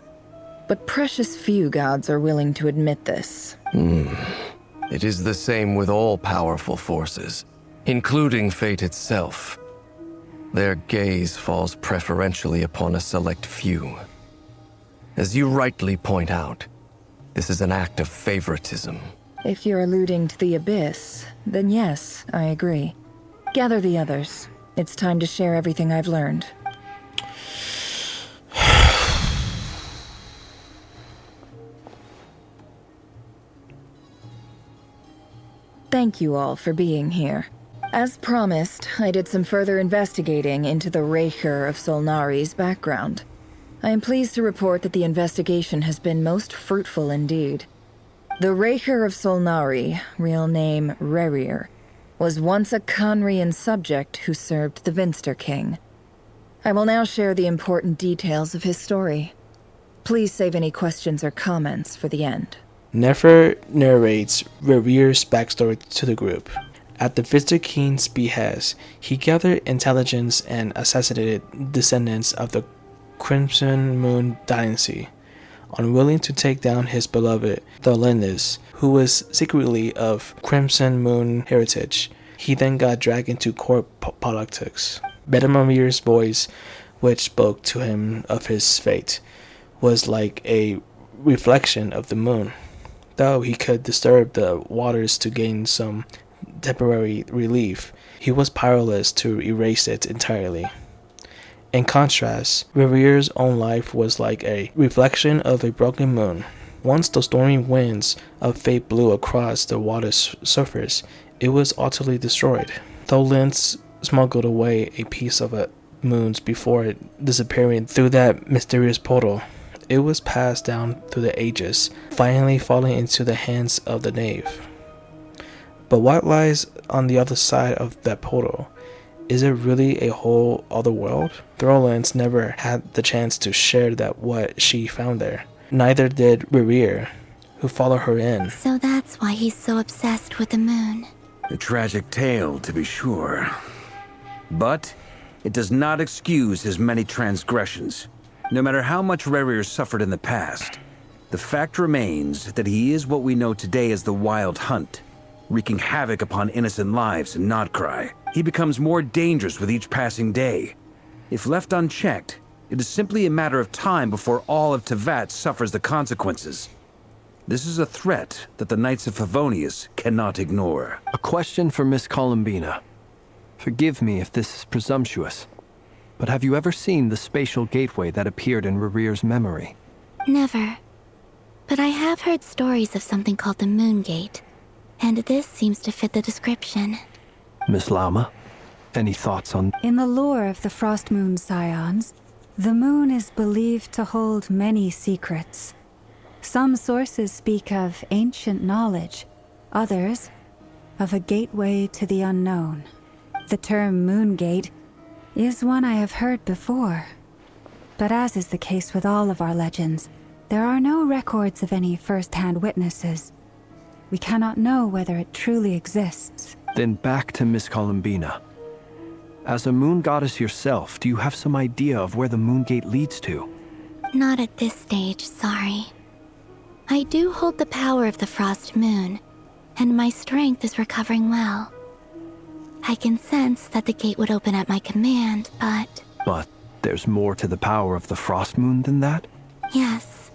But precious few gods are willing to admit this. It is the same with all powerful forces, including fate itself. Their gaze falls preferentially upon a select few. As you rightly point out, this is an act of favoritism. If you're alluding to the Abyss, then yes, I agree. Gather the others. It's time to share everything I've learned. Thank you all for being here. As promised, I did some further investigating into the Raker of Solnari's background. I am pleased to report that the investigation has been most fruitful indeed. The Raker of Solnari, real name Rerir, was once a Conrian subject who served the Vinster King. I will now share the important details of his story. Please save any questions or comments for the end. Nefer narrates Rerir's backstory to the group. At the Vinster King's behest, he gathered intelligence and assassinated descendants of the Crimson Moon dynasty. Unwilling to take down his beloved, the Linus, who was secretly of Crimson Moon heritage, he then got dragged into court politics. Bedemir's voice, which spoke to him of his fate, was like a reflection of the moon. Though he could disturb the waters to gain some temporary relief, he was powerless to erase it entirely. In contrast, Rerir's own life was like a reflection of a broken moon. Once the stormy winds of fate blew across the water's surface, it was utterly destroyed. Though Lin's smuggled away a piece of a moon's before it disappearing through that mysterious portal. It was passed down through the ages, finally falling into the hands of the knave. But what lies on the other side of that portal? Is it really a whole other world? Thorlance never had the chance to share that what she found there. Neither did Rerir, who followed her in. So that's why he's so obsessed with the moon. A tragic tale, to be sure. But it does not excuse his many transgressions. No matter how much Rerir suffered in the past, the fact remains that he is what we know today as the Wild Hunt, wreaking havoc upon innocent lives in Nodcry. He becomes more dangerous with each passing day. If left unchecked, it is simply a matter of time before all of Teyvat suffers the consequences. This is a threat that the Knights of Favonius cannot ignore. A question for Miss Columbina. Forgive me if this is presumptuous, but have you ever seen the spatial gateway that appeared in Rerir's memory? Never. But I have heard stories of something called the Moon Gate, and this seems to fit the description. Miss Lama, any thoughts on... In the lore of the Frost Moon Scions, the moon is believed to hold many secrets. Some sources speak of ancient knowledge, others of a gateway to the unknown. The term Moon Gate is one I have heard before. But as is the case with all of our legends, there are no records of any first-hand witnesses. We cannot know whether it truly exists. Then back to Miss Columbina. As a moon goddess yourself, do you have some idea of where the Moon Gate leads to? Not at this stage, sorry. I do hold the power of the Frost Moon, and my strength is recovering well. I can sense that the gate would open at my command, but... But there's more to the power of the Frost Moon than that? Yes.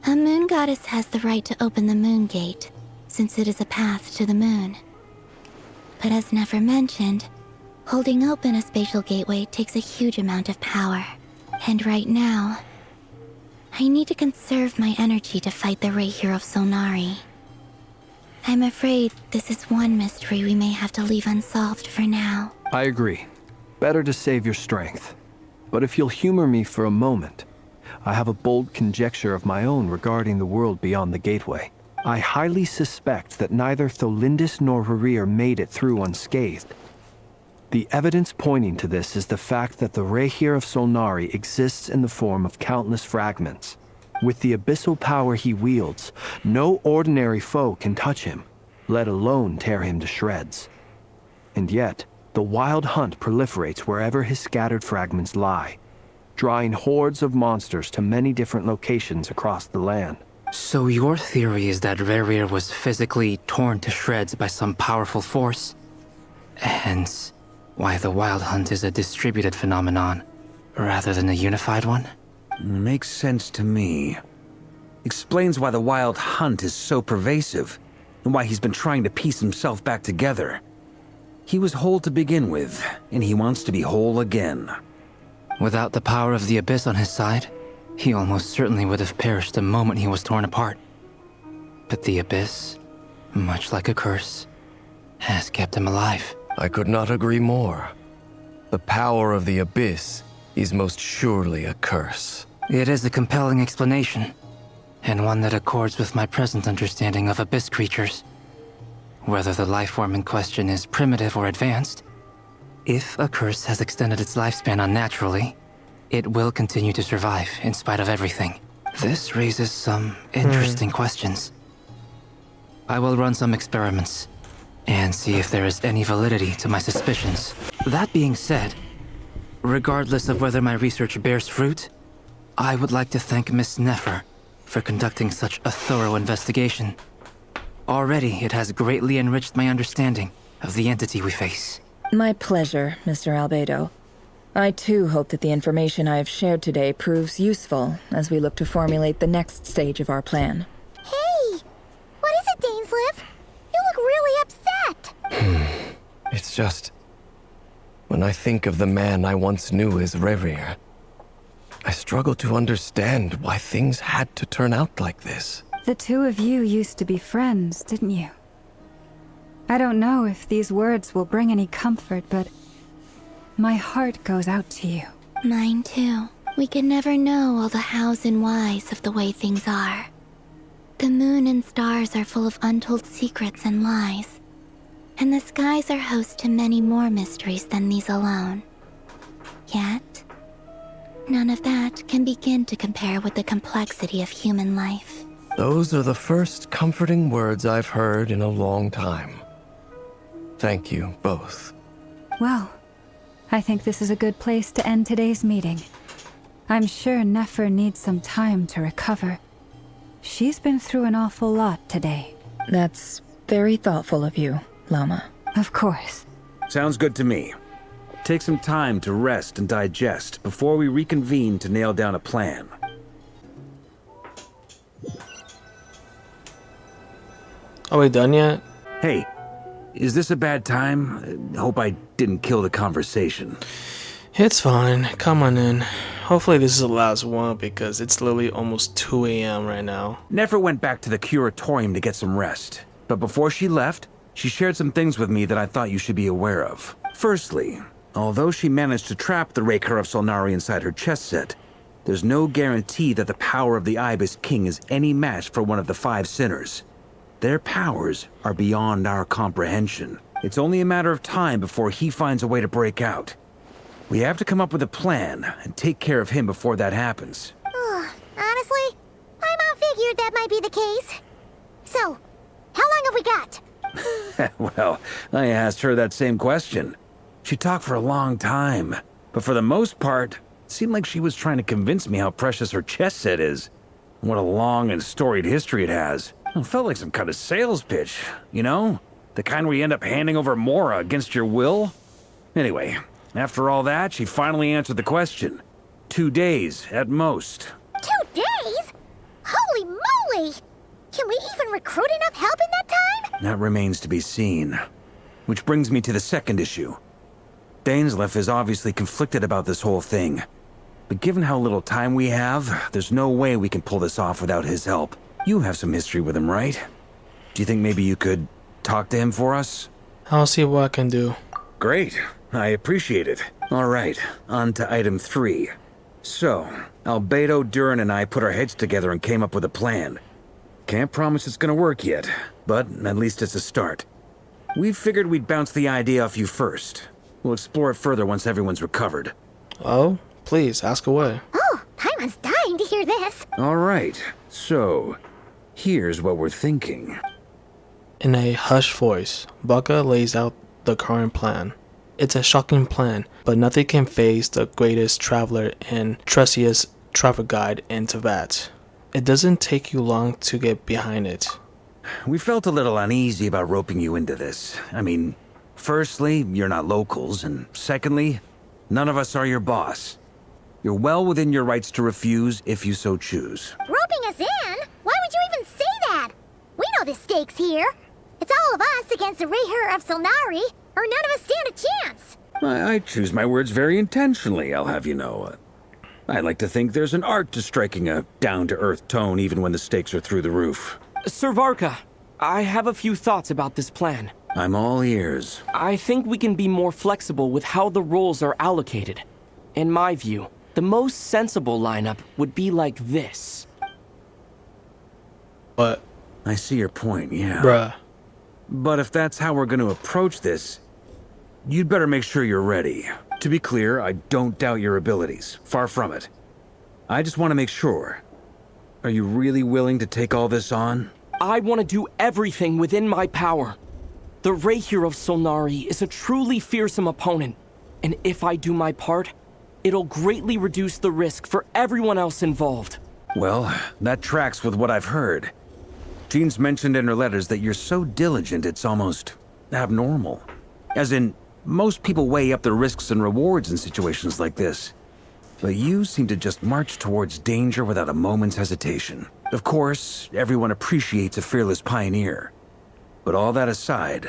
A moon goddess has the right to open the Moon Gate, since it is a path to the moon. But as never mentioned, holding open a spatial gateway takes a huge amount of power. And right now, I need to conserve my energy to fight the Rayhir of Solnari. I'm afraid this is one mystery we may have to leave unsolved for now. I agree. Better to save your strength. But if you'll humor me for a moment, I have a bold conjecture of my own regarding the world beyond the gateway. I highly suspect that neither Tholindis nor Rerir made it through unscathed. The evidence pointing to this is the fact that the Rayhir of Solnari exists in the form of countless fragments. With the abyssal power he wields, no ordinary foe can touch him, let alone tear him to shreds. And yet, the Wild Hunt proliferates wherever his scattered fragments lie, drawing hordes of monsters to many different locations across the land. So your theory is that Rerir was physically torn to shreds by some powerful force? Hence, why the Wild Hunt is a distributed phenomenon, rather than a unified one? Makes sense to me. Explains why the Wild Hunt is so pervasive, and why he's been trying to piece himself back together. He was whole to begin with, and he wants to be whole again. Without the power of the Abyss on his side, he almost certainly would have perished the moment he was torn apart. But the Abyss, much like a curse, has kept him alive. I could not agree more. The power of the Abyss is most surely a curse. It is a compelling explanation, and one that accords with my present understanding of Abyss creatures. Whether the life form in question is primitive or advanced, if a curse has extended its lifespan unnaturally, it will continue to survive in spite of everything. This raises some interesting questions. I will run some experiments and see if there is any validity to my suspicions. That being said, regardless of whether my research bears fruit, I would like to thank Miss Nefer for conducting such a thorough investigation. Already, it has greatly enriched my understanding of the entity we face. My pleasure, Mr. Albedo. I too hope that the information I have shared today proves useful as we look to formulate the next stage of our plan. Hey! What is it, Dainsleif? You look really upset! It's just... when I think of the man I once knew as Rerir, I struggle to understand why things had to turn out like this. The two of you used to be friends, didn't you? I don't know if these words will bring any comfort, but my heart goes out to you. Mine too. We could never know all the hows and whys of the way things are. The moon and stars are full of untold secrets and lies. And the skies are host to many more mysteries than these alone. Yet, none of that can begin to compare with the complexity of human life. Those are the first comforting words I've heard in a long time. Thank you, both. Well, I think this is a good place to end today's meeting. I'm sure Nefer needs some time to recover. She's been through an awful lot today. That's very thoughtful of you, Llama. Of course. Sounds good to me. Take some time to rest and digest before we reconvene to nail down a plan. Are we done yet? Hey, is this a bad time? Hope I didn't kill the conversation. It's fine. Come on in. Hopefully this is the last one because it's literally almost 2 a.m. right now. Nefer went back to the curatorium to get some rest. But before she left, she shared some things with me that I thought you should be aware of. Firstly, although she managed to trap the Raker of Solnari inside her chess set, there's no guarantee that the power of the Ibis King is any match for one of the 5 sinners. Their powers are beyond our comprehension. It's only a matter of time before he finds a way to break out. We have to come up with a plan and take care of him before that happens. Honestly, my mom figured that might be the case. So, how long have we got? Well, I asked her that same question. She talked for a long time, but for the most part, it seemed like she was trying to convince me how precious her chess set is. What a long and storied history it has. It felt like some kind of sales pitch, you know? The kind where you end up handing over Mora against your will? Anyway, after all that, she finally answered the question. 2 days, at most. 2 days? Holy moly! Can we even recruit enough help in that time? That remains to be seen. Which brings me to the second issue. Dainsleif is obviously conflicted about this whole thing. But given how little time we have, there's no way we can pull this off without his help. You have some history with him, right? Do you think maybe you could talk to him for us? I'll see what I can do. Great. I appreciate it. All right, on to item 3. So, Albedo, Durin, and I put our heads together and came up with a plan. Can't promise it's gonna work yet, but at least it's a start. We figured we'd bounce the idea off you first. We'll explore it further once everyone's recovered. Oh, please, ask away. Oh, Paimon's dying to hear this. All right, so here's what we're thinking. In a hushed voice, Baka lays out the current plan. It's a shocking plan, but nothing can faze the greatest traveler and trustiest travel guide in Teyvat. It doesn't take you long to get behind it. We felt a little uneasy about roping you into this. I mean, firstly, you're not locals, and secondly, none of us are your boss. You're well within your rights to refuse if you so choose. Roping us in? Why would you even say that? We know the stakes here. It's all of us against the Rayher of Solnari, or none of us stand a chance. I choose my words very intentionally, I'll have you know. I like to think there's an art to striking a down-to-earth tone even when the stakes are through the roof. Sir Varka, I have a few thoughts about this plan. I'm all ears. I think we can be more flexible with how the roles are allocated. In my view, the most sensible lineup would be like this. What? I see your point, yeah. Bruh. But if that's how we're going to approach this, you'd better make sure you're ready. To be clear, I don't doubt your abilities. Far from it. I just want to make sure. Are you really willing to take all this on? I want to do everything within my power. The Rayher of Solnari is a truly fearsome opponent, and if I do my part, it'll greatly reduce the risk for everyone else involved. Well, that tracks with what I've heard. Jean's mentioned in her letters that you're so diligent it's almost abnormal. As in, most people weigh up the risks and rewards in situations like this. But you seem to just march towards danger without a moment's hesitation. Of course, everyone appreciates a fearless pioneer. But all that aside,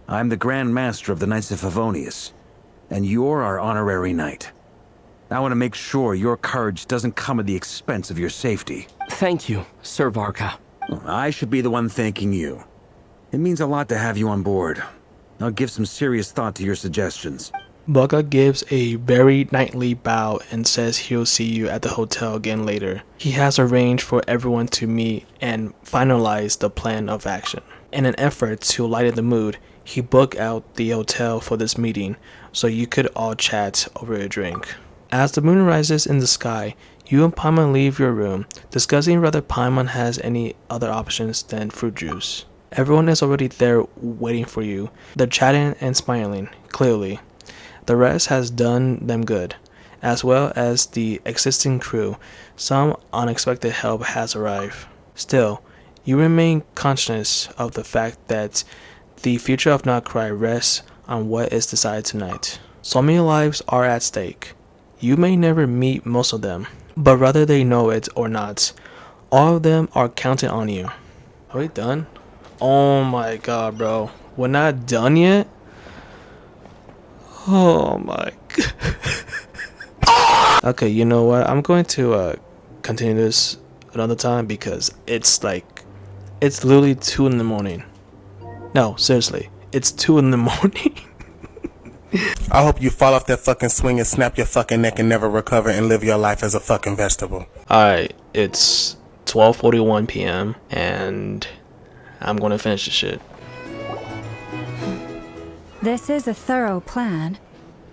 I'm the Grand Master of the Knights of Favonius, and you're our honorary knight. I want to make sure your courage doesn't come at the expense of your safety. Thank you, Sir Varka. I should be the one thanking you. It means a lot to have you on board. I'll give some serious thought to your suggestions. Bugha gives a very knightly bow and says he'll see you at the hotel again later. He has arranged for everyone to meet and finalize the plan of action. In an effort to lighten the mood, he booked out the hotel for this meeting so you could all chat over a drink. As the moon rises in the sky, you and Paimon leave your room, discussing whether Paimon has any other options than fruit juice. Everyone is already there waiting for you. They're chatting and smiling, clearly. The rest has done them good, as well as the existing crew. Some unexpected help has arrived. Still, you remain conscious of the fact that the future of Notcry rests on what is decided tonight. So many lives are at stake. You may never meet most of them, but whether they know it or not, all of them are counting on you. Are we done? Oh my god, bro. We're not done yet? Oh my god. Okay, you know what? I'm going to continue this another time because it's literally 2 in the morning. No, seriously. It's 2 in the morning. I hope you fall off that fucking swing and snap your fucking neck and never recover and live your life as a fucking vegetable. Alright, it's 12:41 p.m. and I'm gonna finish this shit. This is a thorough plan,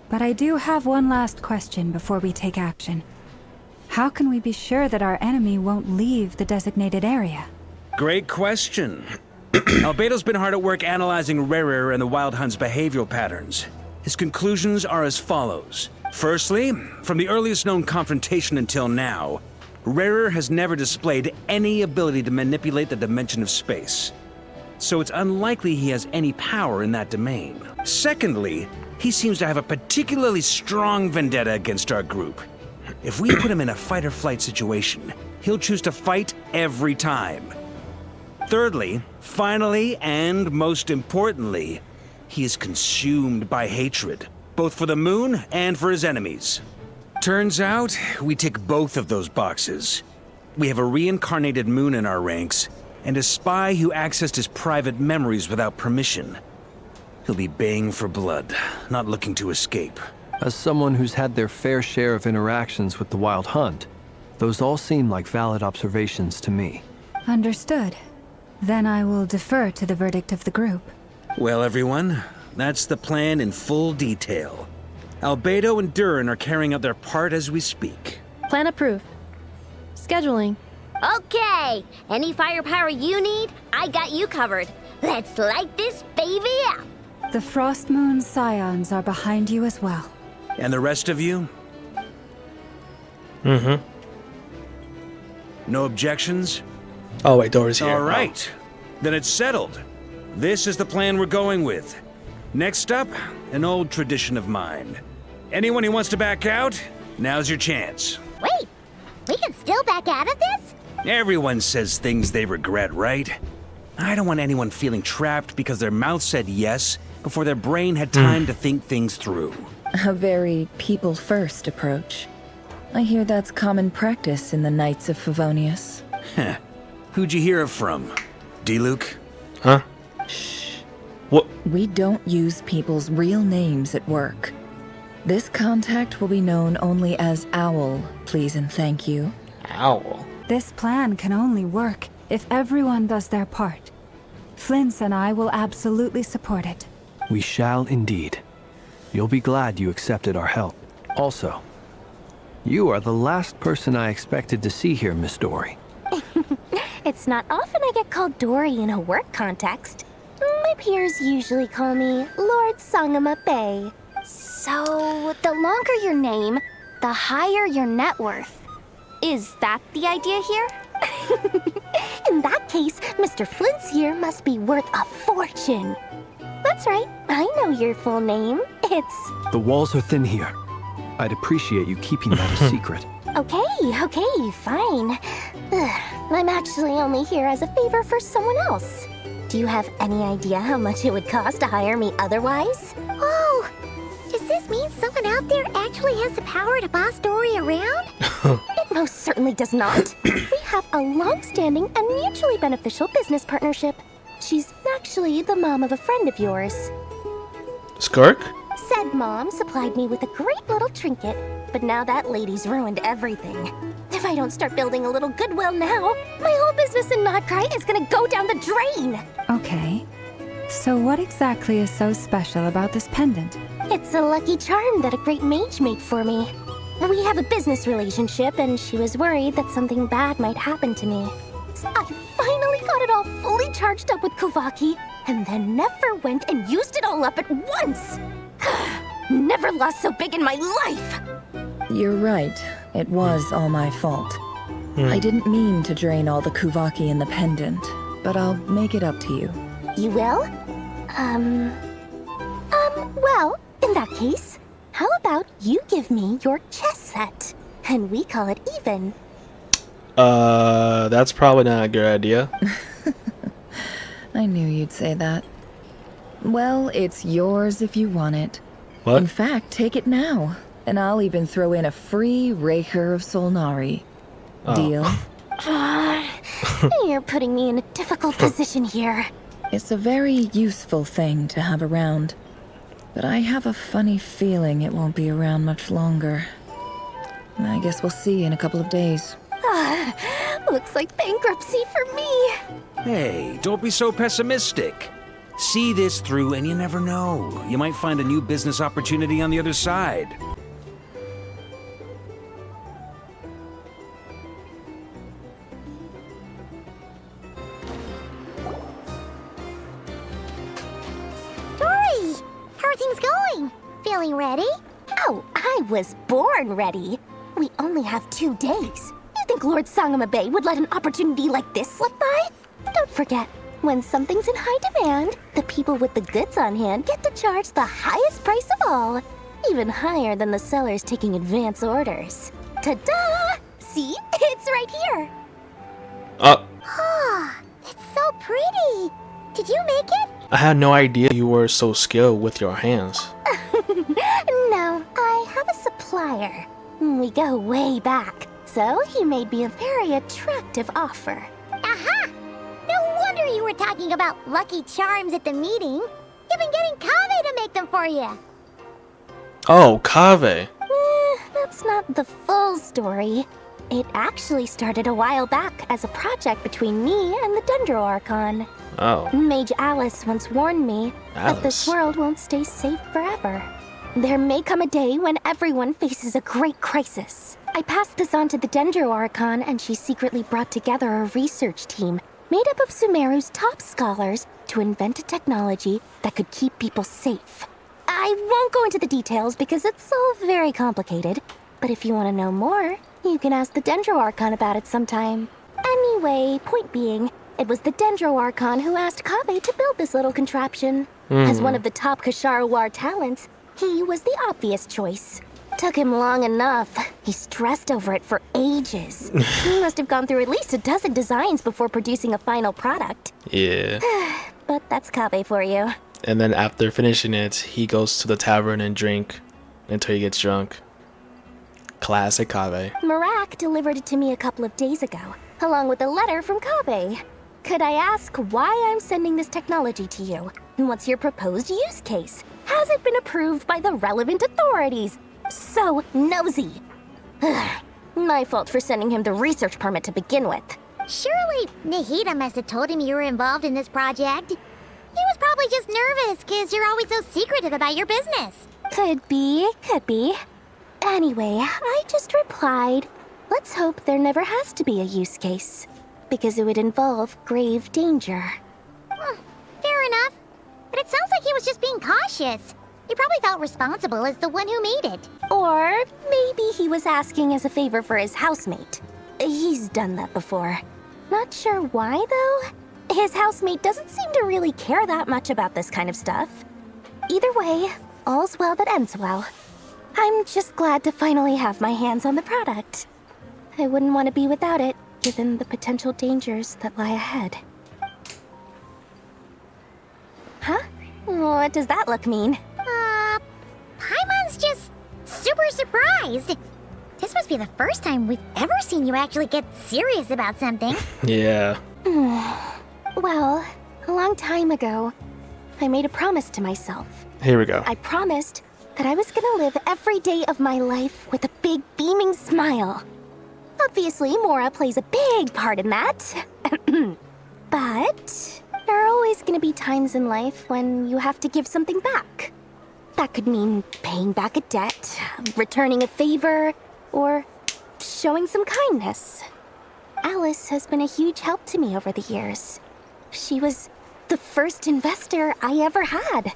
but I do have one last question before we take action. How can we be sure that our enemy won't leave the designated area? Great question. Albedo's been hard at work analyzing Rerir and the Wild Hunt's behavioral patterns. His conclusions are as follows. Firstly, from the earliest known confrontation until now, Rerir has never displayed any ability to manipulate the dimension of space. So it's unlikely he has any power in that domain. Secondly, he seems to have a particularly strong vendetta against our group. If we put him in a fight-or-flight situation, he'll choose to fight every time. Thirdly, finally, and most importantly, he is consumed by hatred, both for the moon and for his enemies. Turns out, we tick both of those boxes. We have a reincarnated moon in our ranks, and a spy who accessed his private memories without permission. He'll be baying for blood, not looking to escape. As someone who's had their fair share of interactions with the Wild Hunt, those all seem like valid observations to me. Understood. Then I will defer to the verdict of the group. Well, everyone, that's the plan in full detail. Albedo and Durin are carrying out their part as we speak. Plan approved. Scheduling. Okay, any firepower you need, I got you covered. Let's light this baby up. The Frost Moon Scions are behind you as well. And the rest of you? Mm-hmm. No objections? Oh wait, Dora's here. All right, then it's settled. This is the plan we're going with. Next up, an old tradition of mine. Anyone who wants to back out, now's your chance. Wait, we can still back out of this? Everyone says things they regret, right? I don't want anyone feeling trapped because their mouth said yes before their brain had time to think things through. A very people-first approach. I hear that's common practice in the Knights of Favonius. Heh. Who'd you hear it from? D-Luke? Huh? Shh. What? We don't use people's real names at work. This contact will be known only as Owl, please and thank you. Owl? This plan can only work if everyone does their part. Flint's and I will absolutely support it. We shall indeed. You'll be glad you accepted our help. Also, you are the last person I expected to see here, Miss Dory. It's not often I get called Dory in a work context. My peers usually call me Lord Sangamabe. So, the longer your name, the higher your net worth. Is that the idea here? In that case, Mr. Flint's here must be worth a fortune. That's right, I know your full name. It's... The walls are thin here. I'd appreciate you keeping that a secret. Okay, fine. I'm actually only here as a favor for someone else. Do you have any idea how much it would cost to hire me otherwise? Oh, does this mean someone out there actually has the power to boss Dory around? It most certainly does not. We have a long-standing and mutually beneficial business partnership. She's actually the mom of a friend of yours. Skirk? Said mom supplied me with a great little trinket, but now that lady's ruined everything. If I don't start building a little goodwill now, my whole business in Notcry is gonna go down the drain! Okay. So what exactly is so special about this pendant? It's a lucky charm that a great mage made for me. We have a business relationship, and she was worried that something bad might happen to me. So I finally got it all fully charged up with Kuvaki, and then never went and used it all up at once! Never lost so big in my life! You're right. It was all my fault. I didn't mean to drain all the Kuvaki in the pendant, but I'll make it up to you. You will? Well, in that case, how about you give me your chess set, and we call it even? That's probably not a good idea. I knew you'd say that. Well, it's yours if you want it. What? In fact, take it now, and I'll even throw in a free Raker of Solnari. Deal? You're putting me in a difficult position here. It's a very useful thing to have around, but I have a funny feeling it won't be around much longer. I guess we'll see in a couple of days. Looks like bankruptcy for me. Hey, don't be so pessimistic. See this through and you never know. You might find a new business opportunity on the other side. Dory! How are things going? Feeling ready? Oh, I was born ready. We only have 2 days. You think Lord Sangamabe would let an opportunity like this slip by? Don't forget, when something's in high demand, the people with the goods on hand get to charge the highest price of all. Even higher than the sellers taking advance orders. Ta-da! See? It's right here. Ah, it's so pretty. Did you make it? I had no idea you were so skilled with your hands. No, I have a supplier. We go way back, so he made me a very attractive offer. Aha! No wonder you were talking about lucky charms at the meeting. You've been getting Kave to make them for you. Oh, Kave. That's not the full story. It actually started a while back as a project between me and the Dendro Archon. Oh. Mage Alice once warned me that this world won't stay safe forever. There may come a day when everyone faces a great crisis. I passed this on to the Dendro Archon, and she secretly brought together a research team made up of Sumeru's top scholars to invent a technology that could keep people safe. I won't go into the details because it's all very complicated, but if you want to know more, you can ask the Dendro Archon about it sometime. Anyway, point being, it was the Dendro Archon who asked Kave to build this little contraption. As one of the top Kashara War talents, he was the obvious choice. Took him long enough. He stressed over it for ages. He must have gone through at least a dozen designs before producing a final product. Yeah. But that's Kave for you. And then after finishing it, he goes to the tavern and drink until he gets drunk. Classic Kave. Marak delivered it to me a couple of days ago, along with a letter from Kave. Could I ask why I'm sending this technology to you? And what's your proposed use case? Has it been approved by the relevant authorities? So nosy. My fault for sending him the research permit to begin with. Surely Nahida must have told him you were involved in this project. He was probably just nervous because you're always so secretive about your business. Could be, could be. Anyway, I just replied, let's hope there never has to be a use case, because it would involve grave danger. Fair enough. But it sounds like he was just being cautious. He probably felt responsible as the one who made it. Or maybe he was asking as a favor for his housemate. He's done that before. Not sure why, though. His housemate doesn't seem to really care that much about this kind of stuff. Either way, all's well that ends well. I'm just glad to finally have my hands on the product. I wouldn't want to be without it, given the potential dangers that lie ahead. Huh? What does that look mean? Paimon's just super surprised. This must be the first time we've ever seen you actually get serious about something. Yeah. Well, A long time ago, I made a promise to myself. Here we go. I promised that I was gonna live every day of my life with a big beaming smile. Obviously, Mora plays a big part in that. But there are always gonna be times in life when you have to give something back. That could mean paying back a debt, returning a favor, or showing some kindness. Alice has been a huge help to me over the years. She was the first investor I ever had.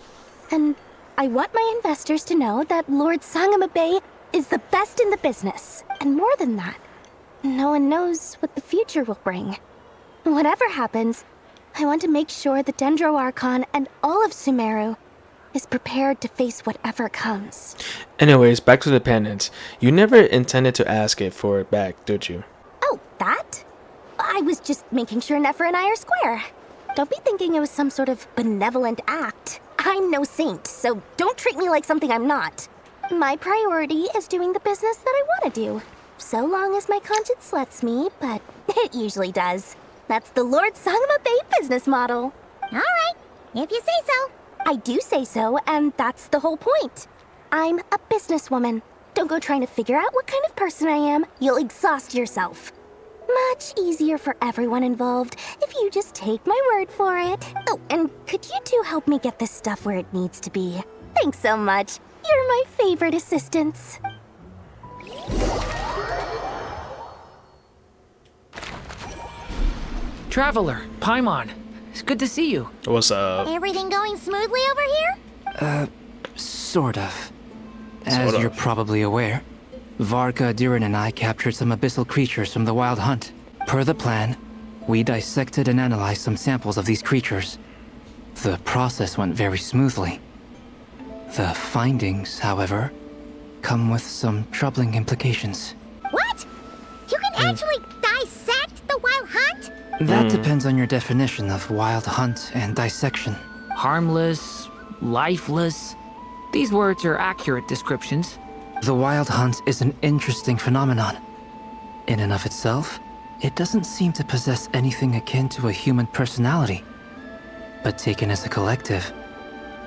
And I want my investors to know that Lord Sangamabe is the best in the business. And more than that, no one knows what the future will bring. Whatever happens, I want to make sure the Dendro Archon and all of Sumeru is prepared to face whatever comes. Anyways, back to the pendant. You never intended to ask it for it back, did you? Oh, that? I was just making sure Nefer and I are square. Don't be thinking it was some sort of benevolent act. I'm no saint, so don't treat me like something I'm not. My priority is doing the business that I want to do. So long as my conscience lets me, but it usually does. That's the Lord Sangamabe business model. All right, if you say so. I do say so, and that's the whole point. I'm a businesswoman. Don't go trying to figure out what kind of person I am. You'll exhaust yourself. Much easier for everyone involved if you just take my word for it. Oh, and could you two help me get this stuff where it needs to be? Thanks so much. You're my favorite assistants. Traveler, Paimon. It's good to see you. What's up? Everything going smoothly over here? Sort of. As Sort of. you're probably aware, Varka, Durin, and I captured some abyssal creatures from the Wild Hunt. Per the plan, we dissected and analyzed some samples of these creatures. The process went very smoothly. The findings, however, come with some troubling implications. What? You can actually dissect the Wild Hunt? That depends on your definition of Wild Hunt and dissection. Harmless, lifeless. These words are accurate descriptions. The Wild Hunt is an interesting phenomenon. In and of itself, it doesn't seem to possess anything akin to a human personality. But taken as a collective,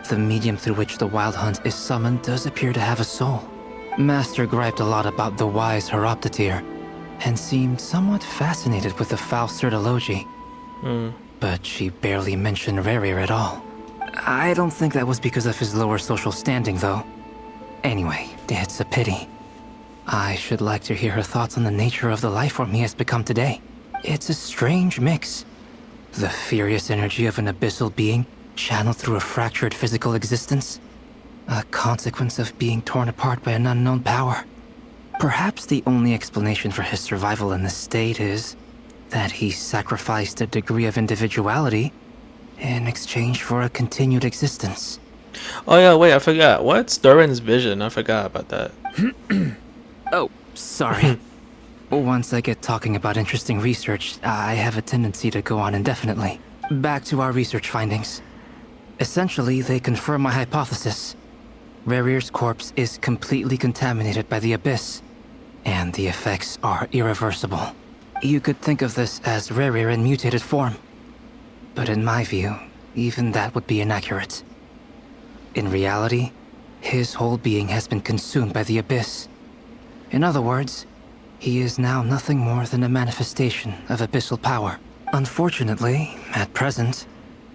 the medium through which the Wild Hunt is summoned does appear to have a soul. Master griped a lot about the wise Horoptotire, and seemed somewhat fascinated with the Faustert Elegy. But she barely mentioned Rerir at all. I don't think that was because of his lower social standing, though. Anyway, it's a pity. I should like to hear her thoughts on the nature of the lifeform he has become today. It's a strange mix. The furious energy of an abyssal being channeled through a fractured physical existence. A consequence of being torn apart by an unknown power. Perhaps the only explanation for his survival in this state is that he sacrificed a degree of individuality in exchange for a continued existence. Oh yeah, wait, I forgot. What's Durin's vision? I forgot about that. Oh, sorry. Once I get talking about interesting research, I have a tendency to go on indefinitely. Back to our research findings. Essentially, they confirm my hypothesis. Rerir's corpse is completely contaminated by the Abyss, and the effects are irreversible. You could think of this as Rerir in mutated form. But in my view, even that would be inaccurate. In reality, his whole being has been consumed by the Abyss. In other words, he is now nothing more than a manifestation of abyssal power. Unfortunately, at present,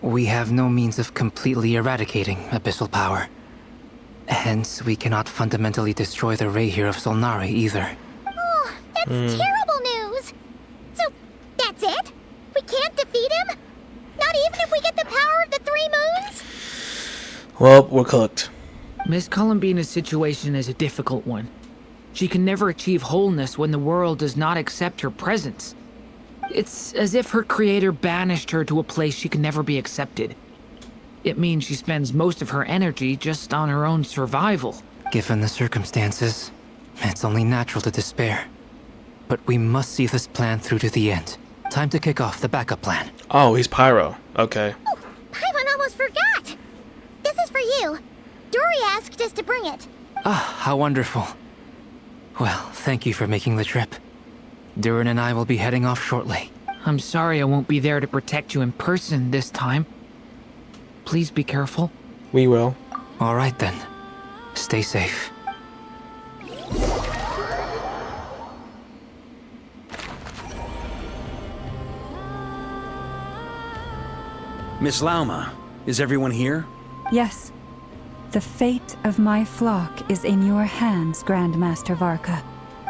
we have no means of completely eradicating abyssal power. Hence, we cannot fundamentally destroy the Rayhir of Solnari either. Oh, that's terrible news. So, that's it? We can't defeat him? Not even if we get the power of the Three Moons? Well, we're cooked. Miss Columbina's situation is a difficult one. She can never achieve wholeness when the world does not accept her presence. It's as if her creator banished her to a place she can never be accepted. It means she spends most of her energy just on her own survival. Given the circumstances, it's only natural to despair. But we must see this plan through to the end. Time to kick off the backup plan. Oh, he's Pyro. Okay. Oh, Paimon almost forgot. This is for you. Dory asked us to bring it. Ah, how wonderful. Well, thank you for making the trip. Durin and I will be heading off shortly. I'm sorry I won't be there to protect you in person this time. Please be careful. We will. All right then. Stay safe. Miss Lauma, is everyone here? Yes. The fate of my flock is in your hands, Grandmaster Varka.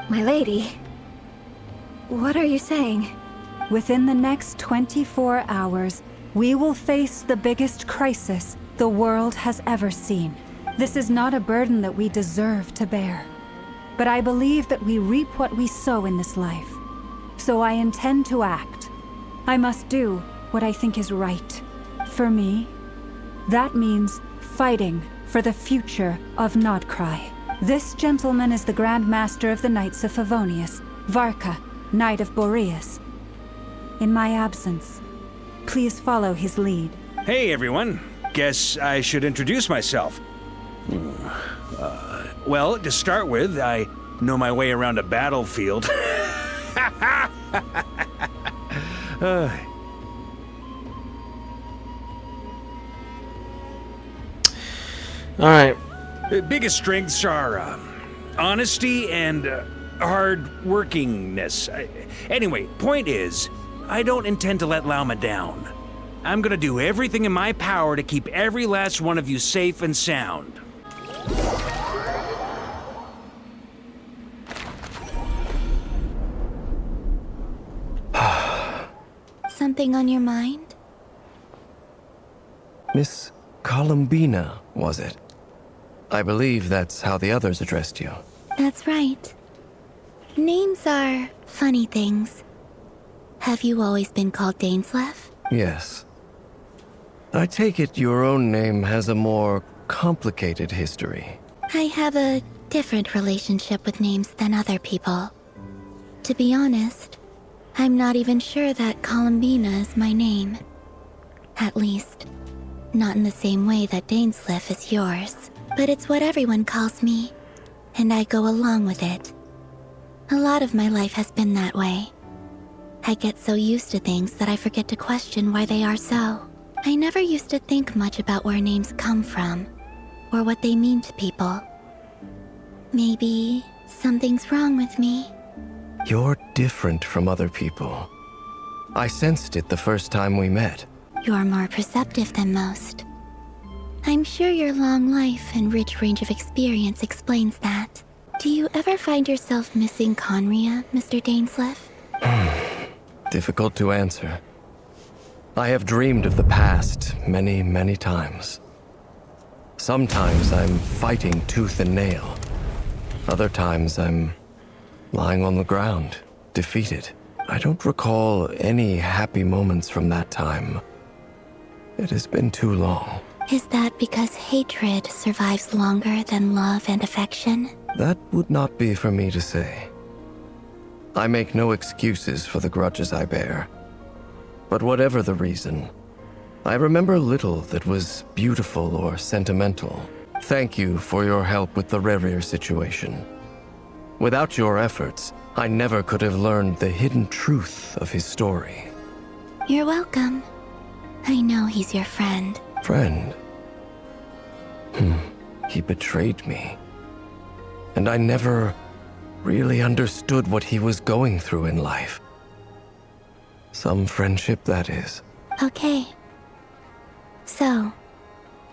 My lady, what are you saying? Within the next 24 hours, we will face the biggest crisis the world has ever seen. This is not a burden that we deserve to bear. But I believe that we reap what we sow in this life. So I intend to act. I must do what I think is right. For me, that means fighting for the future of Nodcry. This gentleman is the Grand Master of the Knights of Favonius, Varka, Knight of Boreas. In my absence, please follow his lead. Hey everyone, guess I should introduce myself. Well, to start with, I know my way around a battlefield. Alright. Biggest strengths are honesty and hard workingness. Anyway, point is, I don't intend to let Lauma down. I'm gonna do everything in my power to keep every last one of you safe and sound. Something on your mind? Miss Columbina, was it? I believe that's how the others addressed you. That's right. Names are funny things. Have you always been called Dainsleif? Yes. I take it your own name has a more complicated history. I have a different relationship with names than other people. To be honest, I'm not even sure that Columbina is my name. At least, not in the same way that Dainsleif is yours. But it's what everyone calls me, and I go along with it. A lot of my life has been that way. I get so used to things that I forget to question why they are so. I never used to think much about where names come from, or what they mean to people. Maybe something's wrong with me. You're different from other people. I sensed it the first time we met. You're more perceptive than most. I'm sure your long life and rich range of experience explains that. Do you ever find yourself missing Conria, Mr. Dainsleif? Difficult to answer. I have dreamed of the past many, many times. Sometimes I'm fighting tooth and nail. Other times I'm lying on the ground, defeated. I don't recall any happy moments from that time. It has been too long. Is that because hatred survives longer than love and affection? That would not be for me to say. I make no excuses for the grudges I bear. But whatever the reason, I remember little that was beautiful or sentimental. Thank you for your help with the Rerir situation. Without your efforts, I never could have learned the hidden truth of his story. You're welcome. I know he's your friend. Friend? He betrayed me. And I never really understood what he was going through in life. Some friendship, that is. Okay. So,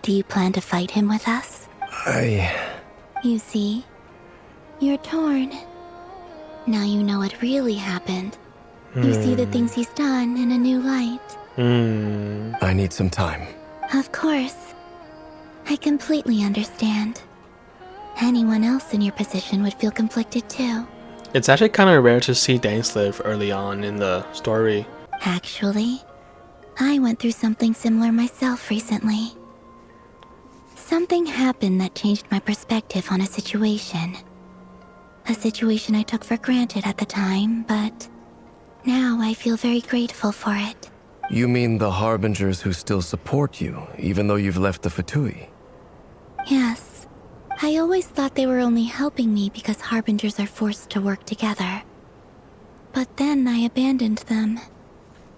do you plan to fight him with us? You see, you're torn. Now you know what really happened. You see the things he's done in a new light. I need some time. Of course. I completely understand. Anyone else in your position would feel conflicted too. It's actually kind of rare to see Dainsleif early on in the story. Actually, I went through something similar myself recently. Something happened that changed my perspective on a situation. A situation I took for granted at the time, but now I feel very grateful for it. You mean the Harbingers who still support you, even though you've left the Fatui? Yes. I always thought they were only helping me because Harbingers are forced to work together. But then I abandoned them.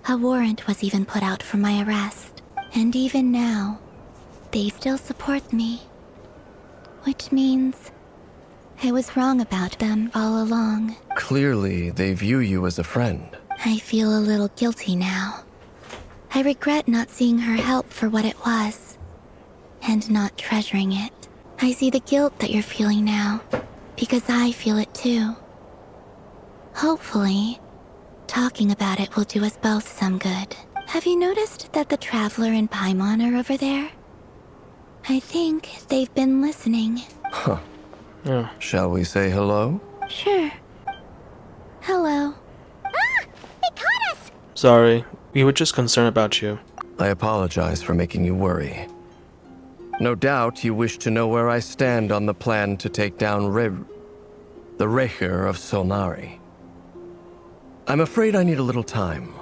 A warrant was even put out for my arrest. And even now, they still support me. Which means I was wrong about them all along. Clearly, they view you as a friend. I feel a little guilty now. I regret not seeing her help for what it was, and not treasuring it. I see the guilt that you're feeling now, because I feel it too. Hopefully, talking about it will do us both some good. Have you noticed that the Traveler and Paimon are over there? I think they've been listening. Huh. Yeah. Shall we say hello? Sure. Hello. Ah! They caught us! Sorry, we were just concerned about you. I apologize for making you worry. No doubt you wish to know where I stand on the plan to take down the Recher of Solnari. I'm afraid I need a little time,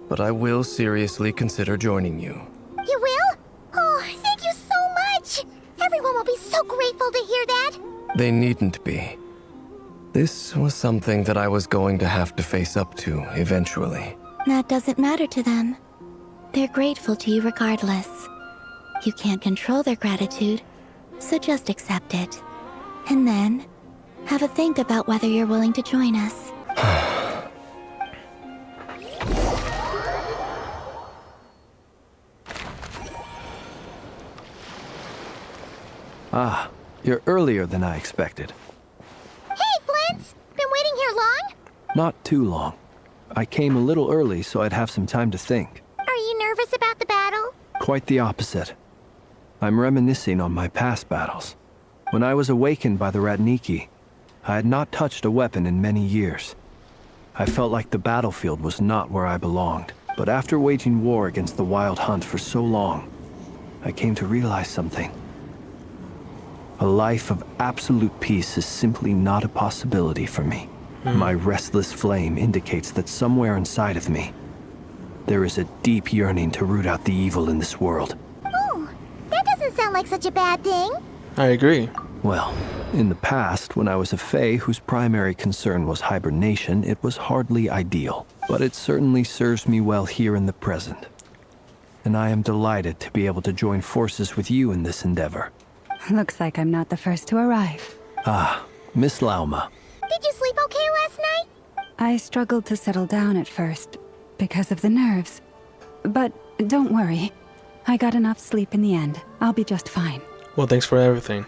but I will seriously consider joining you. You will? Oh, thank you so much! Everyone will be so grateful to hear that! They needn't be. This was something that I was going to have to face up to eventually. That doesn't matter to them. They're grateful to you regardless. You can't control their gratitude, so just accept it. And then, have a think about whether you're willing to join us. Ah, you're earlier than I expected. Hey, Flint's! Been waiting here long? Not too long. I came a little early so I'd have some time to think. Are you nervous about the battle? Quite the opposite. I'm reminiscing on my past battles. When I was awakened by the Ratniki, I had not touched a weapon in many years. I felt like the battlefield was not where I belonged. But after waging war against the Wild Hunt for so long, I came to realize something. A life of absolute peace is simply not a possibility for me. My restless flame indicates that somewhere inside of me, there is a deep yearning to root out the evil in this world. Oh, that doesn't sound like such a bad thing. I agree. Well, in the past, when I was a Fae whose primary concern was hibernation, it was hardly ideal. But it certainly serves me well here in the present. And I am delighted to be able to join forces with you in this endeavor. Looks like I'm not the first to arrive. Ah, Miss Lauma. Did you sleep okay last night? I struggled to settle down at first, because of the nerves. But don't worry. I got enough sleep in the end. I'll be just fine. Well, thanks for everything.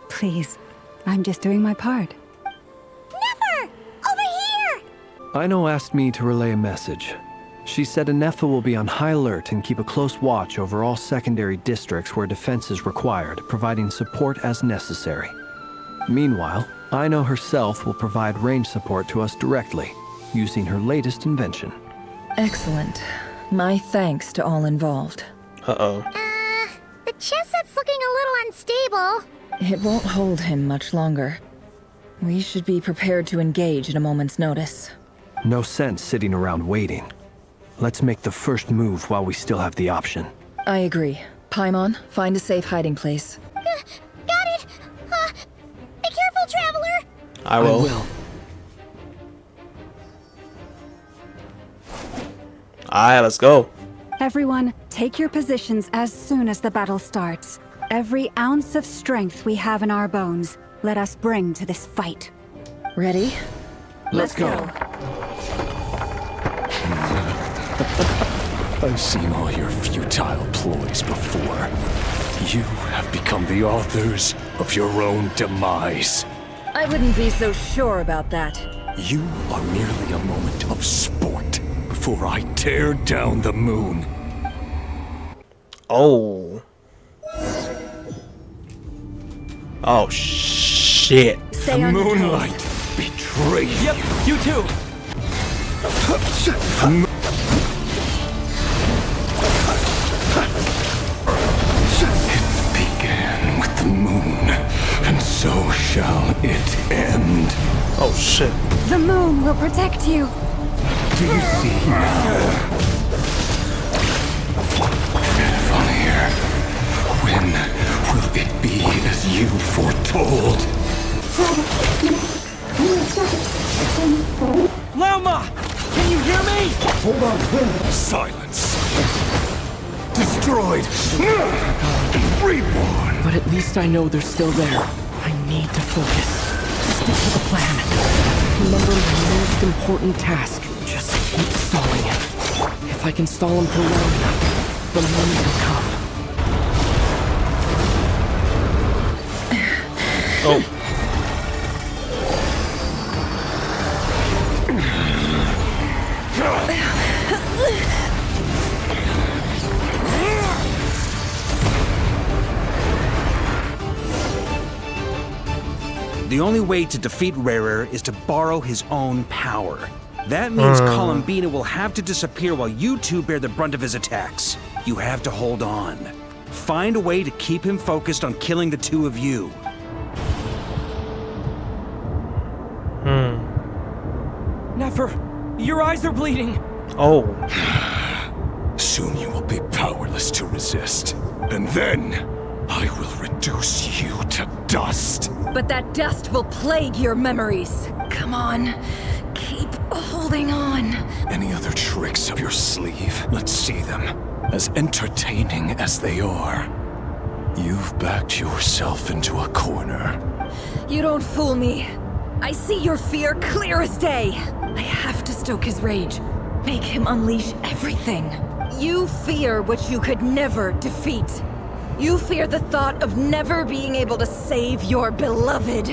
Please, I'm just doing my part. Never! Over here! Aino asked me to relay a message. She said Anefa will be on high alert and keep a close watch over all secondary districts where defense is required, providing support as necessary. Meanwhile, Aino herself will provide range support to us directly, using her latest invention. Excellent. My thanks to all involved. Uh-oh. The chess set's looking a little unstable. It won't hold him much longer. We should be prepared to engage at a moment's notice. No sense sitting around waiting. Let's make the first move while we still have the option. I agree. Paimon, find a safe hiding place. Got it! Be careful, Traveler! I will. Alright, let's go. Everyone, take your positions as soon as the battle starts. Every ounce of strength we have in our bones, let us bring to this fight. Ready? Let's go. I've seen all your futile ploys before. You have become the authors of your own demise. I wouldn't be so sure about that. You are merely a moment of sport before I tear down the moon. Oh. Oh, shit. The moonlight betrayed you. Yep, you too. It began with the moon, and so shall it end. Oh, shit. The moon will protect you. Do you see now? Vanir, when will it be as you foretold? Lauma! Can you hear me? Hold on. Silence. Destroy destroyed, reborn. But at least I know they're still there. I need to focus. Stick to the plan. Remember my most important task. Just keep stalling him. If I can stall him for long enough, the moment will come. Oh. The only way to defeat Rarer is to borrow his own power. That means Columbina will have to disappear while you two bear the brunt of his attacks. You have to hold on. Find a way to keep him focused on killing the two of you. Never! Your eyes are bleeding! Oh. Soon you will be powerless to resist. And then, I will reduce you to dust. But that dust will plague your memories. Come on. Keep holding on. Any other tricks up your sleeve? Let's see them. As entertaining as they are. You've backed yourself into a corner. You don't fool me. I see your fear clear as day. I have to stoke his rage. Make him unleash everything. You fear what you could never defeat. You fear the thought of never being able to save your beloved.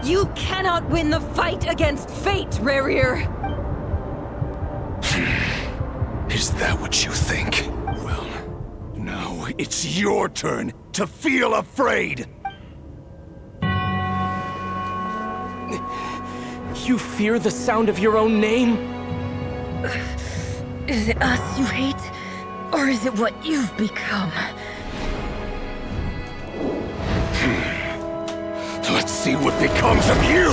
You cannot win the fight against fate, Rarir. Is that what you think? Well, now it's your turn to feel afraid! You fear the sound of your own name? Is it us you hate? Or is it what you've become? Let's see what becomes of you!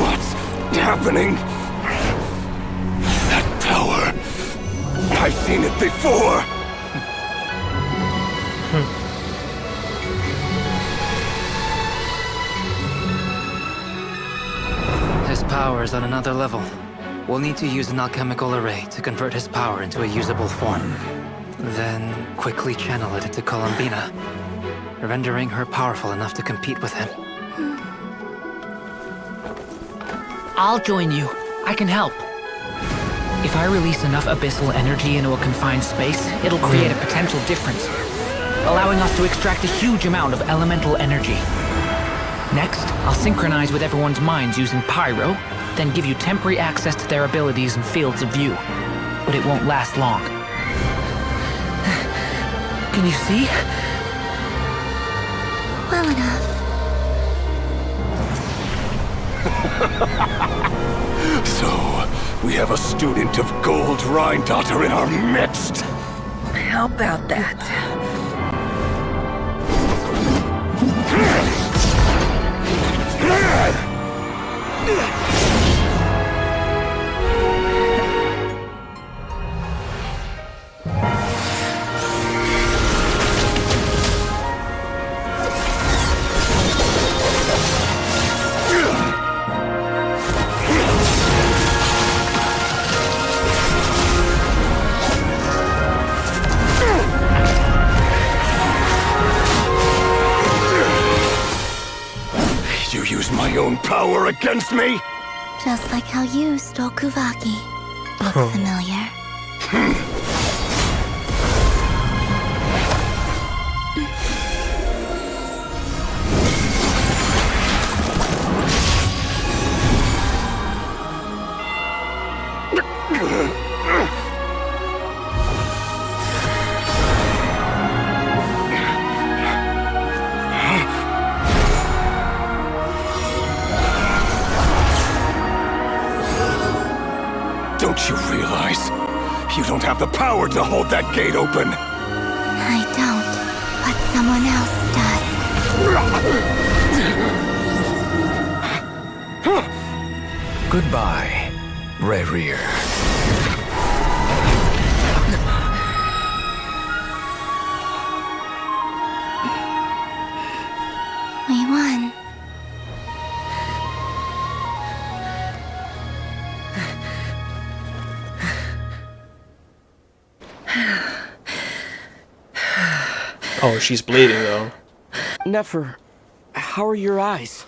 What's happening? That power. I've seen it before! His power is on another level. We'll need to use an alchemical array to convert his power into a usable form. Then quickly channel it into Columbina, rendering her powerful enough to compete with him. I'll join you. I can help. If I release enough abyssal energy into a confined space, it'll create a potential difference, allowing us to extract a huge amount of elemental energy. Next, I'll synchronize with everyone's minds using Pyro, then give you temporary access to their abilities and fields of view. But it won't last long. Can you see? Well enough. So, we have a student of Gold Rheindotter in our midst! How about that? You use my own power against me? Just like how you stole Kuvaki. Look familiar. Don't you realize? You don't have the power to hold that gate open! I don't, but someone else does. Goodbye, Rerir. We won. Oh, she's bleeding though. Nefer, how are your eyes?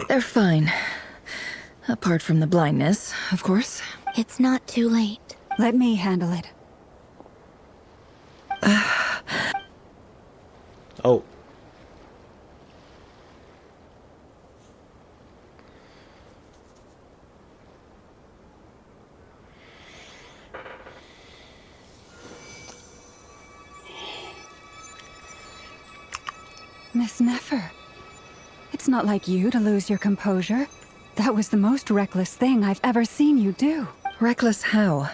They're fine. Apart from the blindness, of course. It's not too late. Let me handle it. Oh. Miss Nefer. It's not like you to lose your composure. That was the most reckless thing I've ever seen you do. Reckless how?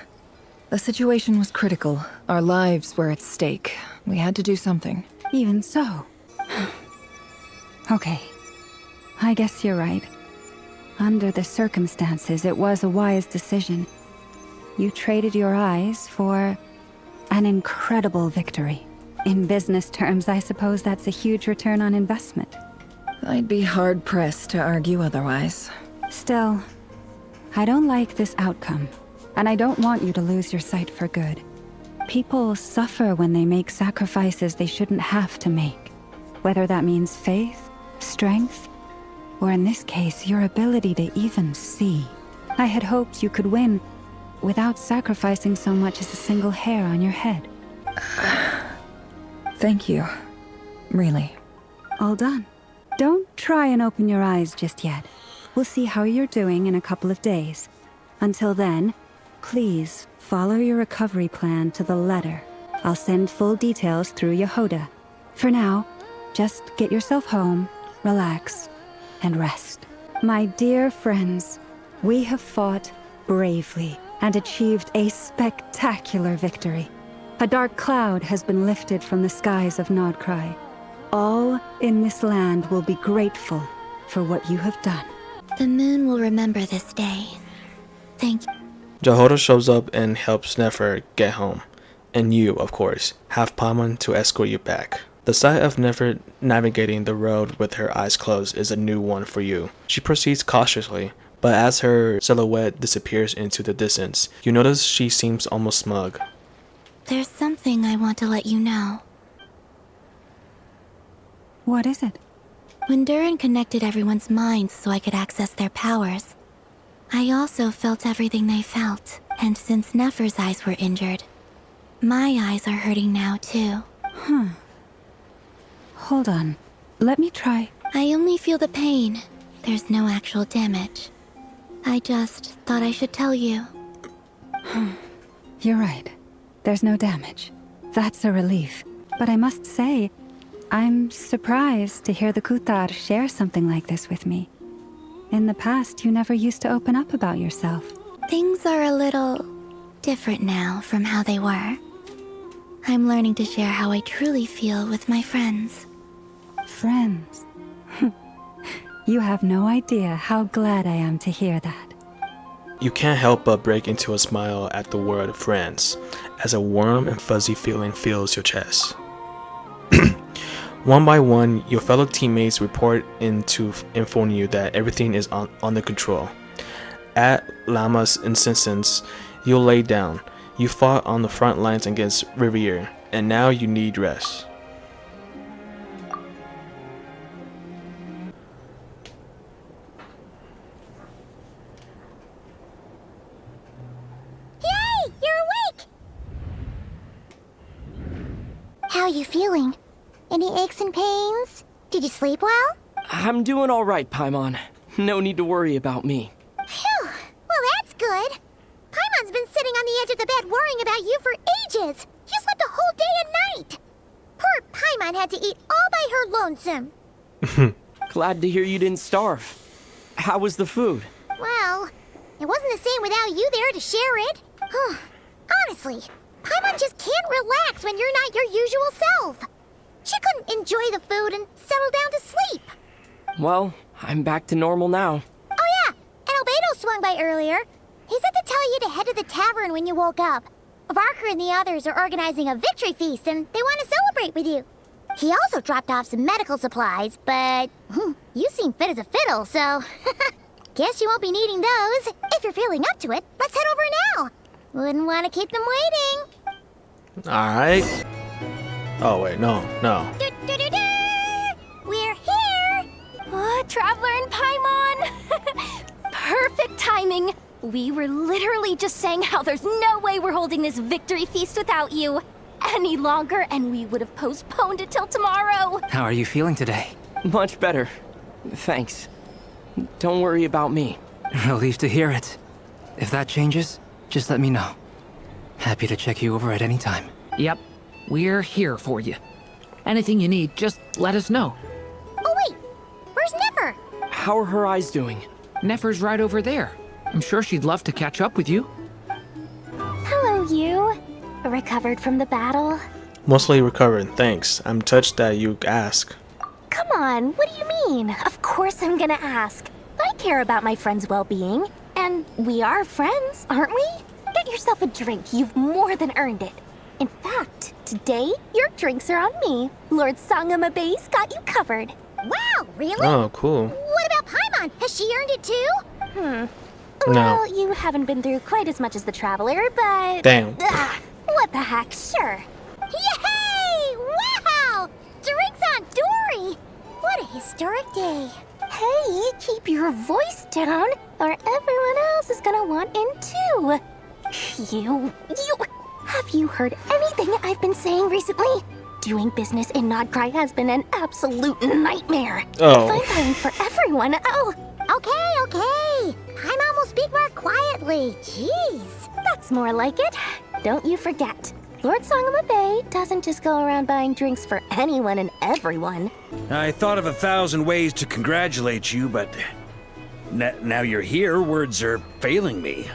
The situation was critical. Our lives were at stake. We had to do something. Even so. Okay. I guess you're right. Under the circumstances, it was a wise decision. You traded your eyes for an incredible victory. In business terms, I suppose that's a huge return on investment. I'd be hard-pressed to argue otherwise. Still, I don't like this outcome, and I don't want you to lose your sight for good. People suffer when they make sacrifices they shouldn't have to make, whether that means faith, strength, or in this case, your ability to even see. I had hoped you could win without sacrificing so much as a single hair on your head. Thank you. Really. All done. Don't try and open your eyes just yet. We'll see how you're doing in a couple of days. Until then, please follow your recovery plan to the letter. I'll send full details through Yehoda. For now, just get yourself home, relax, and rest. My dear friends, we have fought bravely and achieved a spectacular victory. A dark cloud has been lifted from the skies of Nodcry. All in this land will be grateful for what you have done. The moon will remember this day. Thank you. Jehoda shows up and helps Nefer get home. And you, of course, have Paimon to escort you back. The sight of Nefer navigating the road with her eyes closed is a new one for you. She proceeds cautiously, but as her silhouette disappears into the distance, you notice she seems almost smug. There's something I want to let you know. What is it? When Durin connected everyone's minds so I could access their powers, I also felt everything they felt. And since Nefer's eyes were injured, my eyes are hurting now too. Hold on. Let me try. I only feel the pain. There's no actual damage. I just thought I should tell you. You're right. There's no damage. That's a relief. But I must say, I'm surprised to hear the Kutar share something like this with me. In the past, you never used to open up about yourself. Things are a little different now from how they were. I'm learning to share how I truly feel with my friends. Friends? You have no idea how glad I am to hear that. You can't help but break into a smile at the word friends, as a warm and fuzzy feeling fills your chest. One by one, your fellow teammates report in to inform you that everything is under control. At Lama's insistence, you'll lay down. You fought on the front lines against Riviere, and now you need rest. Yay! You're awake! How are you feeling? Any aches and pains? Did you sleep well? I'm doing all right, Paimon. No need to worry about me. Phew! Well, that's good. Paimon's been sitting on the edge of the bed worrying about you for ages. You slept a whole day and night. Poor Paimon had to eat all by her lonesome. Glad to hear you didn't starve. How was the food? Well, it wasn't the same without you there to share it. Honestly, Paimon just can't relax when you're not your usual self. She couldn't enjoy the food and settle down to sleep. Well, I'm back to normal now. Oh yeah, swung by earlier. He said to tell you to head to the tavern when you woke up. Barker and the others are organizing a victory feast and they want to celebrate with you. He also dropped off some medical supplies, but you seem fit as a fiddle, so guess you won't be needing those. If you're feeling up to it, let's head over now. Wouldn't want to keep them waiting. Alright. Oh, wait, no. We're here! Oh, Traveler and Paimon! Perfect timing! We were literally just saying how there's no way we're holding this victory feast without you any longer, and we would have postponed it till tomorrow. How are you feeling today? Much better. Thanks. Don't worry about me. Relieved to hear it. If that changes, just let me know. Happy to check you over at any time. Yep, we're here for you. Anything you need, just let us know. Oh wait, where's Nefer? How are her eyes doing? Nefer's right over there. I'm sure she'd love to catch up with you. Hello, you. Recovered from the battle? Mostly recovered, thanks. I'm touched that you ask. Come on, what do you mean? Of course I'm gonna ask. I care about my friend's well-being. And we are friends, aren't we? Get yourself a drink. You've more than earned it. In fact, today, your drinks are on me. Lord Sangama Bay's got you covered. Wow, really? Oh, cool. What about Paimon? Has she earned it too? Well, you haven't been through quite as much as the Traveler, but... Damn. What the heck, sure. Yay! Wow! Drinks on Dory! What a historic day. Hey, keep your voice down, or everyone else is gonna want in too. Have you heard anything I've been saying recently? Doing business in Nodcry has been an absolute nightmare. Oh. If I'm buying for everyone, Okay. Paimon will speak more quietly. Jeez. That's more like it. Don't you forget. Lord Sangama Bay doesn't just go around buying drinks for anyone and everyone. I thought of 1,000 ways to congratulate you, but now you're here, words are failing me.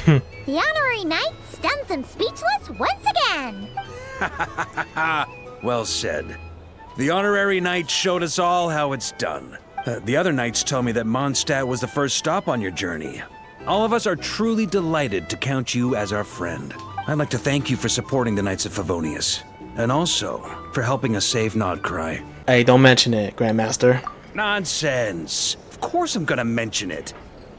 The honorary knight stuns them speechless once again. Well said. The honorary knight showed us all how it's done. The other knights tell me that Mondstadt was the first stop on your journey. All of us are truly delighted to count you as our friend. I'd like to thank you for supporting the Knights of Favonius, and also for helping us save Nodcry. Hey, don't mention it, Grandmaster. Nonsense. Of course I'm gonna mention it.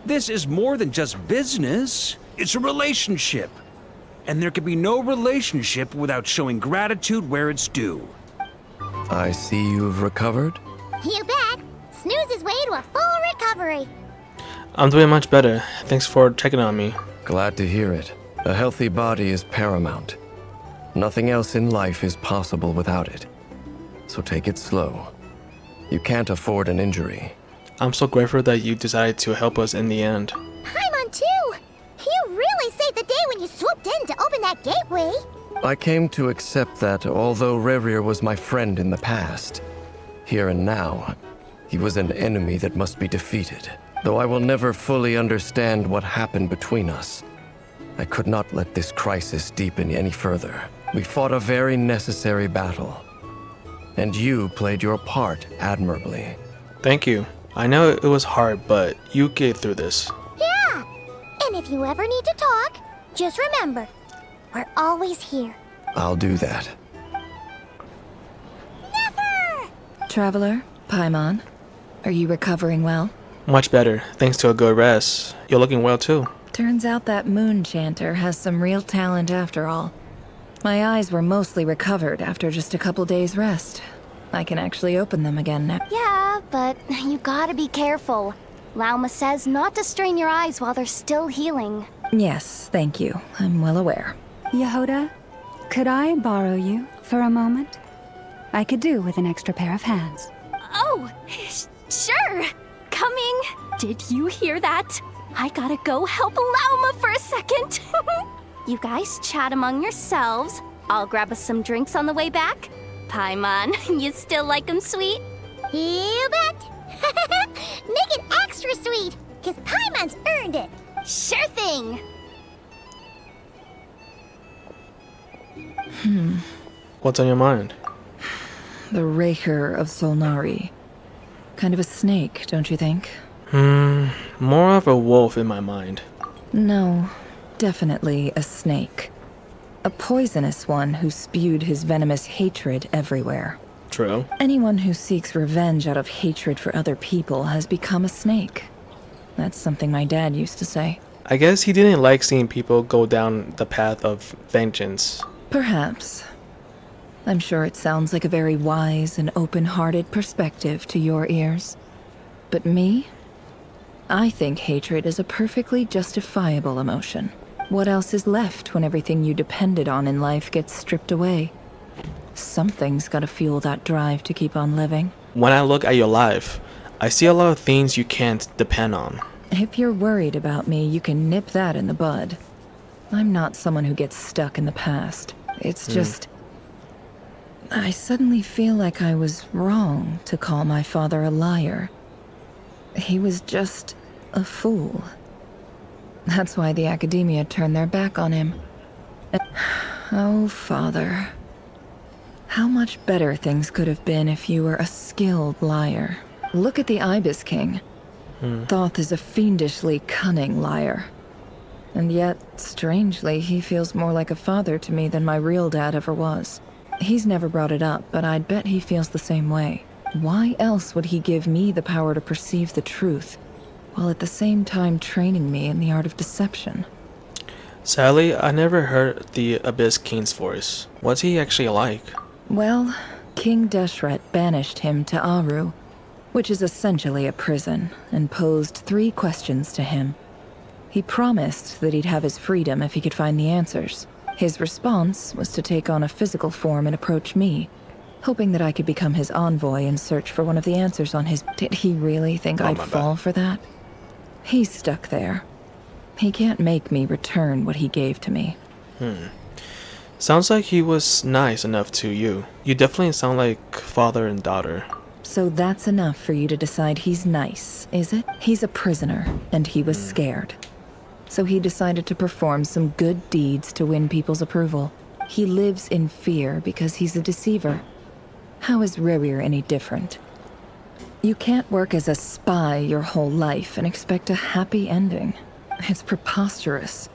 This is more than just business. It's a relationship. And there can be no relationship without showing gratitude where it's due. I see you've recovered. You bet. Snooze his way to a full recovery. I'm doing much better. Thanks for checking on me. Glad to hear it. A healthy body is paramount. Nothing else in life is possible without it. So take it slow. You can't afford an injury. I'm so grateful that you decided to help us in the end. Paimon too. You really saved the day when you swooped in to open that gateway. I came to accept that although Rerir was my friend in the past, here and now, he was an enemy that must be defeated. Though I will never fully understand what happened between us, I could not let this crisis deepen any further. We fought a very necessary battle, and you played your part admirably. Thank you. I know it was hard, but you get through this. Yeah. And if you ever need to talk, just remember, we're always here. I'll do that. Never! Traveler, Paimon, are you recovering well? Much better, thanks to a good rest. You're looking well too. Turns out that moon chanter has some real talent after all. My eyes were mostly recovered after just a couple days' rest. I can actually open them again now. Yeah, but you gotta be careful. Lauma says not to strain your eyes while they're still healing. Yes, thank you. I'm well aware. Yehoda, could I borrow you for a moment? I could do with an extra pair of hands. Oh, sure. Coming. Did you hear that? I gotta go help Lauma for a second. You guys chat among yourselves. I'll grab us some drinks on the way back. Paimon, you still like 'em sweet? You bet. Make it extra sweet, because Paimon's earned it. Sure thing. What's on your mind? The Raker of Solnari. Kind of a snake, don't you think? More of a wolf in my mind. No, definitely a snake. A poisonous one who spewed his venomous hatred everywhere. True. Anyone who seeks revenge out of hatred for other people has become a snake. That's something my dad used to say. I guess he didn't like seeing people go down the path of vengeance. Perhaps. I'm sure it sounds like a very wise and open-hearted perspective to your ears. But me? I think hatred is a perfectly justifiable emotion. What else is left when everything you depended on in life gets stripped away? Something's gotta fuel that drive to keep on living. When I look at your life, I see a lot of things you can't depend on. If you're worried about me, you can nip that in the bud. I'm not someone who gets stuck in the past. It's just... I suddenly feel like I was wrong to call my father a liar. He was just a fool. That's why the academia turned their back on him. Oh, father. How much better things could have been if you were a skilled liar. Look at the Ibis King. Thoth is a fiendishly cunning liar. And yet, strangely, he feels more like a father to me than my real dad ever was. He's never brought it up, but I'd bet he feels the same way. Why else would he give me the power to perceive the truth, while at the same time training me in the art of deception? Sadly, I never heard the Abyss King's voice. What's he actually like? Well, King Deshret banished him to Aru, which is essentially a prison, and posed 3 questions to him. He promised that he'd have his freedom if he could find the answers. His response was to take on a physical form and approach me, hoping that I could become his envoy and search for one of the answers on his... Did he really think I'd fall for that? He's stuck there. He can't make me return what he gave to me. Sounds like he was nice enough to you. You definitely sound like father and daughter. So that's enough for you to decide he's nice, is it? He's a prisoner, and he was scared. So he decided to perform some good deeds to win people's approval. He lives in fear because he's a deceiver. How is Rerir any different? You can't work as a spy your whole life and expect a happy ending. It's preposterous.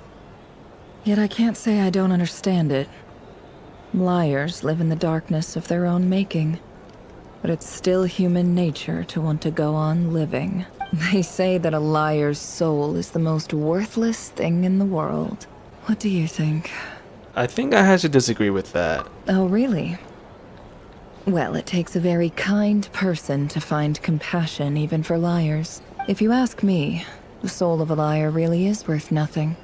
Yet I can't say I don't understand it. Liars live in the darkness of their own making. But it's still human nature to want to go on living. They say that a liar's soul is the most worthless thing in the world. What do you think? I think I had to disagree with that. Oh, really? Well, it takes a very kind person to find compassion even for liars. If you ask me, the soul of a liar really is worth nothing.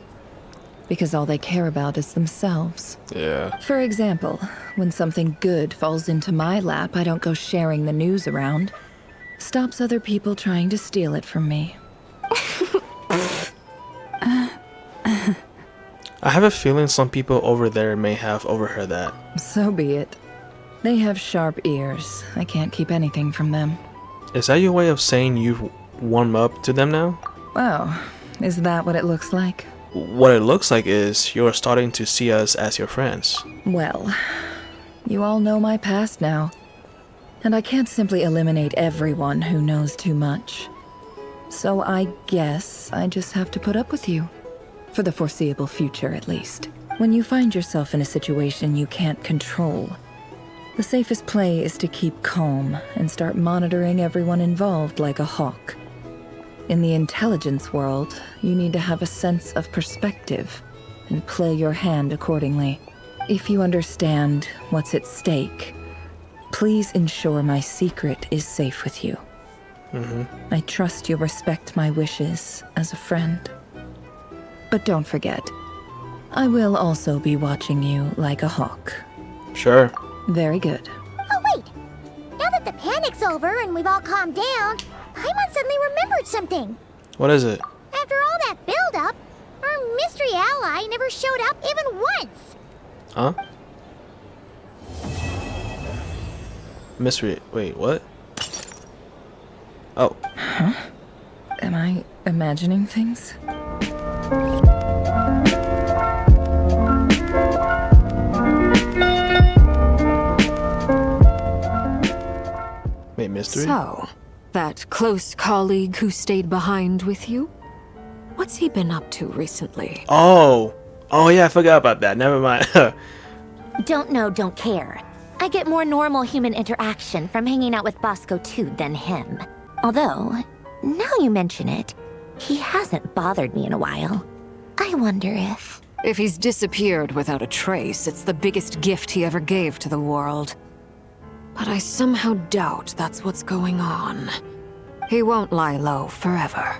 Because all they care about is themselves. Yeah. For example, when something good falls into my lap, I don't go sharing the news around. Stops other people trying to steal it from me. I have a feeling some people over there may have overheard that. So be it. They have sharp ears. I can't keep anything from them. Is that your way of saying you've warmed up to them now? Oh, is that what it looks like? What it looks like is you're starting to see us as your friends. Well, you all know my past now. And I can't simply eliminate everyone who knows too much. So I guess I just have to put up with you. For the foreseeable future, at least. When you find yourself in a situation you can't control, the safest play is to keep calm and start monitoring everyone involved like a hawk. In the intelligence world, you need to have a sense of perspective and play your hand accordingly. If you understand what's at stake, please ensure my secret is safe with you. I trust you'll respect my wishes as a friend. But don't forget, I will also be watching you like a hawk. Sure. Very good. Oh, wait! Now that the panic's over and we've all calmed down, Paimon suddenly remembered something. What is it? After all that build-up, our mystery ally never showed up even once. Huh? Mystery. Wait, what? Oh. Huh? Am I imagining things? Wait, mystery? So, That close colleague who stayed behind with you? What's he been up to recently? Oh yeah, I forgot about that. Never mind. Don't know, don't care. I get more normal human interaction from hanging out with Bosco too than him. Although, now you mention it, he hasn't bothered me in a while. I wonder if... If he's disappeared without a trace, it's the biggest gift he ever gave to the world. But I somehow doubt that's what's going on. He won't lie low forever.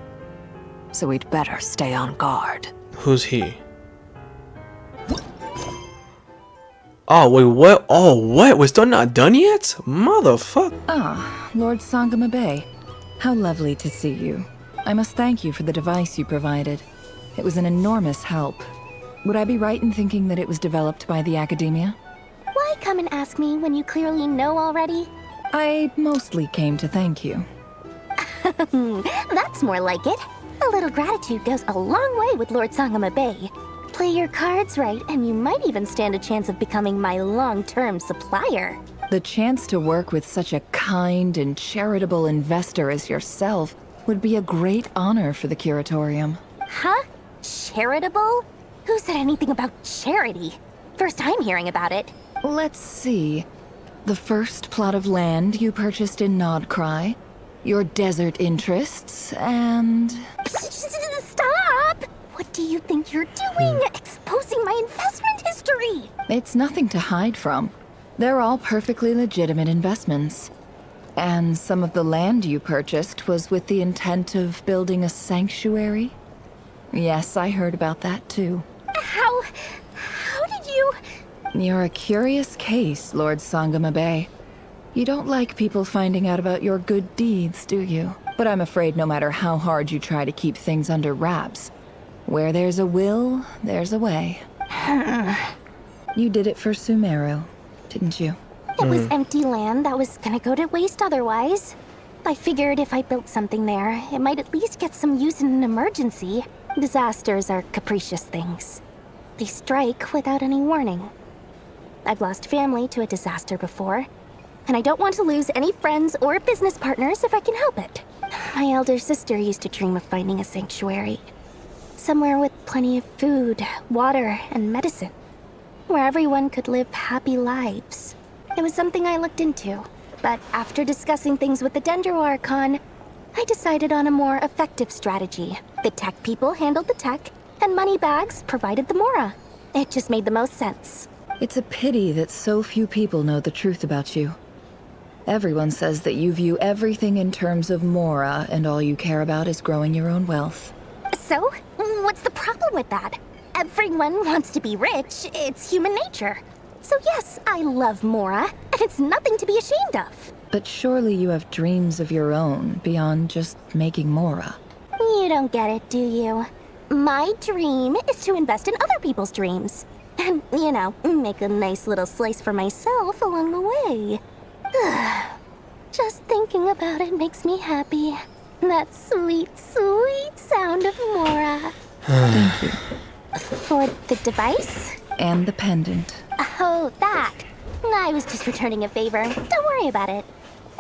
So we'd better stay on guard. Who's he? Oh, wait, what? Oh, what? We're still not done yet? Motherfucker. Ah, Lord Sangama Bay. How lovely to see you. I must thank you for the device you provided. It was an enormous help. Would I be right in thinking that it was developed by the Academia? Why come and ask me when you clearly know already? I mostly came to thank you. That's more like it. A little gratitude goes a long way with Lord Sangama Bay. Play your cards right, and you might even stand a chance of becoming my long-term supplier. The chance to work with such a kind and charitable investor as yourself would be a great honor for the Curatorium. Huh? Charitable? Who said anything about charity? First I'm hearing about it. Let's see. The first plot of land you purchased in Nodcry, your desert interests, and... Stop! What do you think you're doing? Exposing my investment history! It's nothing to hide from. They're all perfectly legitimate investments. And some of the land you purchased was with the intent of building a sanctuary? Yes, I heard about that too. How did you... You're a curious case, Lord Sangama Bay. You don't like people finding out about your good deeds, do you? But I'm afraid no matter how hard you try to keep things under wraps, where there's a will, there's a way. You did it for Sumeru, didn't you? It was empty land that was gonna go to waste otherwise. I figured if I built something there, it might at least get some use in an emergency. Disasters are capricious things. They strike without any warning. I've lost family to a disaster before, and I don't want to lose any friends or business partners if I can help it. My elder sister used to dream of finding a sanctuary. Somewhere with plenty of food, water, and medicine. Where everyone could live happy lives. It was something I looked into, but after discussing things with the Dendro Archon, I decided on a more effective strategy. The tech people handled the tech, and Moneybags provided the Mora. It just made the most sense. It's a pity that so few people know the truth about you. Everyone says that you view everything in terms of Mora, and all you care about is growing your own wealth. So, what's the problem with that? Everyone wants to be rich. It's human nature. So yes, I love Mora, and it's nothing to be ashamed of. But surely you have dreams of your own beyond just making Mora. You don't get it, do you? My dream is to invest in other people's dreams. And, you know, make a nice little slice for myself along the way. Just thinking about it makes me happy. That sweet, sweet sound of Mora. Thank you. For the device? And the pendant. Oh, that. I was just returning a favor. Don't worry about it.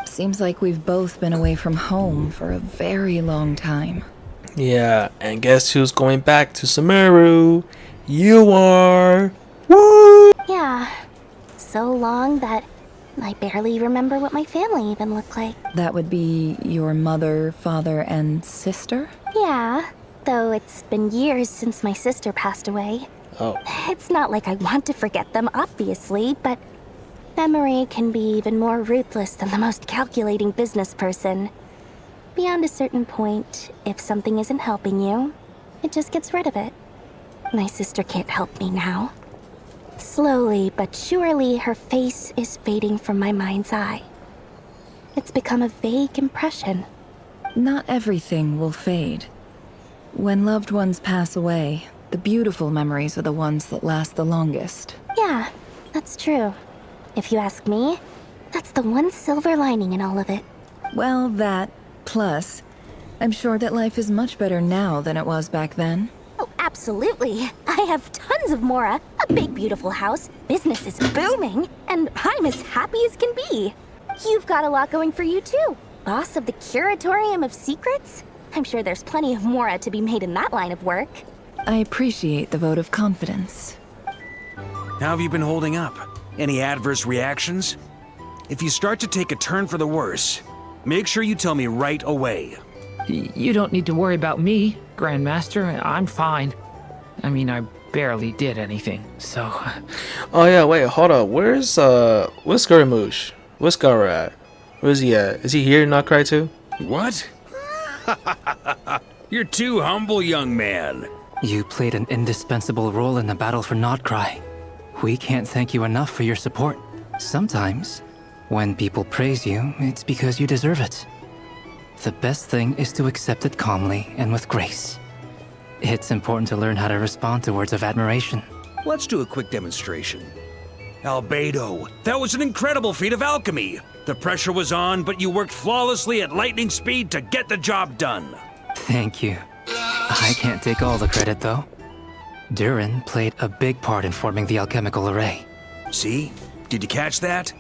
Seems like we've both been away from home for a very long time. Yeah, and guess who's going back to Sumeru? You are. Woo! Yeah. So long that I barely remember what my family even looked like. That would be your mother, father, and sister? Yeah, though it's been years since my sister passed away. Oh. It's not like I want to forget them, obviously, but memory can be even more ruthless than the most calculating business person. Beyond a certain point, if something isn't helping you, it just gets rid of it. My sister can't help me now. Slowly but surely, her face is fading from my mind's eye. It's become a vague impression. Not everything will fade. When loved ones pass away, the beautiful memories are the ones that last the longest. Yeah, that's true. If you ask me, that's the one silver lining in all of it. Well, that, plus, I'm sure that life is much better now than it was back then. Oh, absolutely. I have tons of Mora, a big beautiful house, business is booming, and I'm as happy as can be. You've got a lot going for you too. boss of the Curatorium of Secrets? I'm sure there's plenty of mora to be made in that line of work. I appreciate the vote of confidence. How have you been holding up? Any adverse reactions? If you start to take a turn for the worse, make sure you tell me right away. You don't need to worry about me, Grandmaster. I'm fine. I mean, I barely did anything, so... Oh yeah, wait, hold up. Where's Scaramouche? Where's Scar at? Where's he at? Is he here in Not Cry too? What? You're too humble, young man. You played an indispensable role in the battle for Notcry. We can't thank you enough for your support. Sometimes, when people praise you, it's because you deserve it. The best thing is to accept it calmly and with grace. It's important to learn how to respond to words of admiration. Let's do a quick demonstration. Albedo, that was an incredible feat of alchemy. The pressure was on, but you worked flawlessly at lightning speed to get the job done. Thank you. I can't take all the credit, though. Durin played a big part in forming the alchemical array. See? Did you catch that?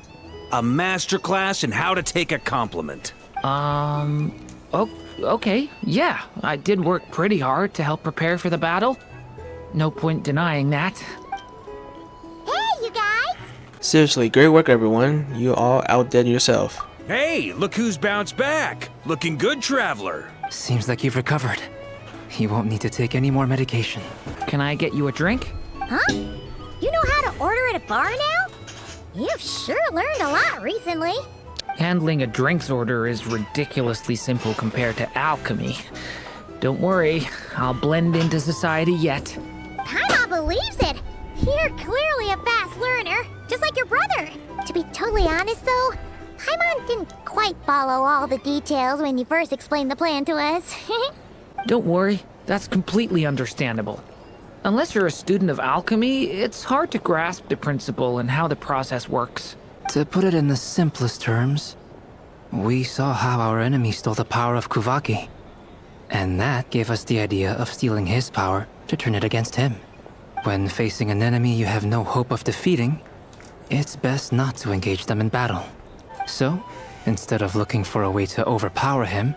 A masterclass in how to take a compliment. Okay, yeah. I did work pretty hard to help prepare for the battle. No point denying that. Hey, you guys! Seriously, great work everyone. You all outdid yourself. Hey, look who's bounced back. Looking good, Traveler. Seems like you've recovered. You won't need to take any more medication. Can I get you a drink? Huh? You know how to order at a bar now? You've sure learned a lot recently. Handling a drinks order is ridiculously simple compared to alchemy. Don't worry, I'll blend into society yet. Paimon believes it. You're clearly a fast learner, just like your brother. To be totally honest though, Paimon didn't quite follow all the details when you first explained the plan to us. Don't worry, that's completely understandable. Unless you're a student of alchemy, it's hard to grasp the principle and how the process works. To put it in the simplest terms, we saw how our enemy stole the power of Kuvaki. And that gave us the idea of stealing his power to turn it against him. When facing an enemy you have no hope of defeating, it's best not to engage them in battle. So, instead of looking for a way to overpower him,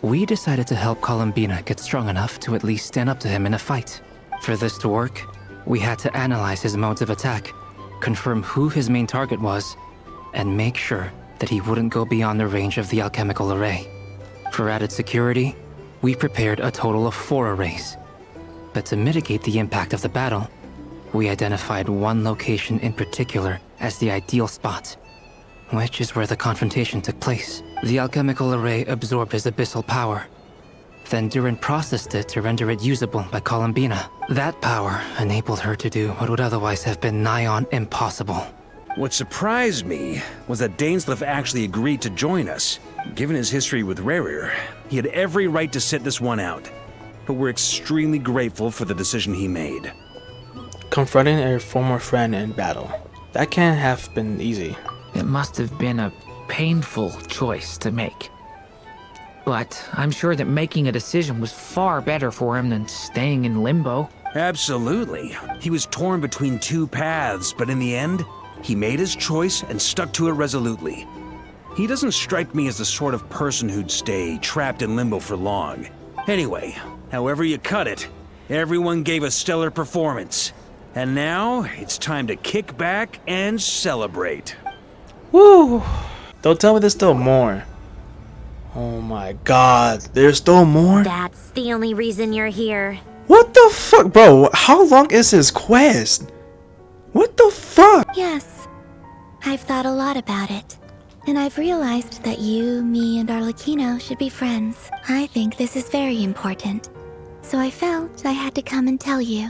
we decided to help Columbina get strong enough to at least stand up to him in a fight. For this to work, we had to analyze his modes of attack, confirm who his main target was, and make sure that he wouldn't go beyond the range of the alchemical array. For added security, we prepared a total of 4 arrays. But to mitigate the impact of the battle, we identified one location in particular as the ideal spot, which is where the confrontation took place. The alchemical array absorbed his abyssal power. Then Durin processed it to render it usable by Columbina. That power enabled her to do what would otherwise have been nigh on impossible. What surprised me was that Dainsleif actually agreed to join us. Given his history with Rerir, he had every right to sit this one out. But we're extremely grateful for the decision he made. Confronting a former friend in battle. That can't have been easy. It must have been a painful choice to make. But I'm sure that making a decision was far better for him than staying in limbo. Absolutely. He was torn between 2 paths, but in the end, he made his choice and stuck to it resolutely. He doesn't strike me as the sort of person who'd stay trapped in limbo for long. Anyway, however you cut it, everyone gave a stellar performance. And now, it's time to kick back and celebrate. Woo! Don't tell me there's still more. Oh my god, there's still more? That's the only reason you're here. What the fuck, bro? How long is this quest? What the fuck? Yes, I've thought a lot about it. And I've realized that you, me, and Arlecchino should be friends. I think this is very important. So I felt I had to come and tell you.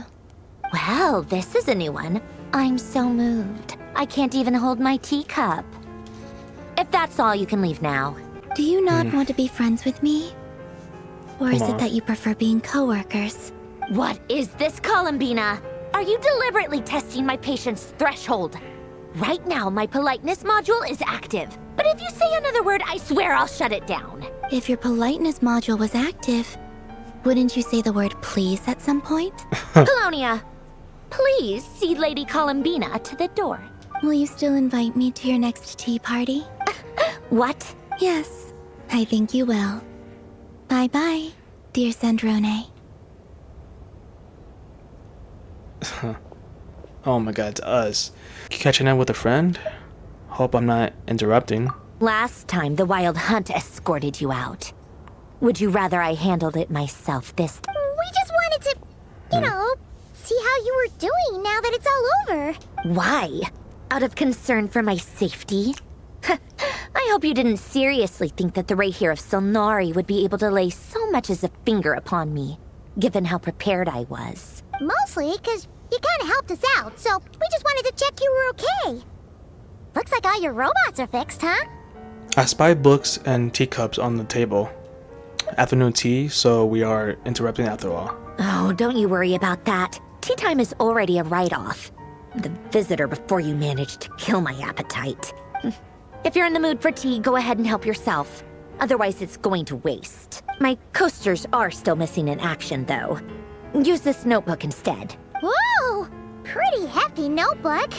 Well, this is a new one. I'm so moved. I can't even hold my teacup. If that's all, you can leave now. Do you not want to be friends with me? Or is Come it on. that you prefer being co-workers? What is this, Columbina? Are you deliberately testing my patience threshold? Right now, my politeness module is active. But if you say another word, I swear I'll shut it down. If your politeness module was active, wouldn't you say the word please at some point? Colonia, please see Lady Columbina to the door. Will you still invite me to your next tea party? What? Yes. I think you will. Bye-bye, dear Sandrone. Oh my god, it's us. Catching up with a friend? Hope I'm not interrupting. Last time, the Wild Hunt escorted you out. Would you rather I handled it myself this time? We just wanted to, you know, see how you were doing now that it's all over. Why? Out of concern for my safety? I hope you didn't seriously think that the Rayhir of Solnari would be able to lay so much as a finger upon me, given how prepared I was. Mostly because you kind of helped us out, so we just wanted to check you were okay. Looks like all your robots are fixed, huh? I spy books and teacups on the table. Afternoon tea, so we are interrupting after all. Oh, don't you worry about that. Tea time is already a write-off. The visitor before you managed to kill my appetite. If you're in the mood for tea, go ahead and help yourself. Otherwise, it's going to waste. My coasters are still missing in action, though. Use this notebook instead. Whoa! Pretty hefty notebook.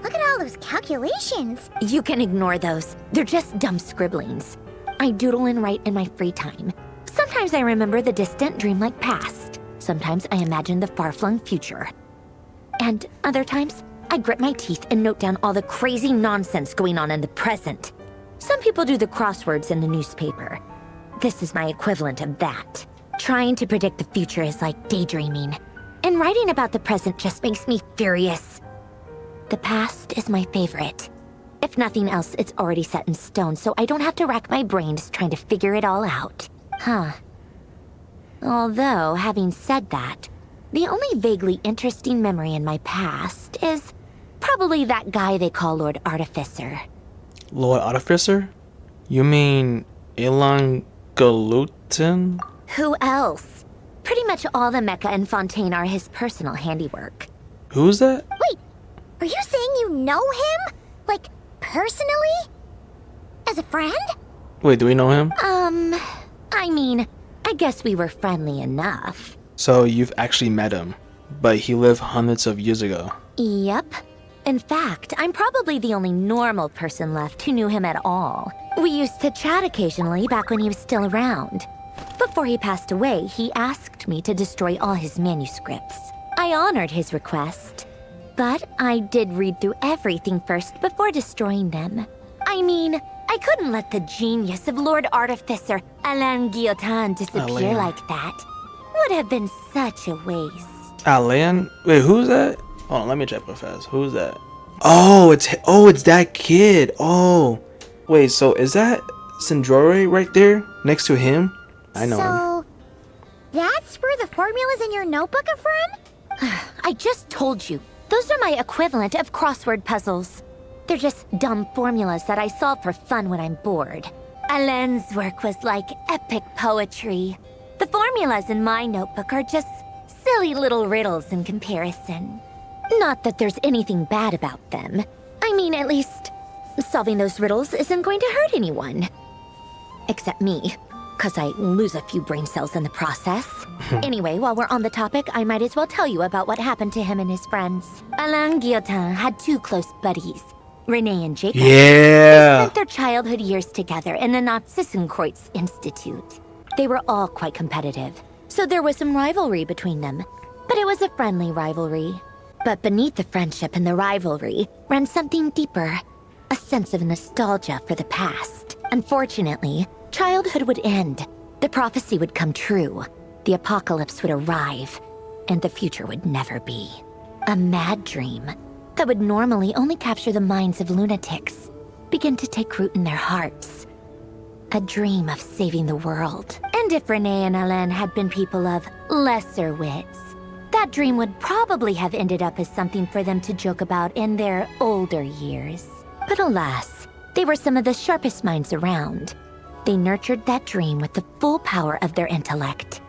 Look at all those calculations. You can ignore those. They're just dumb scribblings. I doodle and write in my free time. Sometimes I remember the distant, dreamlike past. Sometimes I imagine the far-flung future. And other times, I grit my teeth and note down all the crazy nonsense going on in the present. Some people do the crosswords in the newspaper. This is my equivalent of that. Trying to predict the future is like daydreaming. And writing about the present just makes me furious. The past is my favorite. If nothing else, it's already set in stone, so I don't have to rack my brains trying to figure it all out. Huh. Although, having said that, the only vaguely interesting memory in my past is probably that guy they call Lord Artificer. Lord Artificer? You mean Elon Galutin? Who else? Pretty much all the mecha in Fontaine are his personal handiwork. Who's that? Wait, are you saying you know him? Like, personally? As a friend? Wait, do we know him? I mean, I guess we were friendly enough. So you've actually met him, but he lived hundreds of years ago. Yep. In fact, I'm probably the only normal person left who knew him at all. We used to chat occasionally back when he was still around. Before he passed away, he asked me to destroy all his manuscripts. I honored his request, but I did read through everything first before destroying them. I mean, I couldn't let the genius of Lord Artificer Alain Guillotin disappear like that. Would have been such a waste. Alain? Wait, who's that? Hold on, let me check real fast. Who's that? Oh, it's that kid. Oh, wait. So is that Sindrore right there next to him? I know him. So, that's where the formulas in your notebook are from? I just told you. Those are my equivalent of crossword puzzles. They're just dumb formulas that I solve for fun when I'm bored. Alain's work was like epic poetry. The formulas in my notebook are just silly little riddles in comparison. Not that there's anything bad about them. I mean, at least, solving those riddles isn't going to hurt anyone. Except me, because I lose a few brain cells in the process. Anyway, while we're on the topic, I might as well tell you about what happened to him and his friends. Alain Guillotin had two close buddies, Renee and Jacob. Yeah! They spent their childhood years together in the Narzissenkreuz Institute. They were all quite competitive, so there was some rivalry between them. But it was a friendly rivalry. But beneath the friendship and the rivalry ran something deeper, a sense of nostalgia for the past. Unfortunately, childhood would end, the prophecy would come true, the apocalypse would arrive, and the future would never be. A mad dream that would normally only capture the minds of lunatics begin to take root in their hearts. A dream of saving the world. And if Renee and Alain had been people of lesser wits, that dream would probably have ended up as something for them to joke about in their older years. But alas, they were some of the sharpest minds around. They nurtured that dream with the full power of their intellect,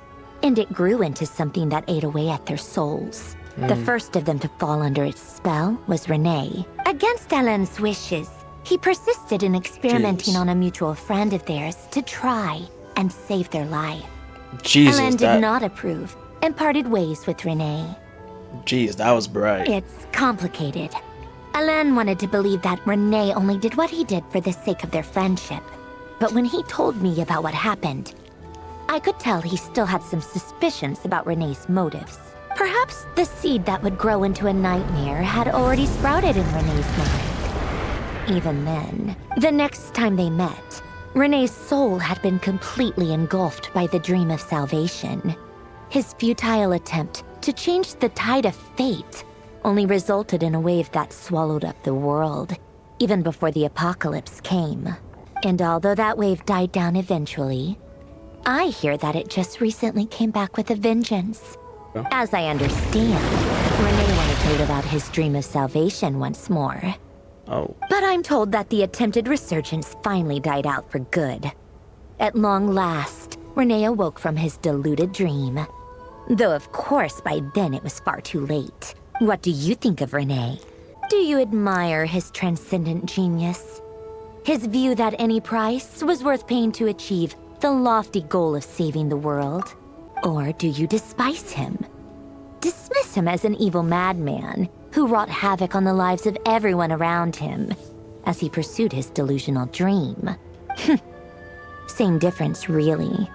and it grew into something that ate away at their souls. The first of them to fall under its spell was Renee. Against Alain's wishes, he persisted in experimenting on a mutual friend of theirs to try and save their life. Jesus, Alain did not approve and parted ways with Renee. Jeez, that was bright. It's complicated. Alain wanted to believe that Renee only did what he did for the sake of their friendship. But when he told me about what happened, I could tell he still had some suspicions about Renee's motives. Perhaps the seed that would grow into a nightmare had already sprouted in Renee's mind. Even then, the next time they met, Renee's soul had been completely engulfed by the dream of salvation. His futile attempt to change the tide of fate only resulted in a wave that swallowed up the world, even before the apocalypse came. And although that wave died down eventually, I hear that it just recently came back with a vengeance. As I understand, Renee wanted to live out his dream of salvation once more. Oh. But I'm told that the attempted resurgence finally died out for good. At long last, Renee awoke from his deluded dream. Though of course by then it was far too late. What do you think of Renee? Do you admire his transcendent genius? His view that any price was worth paying to achieve the lofty goal of saving the world? Or do you despise him? Dismiss him as an evil madman who wrought havoc on the lives of everyone around him as he pursued his delusional dream? Same difference, really.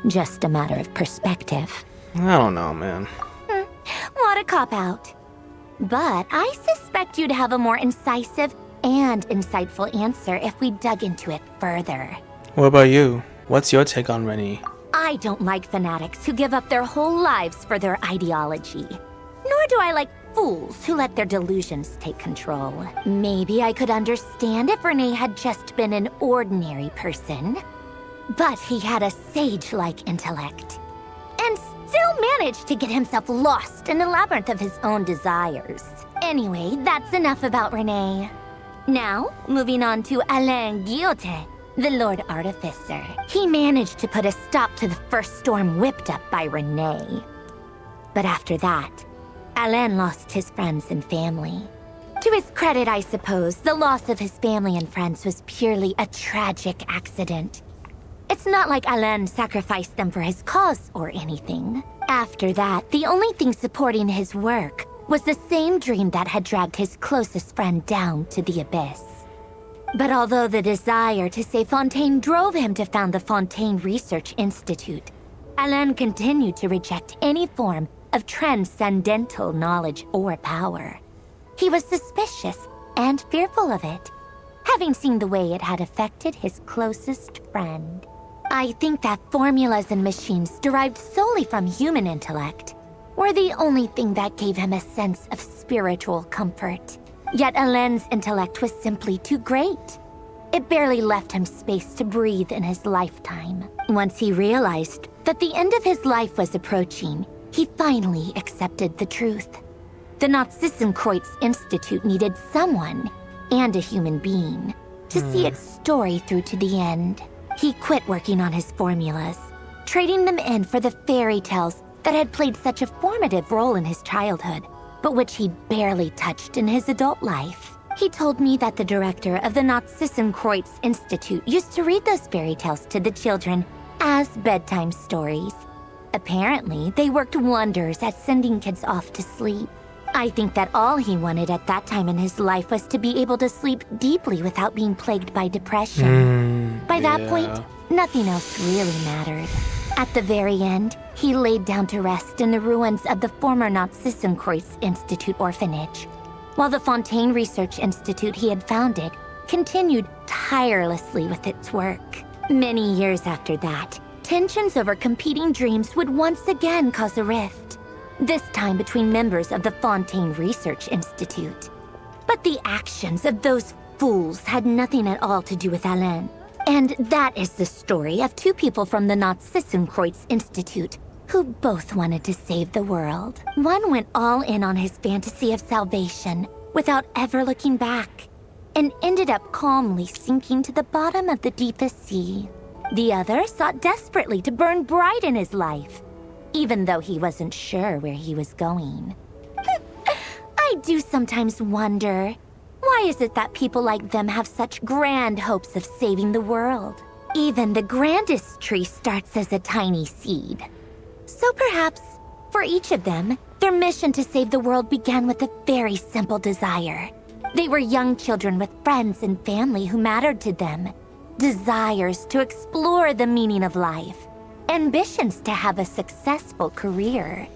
Just a matter of perspective. I don't know, man. What a cop-out. But I suspect you'd have a more incisive and insightful answer if we dug into it further. What about you? What's your take on Rennie? I don't like fanatics who give up their whole lives for their ideology. Nor do I like fools who let their delusions take control. Maybe I could understand if Renee had just been an ordinary person. But he had a sage-like intellect. And still managed to get himself lost in the labyrinth of his own desires. Anyway, that's enough about Renee. Now, moving on to Alain Guillotin, the Lord Artificer. He managed to put a stop to the first storm whipped up by Renee. But after that, Alain lost his friends and family. To his credit, I suppose, the loss of his family and friends was purely a tragic accident. It's not like Alain sacrificed them for his cause or anything. After that, the only thing supporting his work was the same dream that had dragged his closest friend down to the abyss. But although the desire to save Fontaine drove him to found the Fontaine Research Institute, Alain continued to reject any form of transcendental knowledge or power. He was suspicious and fearful of it, having seen the way it had affected his closest friend. I think that formulas and machines derived solely from human intellect were the only thing that gave him a sense of spiritual comfort. Yet Alain's intellect was simply too great. It barely left him space to breathe in his lifetime. Once he realized that the end of his life was approaching, he finally accepted the truth. The Nazissenkreuz Institute needed someone, and a human being, to see its story through to the end. He quit working on his formulas, trading them in for the fairy tales that had played such a formative role in his childhood, but which he barely touched in his adult life. He told me that the director of the Nazissenkreuz Institute used to read those fairy tales to the children as bedtime stories. Apparently, they worked wonders at sending kids off to sleep. I think that all he wanted at that time in his life was to be able to sleep deeply without being plagued by depression. By that point, nothing else really mattered. At the very end, he laid down to rest in the ruins of the former Nazissenkreuz Institute orphanage, while the Fontaine Research Institute he had founded continued tirelessly with its work. Many years after that, tensions over competing dreams would once again cause a rift, this time between members of the Fontaine Research Institute. But the actions of those fools had nothing at all to do with Alain. And that is the story of two people from the Nazissenkreuz Institute who both wanted to save the world. One went all in on his fantasy of salvation without ever looking back, and ended up calmly sinking to the bottom of the deepest sea. The other sought desperately to burn bright in his life, even though he wasn't sure where he was going. I do sometimes wonder, why is it that people like them have such grand hopes of saving the world? Even the grandest tree starts as a tiny seed. So perhaps, for each of them, their mission to save the world began with a very simple desire. They were young children with friends and family who mattered to them, desires to explore the meaning of life, ambitions to have a successful career.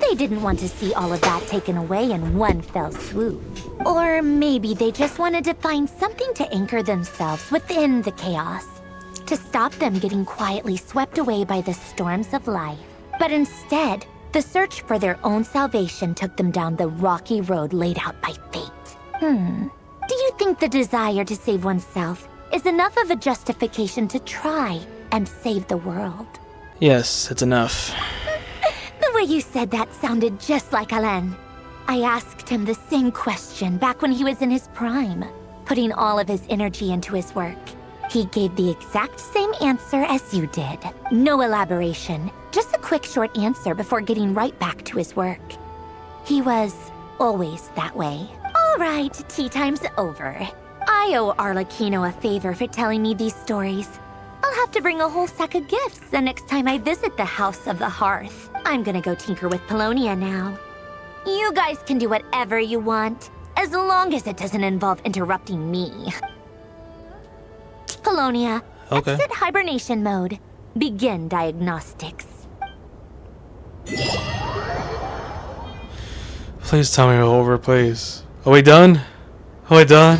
They didn't want to see all of that taken away in one fell swoop. Or maybe they just wanted to find something to anchor themselves within the chaos, to stop them getting quietly swept away by the storms of life. But instead, the search for their own salvation took them down the rocky road laid out by fate. Do you think the desire to save oneself is enough of a justification to try and save the world? Yes, it's enough. The way you said that sounded just like Alain. I asked him the same question back when he was in his prime, putting all of his energy into his work. He gave the exact same answer as you did. No elaboration, just a quick short answer before getting right back to his work. He was always that way. All right, tea time's over. I owe Arlecchino a favor for telling me these stories. I'll have to bring a whole sack of gifts the next time I visit the House of the Hearth. I'm gonna go tinker with Polonia now. You guys can do whatever you want, as long as it doesn't involve interrupting me. Polonia, Okay. exit hibernation mode. Begin diagnostics. Please tell me we're over, please. Are we done? Are we done?